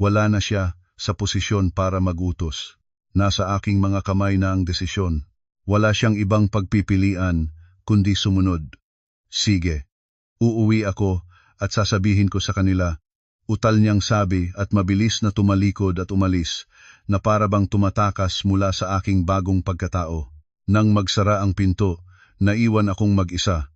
Wala na siya sa posisyon para magutos. Nasa aking mga kamay na ang desisyon. Wala siyang ibang pagpipilian, kundi sumunod. Sige. Uuwi ako at sasabihin ko sa kanila, utal niyang sabi at mabilis na tumalikod at umalis, na para bang tumatakas mula sa aking bagong pagkatao. Nang magsara ang pinto, naiwan akong mag-isa.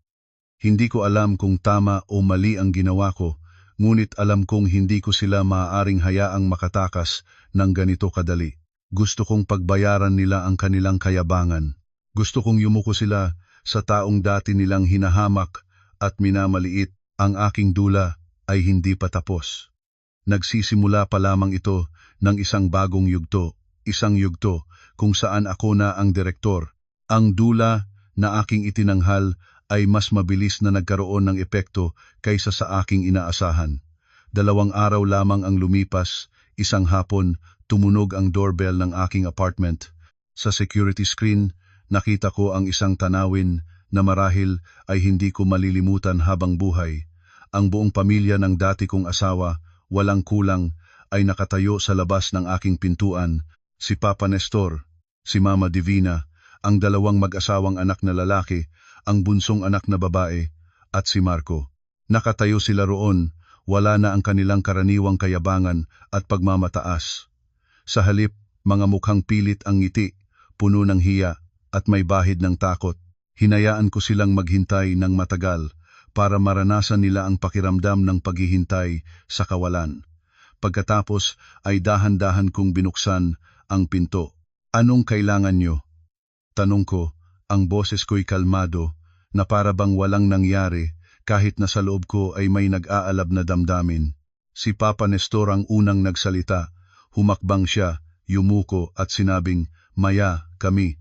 Hindi ko alam kung tama o mali ang ginawa ko, ngunit alam kong hindi ko sila maaaring hayaang makatakas ng ganito kadali. Gusto kong pagbayaran nila ang kanilang kayabangan. Gusto kong yumuko sila sa taong dati nilang hinahamak at minamaliit. Ang aking dula ay hindi pa tapos. Nagsisimula pa lamang ito ng isang bagong isang yugto kung saan ako na ang direktor. Ang dula na aking itinanghal ay mas mabilis na nagkaroon ng epekto kaysa sa aking inaasahan. 2 araw lamang ang lumipas, isang hapon, tumunog ang doorbell ng aking apartment. Sa security screen, nakita ko ang isang tanawin na marahil ay hindi ko malilimutan habang buhay. Ang buong pamilya ng dati kong asawa, walang kulang, ay nakatayo sa labas ng aking pintuan. Si Papa Nestor, si Mama Divina, ang 2 mag-asawang anak na lalaki, ang bunsong anak na babae, at si Marco. Nakatayo sila roon, wala na ang kanilang karaniwang kayabangan at pagmamataas. Sa halip, mga mukhang pilit ang ngiti, puno ng hiya, at may bahid ng takot. Hinayaan ko silang maghintay ng matagal para maranasan nila ang pakiramdam ng paghihintay sa kawalan. Pagkatapos ay dahan-dahan kong binuksan ang pinto. Anong kailangan nyo? Tanong ko, ang boses ko'y kalmado, na para bang walang nangyari kahit na sa loob ko ay may nag-aalab na damdamin. Si Papa Nestor ang unang nagsalita, humakbang siya, yumuko at sinabing, Maya, kami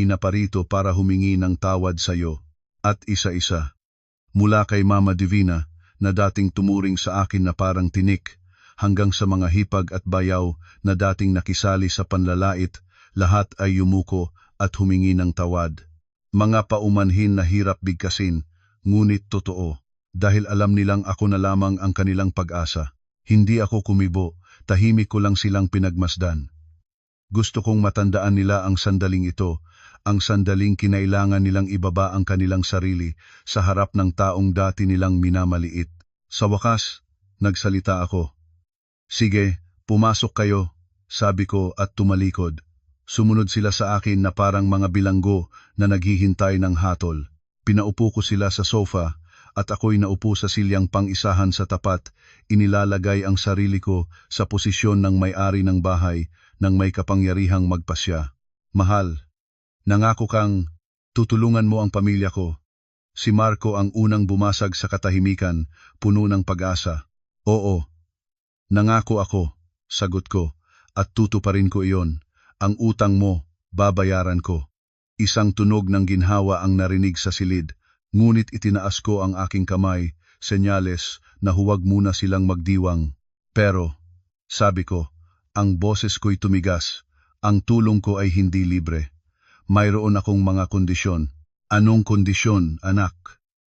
na parito para humingi ng tawad sa iyo. At isa-isa. Mula kay Mama Divina, na dating tumuring sa akin na parang tinik, hanggang sa mga hipag at bayaw na dating nakisali sa panlalait, lahat ay yumuko at humingi ng tawad. Mga paumanhin na hirap bigkasin, ngunit totoo, dahil alam nilang ako na lamang ang kanilang pag-asa. Hindi ako kumibo, tahimik ko lang silang pinagmasdan. Gusto kong matandaan nila ang sandaling ito, ang sandaling kinailangan nilang ibaba ang kanilang sarili sa harap ng taong dati nilang minamaliit. Sa wakas, nagsalita ako. Sige, pumasok kayo, sabi ko at tumalikod. Sumunod sila sa akin na parang mga bilanggo na naghihintay ng hatol. Pinaupo ko sila sa sofa at ako'y naupo sa silyang pang-isahan sa tapat. Inilalagay ang sarili ko sa posisyon ng may-ari ng bahay nang may kapangyarihang magpasya. Mahal, nangako kang tutulungan mo ang pamilya ko. Si Marco ang unang bumasag sa katahimikan, puno ng pag-asa. Oo, nangako ako, sagot ko, at tutuparin ko iyon. Ang utang mo, babayaran ko. Isang tunog ng ginhawa ang narinig sa silid, ngunit itinaas ko ang aking kamay, senyales na huwag muna silang magdiwang. Pero, sabi ko, ang boses ko'y tumigas, ang tulong ko ay hindi libre. Mayroon akong mga kondisyon. Anong kondisyon, anak?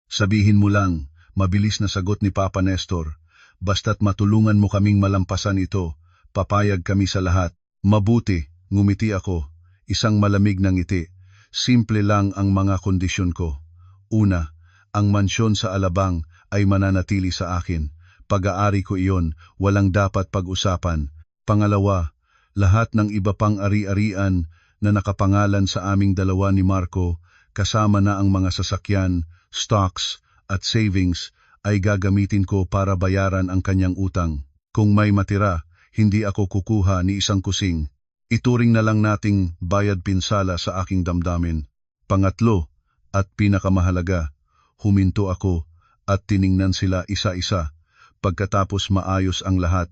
Sabihin mo lang, mabilis na sagot ni Papa Nestor. Basta't matulungan mo kaming malampasan ito, papayag kami sa lahat. Mabuti, ngumiti ako, isang malamig na ngiti. Simple lang ang mga kondisyon ko. Una, ang mansyon sa Alabang ay mananatili sa akin. Pag-aari ko iyon, walang dapat pag-usapan. Pangalawa, lahat ng iba pang ari-arian na nakapangalan sa aming dalawa ni Marco, kasama na ang mga sasakyan, stocks at savings, ay gagamitin ko para bayaran ang kanyang utang. Kung may matira, hindi ako kukuha ni isang kusing. Ituring na lang nating bayad pinsala sa aking damdamin. Pangatlo, at pinakamahalaga, huminto ako at tiningnan sila isa-isa. Pagkatapos maayos ang lahat,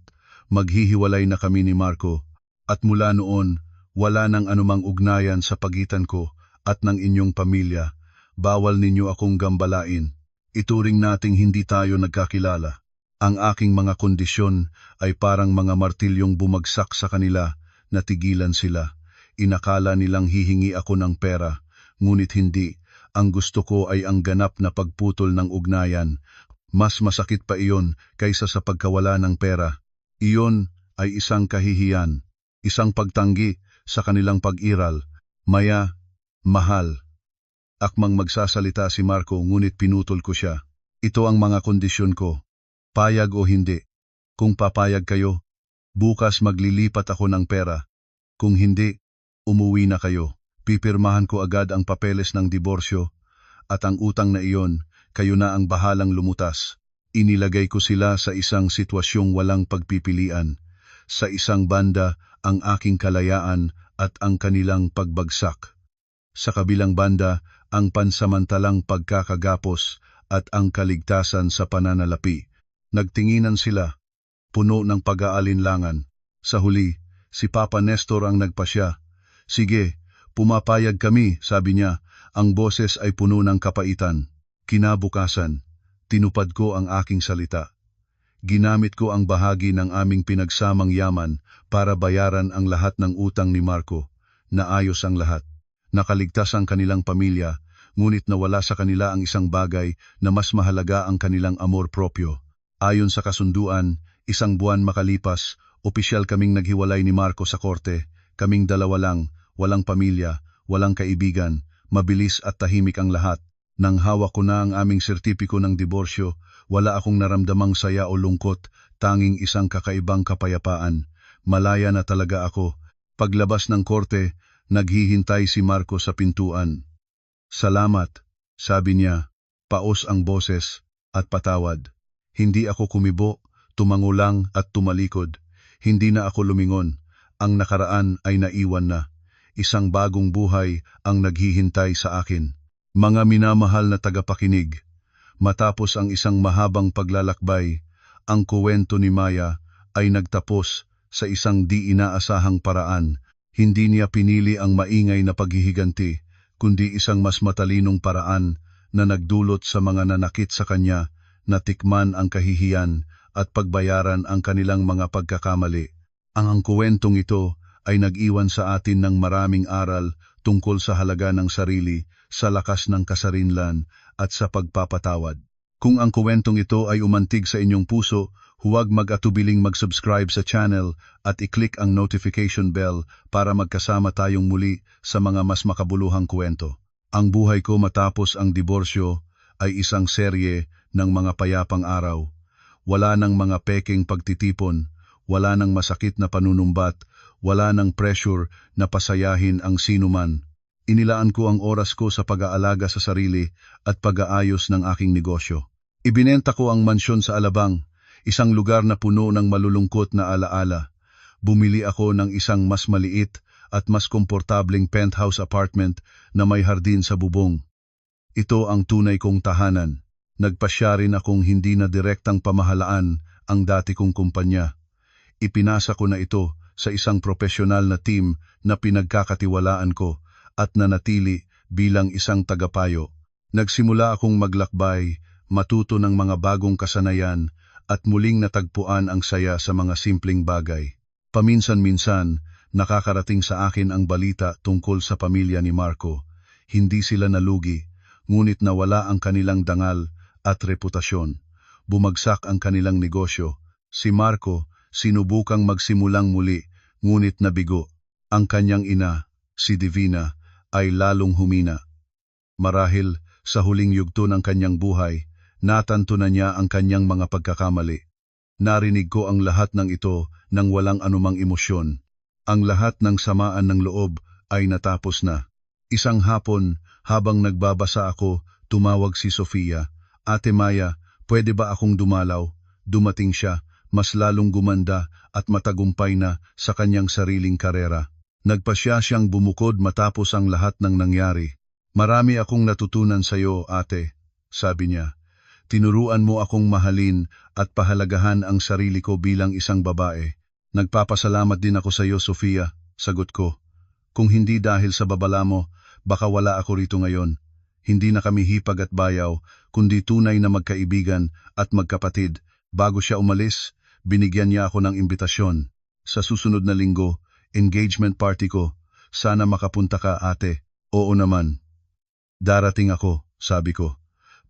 maghihiwalay na kami ni Marco, at mula noon, wala nang anumang ugnayan sa pagitan ko at ng inyong pamilya. Bawal ninyo akong gambalain. Ituring nating hindi tayo nagkakilala. Ang aking mga kondisyon ay parang mga martilyong bumagsak sa kanila, natigilan sila. Inakala nilang hihingi ako ng pera, ngunit hindi. Ang gusto ko ay ang ganap na pagputol ng ugnayan. Mas masakit pa iyon kaysa sa pagkawala ng pera. Iyon ay isang kahihiyan, isang pagtanggi sa kanilang pag-iral. Maya, mahal, Akmang magsasalita si Marco ngunit pinutol ko siya. Ito ang mga kondisyon ko. Payag o hindi. Kung papayag kayo, bukas maglilipat ako ng pera. Kung hindi, umuwi na kayo. Pipirmahan ko agad ang papeles ng diborsyo at ang utang na iyon, kayo na ang bahalang lumutas. Inilagay ko sila sa isang sitwasyong walang pagpipilian. Sa isang banda, ang aking kalayaan at ang kanilang pagbagsak. Sa kabilang banda, ang pansamantalang pagkakagapos at ang kaligtasan sa pananalapi. Nagtinginan sila, puno ng pag-aalinlangan. Sa huli, si Papa Nestor ang nagpasya. Sige, pumapayag kami, sabi niya. Ang boses ay puno ng kapaitan. Kinabukasan, tinupad ko ang aking salita. Ginamit ko ang bahagi ng aming pinagsamang yaman para bayaran ang lahat ng utang ni Marco. Naayos ang lahat. Nakaligtas ang kanilang pamilya, ngunit nawala sa kanila ang isang bagay na mas mahalaga, ang kanilang amor propyo. Ayon sa kasunduan, 1 buwan makalipas, opisyal kaming naghiwalay ni Marco sa korte. Kaming dalawa lang, walang pamilya, walang kaibigan, mabilis at tahimik ang lahat. Nang hawak ko na ang aming sertipiko ng diborsyo, wala akong naramdamang saya o lungkot, tanging isang kakaibang kapayapaan. Malaya na talaga ako. Paglabas ng korte, naghihintay si Marco sa pintuan. Salamat, sabi niya, paos ang boses, at patawad. Hindi ako kumibo, tumango lang at tumalikod. Hindi na ako lumingon. Ang nakaraan ay naiwan na. Isang bagong buhay ang naghihintay sa akin. Mga minamahal na tagapakinig, matapos ang isang mahabang paglalakbay, ang kuwento ni Maya ay nagtapos sa isang di inaasahang paraan. Hindi niya pinili ang maingay na paghihiganti, kundi isang mas matalinong paraan na nagdulot sa mga nanakit sa kanya na tikman ang kahihiyan at pagbayaran ang kanilang mga pagkakamali. Ang kuwentong ito ay nag-iwan sa atin ng maraming aral tungkol sa halaga ng sarili, sa lakas ng kasarinlan at sa pagpapatawad. Kung ang kuwentong ito ay umantig sa inyong puso, huwag mag-atubiling mag-subscribe sa channel at i-click ang notification bell para magkasama tayong muli sa mga mas makabuluhang kuwento. Ang buhay ko matapos ang diborsyo ay isang serye ng mga payapang araw. Wala nang mga peking pagtitipon, wala nang masakit na panunumbat, wala nang pressure na pasayahin ang sinuman. Inilaan ko ang oras ko sa pag-aalaga sa sarili at pag-aayos ng aking negosyo. Ibinenta ko ang mansyon sa Alabang, isang lugar na puno ng malulungkot na alaala. Bumili ako ng isang mas maliit at mas komportableng penthouse apartment na may hardin sa bubong. Ito ang tunay kong tahanan. Nagpasya rin akong hindi na direktang pamahalaan ang dati kong kumpanya. Ipinasa ko na ito sa isang profesional na team na pinagkakatiwalaan ko at nanatili bilang isang tagapayo. Nagsimula akong maglakbay, matuto ng mga bagong kasanayan at muling natagpuan ang saya sa mga simpleng bagay. Paminsan-minsan, nakakarating sa akin ang balita tungkol sa pamilya ni Marco. Hindi sila nalugi, ngunit nawala ang kanilang dangal at reputasyon. Bumagsak ang kanilang negosyo. Si Marco, sinubukang magsimulang muli, ngunit nabigo. Ang kanyang ina, si Divina, ay lalong humina. Marahil, sa huling yugto ng kanyang buhay, natanto na niya ang kanyang mga pagkakamali. Narinig ko ang lahat ng ito nang walang anumang emosyon. Ang lahat ng samaan ng loob ay natapos na. Isang hapon, habang nagbabasa ako, tumawag si Sofia. Ate Maya, pwede ba akong dumalaw? Dumating siya, mas lalong gumanda at matagumpay na sa kanyang sariling karera. Nagpasya siyang bumukod matapos ang lahat ng nangyari. Marami akong natutunan sa iyo, ate, sabi niya. Tinuruan mo akong mahalin at pahalagahan ang sarili ko bilang isang babae. Nagpapasalamat din ako sa iyo, Sofia, sagot ko. Kung hindi dahil sa babala mo, baka wala ako rito ngayon. Hindi na kami hipag at bayaw, kundi tunay na magkaibigan at magkapatid. Bago siya umalis, binigyan niya ako ng imbitasyon. Sa susunod na linggo, engagement party ko. Sana makapunta ka, ate. Oo naman. Darating ako, sabi ko.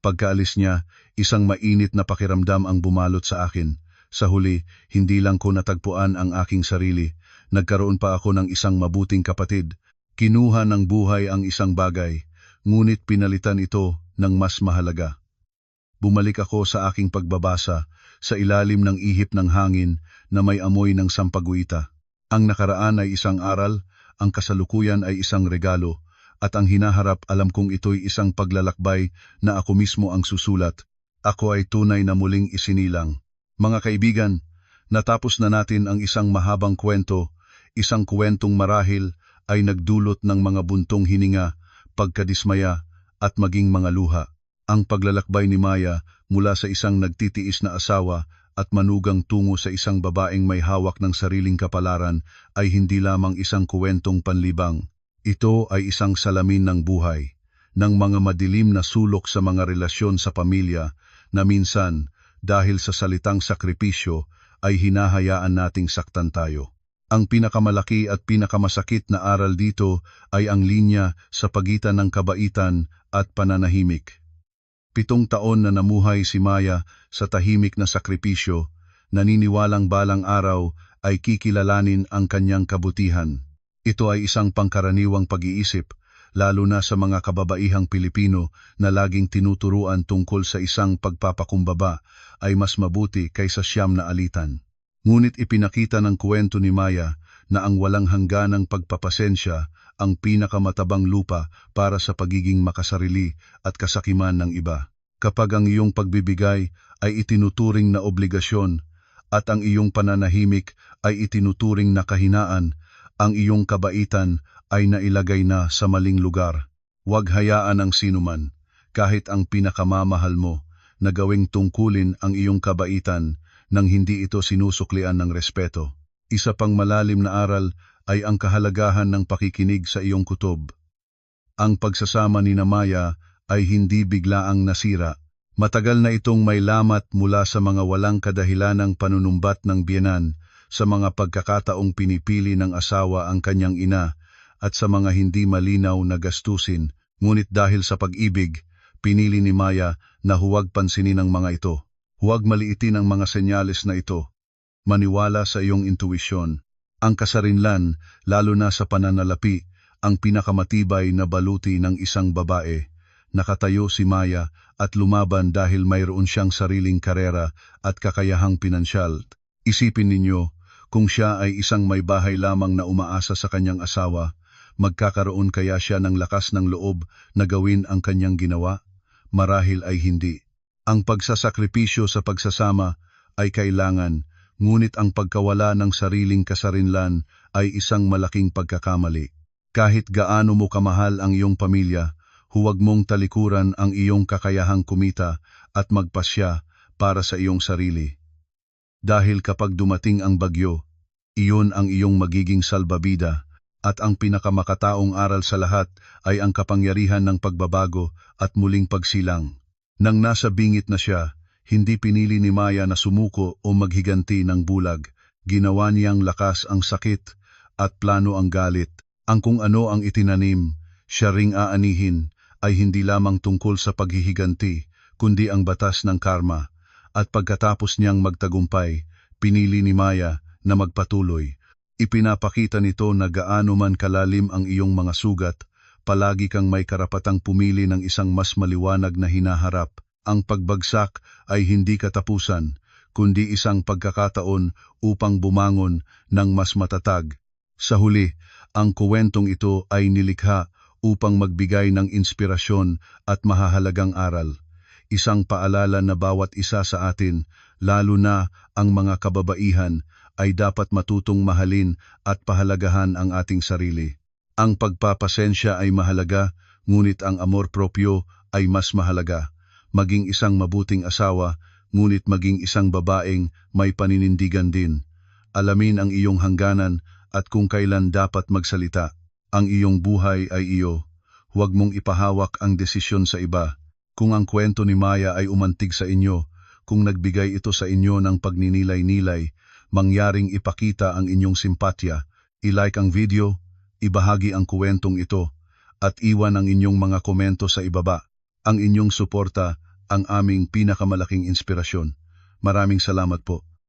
Pagkaalis niya, isang mainit na pakiramdam ang bumalot sa akin. Sa huli, hindi lang ko natagpuan ang aking sarili. Nagkaroon pa ako ng isang mabuting kapatid. Kinuha ng buhay ang isang bagay, ngunit pinalitan ito ng mas mahalaga. Bumalik ako sa aking pagbabasa sa ilalim ng ihip ng hangin na may amoy ng sampaguita. Ang nakaraan ay isang aral, ang kasalukuyan ay isang regalo, at ang hinaharap alam kong ito'y isang paglalakbay na ako mismo ang susulat. Ako ay tunay na muling isinilang. Mga kaibigan, natapos na natin ang isang mahabang kwento, isang kwentong marahil ay nagdulot ng mga buntong hininga, pagkadismaya at maging mga luha. Ang paglalakbay ni Maya mula sa isang nagtitiis na asawa at manugang tungo sa isang babaeng may hawak ng sariling kapalaran ay hindi lamang isang kwentong panlibang. Ito ay isang salamin ng buhay, ng mga madilim na sulok sa mga relasyon sa pamilya na minsan, dahil sa salitang sakripisyo, ay hinahayaan nating saktan tayo. Ang pinakamalaki at pinakamasakit na aral dito ay ang linya sa pagitan ng kabaitan at pananahimik. 7 taon na namuhay si Maya sa tahimik na sakripisyo, naniniwalang balang araw ay kikilalanin ang kanyang kabutihan. Ito ay isang pangkaraniwang pag-iisip, lalo na sa mga kababaihang Pilipino na laging tinuturuan tungkol sa isang pagpapakumbaba ay mas mabuti kaysa siyam na alitan. Ngunit ipinakita ng kwento ni Maya na ang walang hangganang pagpapasensya ang pinakamatabang lupa para sa pagiging makasarili at kasakiman ng iba. Kapag ang iyong pagbibigay ay itinuturing na obligasyon at ang iyong pananahimik ay itinuturing na kahinaan, ang iyong kabaitan ay nailagay na sa maling lugar. Huwag hayaan ang sinuman, kahit ang pinakamamahal mo, na gawing tungkulin ang iyong kabaitan nang hindi ito sinusuklian ng respeto. Isa pang malalim na aral ay ang kahalagahan ng pakikinig sa iyong kutob. Ang pagsasama ni Maya ay hindi biglaang nasira. Matagal na itong may lamat mula sa mga walang kadahilanang panunumbat ng biyenan, sa mga pagkakataong pinipili ng asawa ang kanyang ina, at sa mga hindi malinaw na gastusin. Ngunit dahil sa pag-ibig, pinili ni Maya na huwag pansinin ang mga ito. Huwag maliitin ang mga senyales na ito. Maniwala sa iyong intuwisyon. Ang kasarinlan, lalo na sa pananalapi, ang pinakamatibay na baluti ng isang babae. Nakatayo si Maya at lumaban dahil mayroon siyang sariling karera at kakayahang pinansyal. Isipin ninyo, kung siya ay isang may bahay lamang na umaasa sa kanyang asawa, magkakaroon kaya siya ng lakas ng loob na gawin ang kanyang ginawa? Marahil ay hindi. Ang pagsasakripisyo sa pagsasama ay kailangan, ngunit ang pagkawala ng sariling kasarinlan ay isang malaking pagkakamali. Kahit gaano mo kamahal ang iyong pamilya, huwag mong talikuran ang iyong kakayahang kumita at magpasya para sa iyong sarili. Dahil kapag dumating ang bagyo, iyon ang iyong magiging salbabida, at ang pinakamakataong aral sa lahat ay ang kapangyarihan ng pagbabago at muling pagsilang. Nang nasa bingit na siya, hindi pinili ni Maya na sumuko o maghiganti ng bulag. Ginawa niyang lakas ang sakit at plano ang galit. Ang kung ano ang itinanim, siya ring aanihin, ay hindi lamang tungkol sa paghihiganti, kundi ang batas ng karma. At pagkatapos niyang magtagumpay, pinili ni Maya na magpatuloy. Ipinapakita nito na gaano man kalalim ang iyong mga sugat, palagi kang may karapatang pumili ng isang mas maliwanag na hinaharap. Ang pagbagsak ay hindi katapusan, kundi isang pagkakataon upang bumangon ng mas matatag. Sa huli, ang kuwentong ito ay nilikha upang magbigay ng inspirasyon at mahahalagang aral. Isang paalala na bawat isa sa atin, lalo na ang mga kababaihan, ay dapat matutong mahalin at pahalagahan ang ating sarili. Ang pagpapasensya ay mahalaga, ngunit ang amor propyo ay mas mahalaga. Maging isang mabuting asawa, ngunit maging isang babaeng may paninindigan din. Alamin ang iyong hangganan at kung kailan dapat magsalita. Ang iyong buhay ay iyo. Huwag mong ipahawak ang desisyon sa iba. Kung ang kwento ni Maya ay umantig sa inyo, kung nagbigay ito sa inyo ng pagninilay-nilay, mangyaring ipakita ang inyong simpatya, i-like ang video, ibahagi ang kwentong ito, at iwan ang inyong mga komento sa ibaba. Ang inyong suporta ang aming pinakamalaking inspirasyon. Maraming salamat po.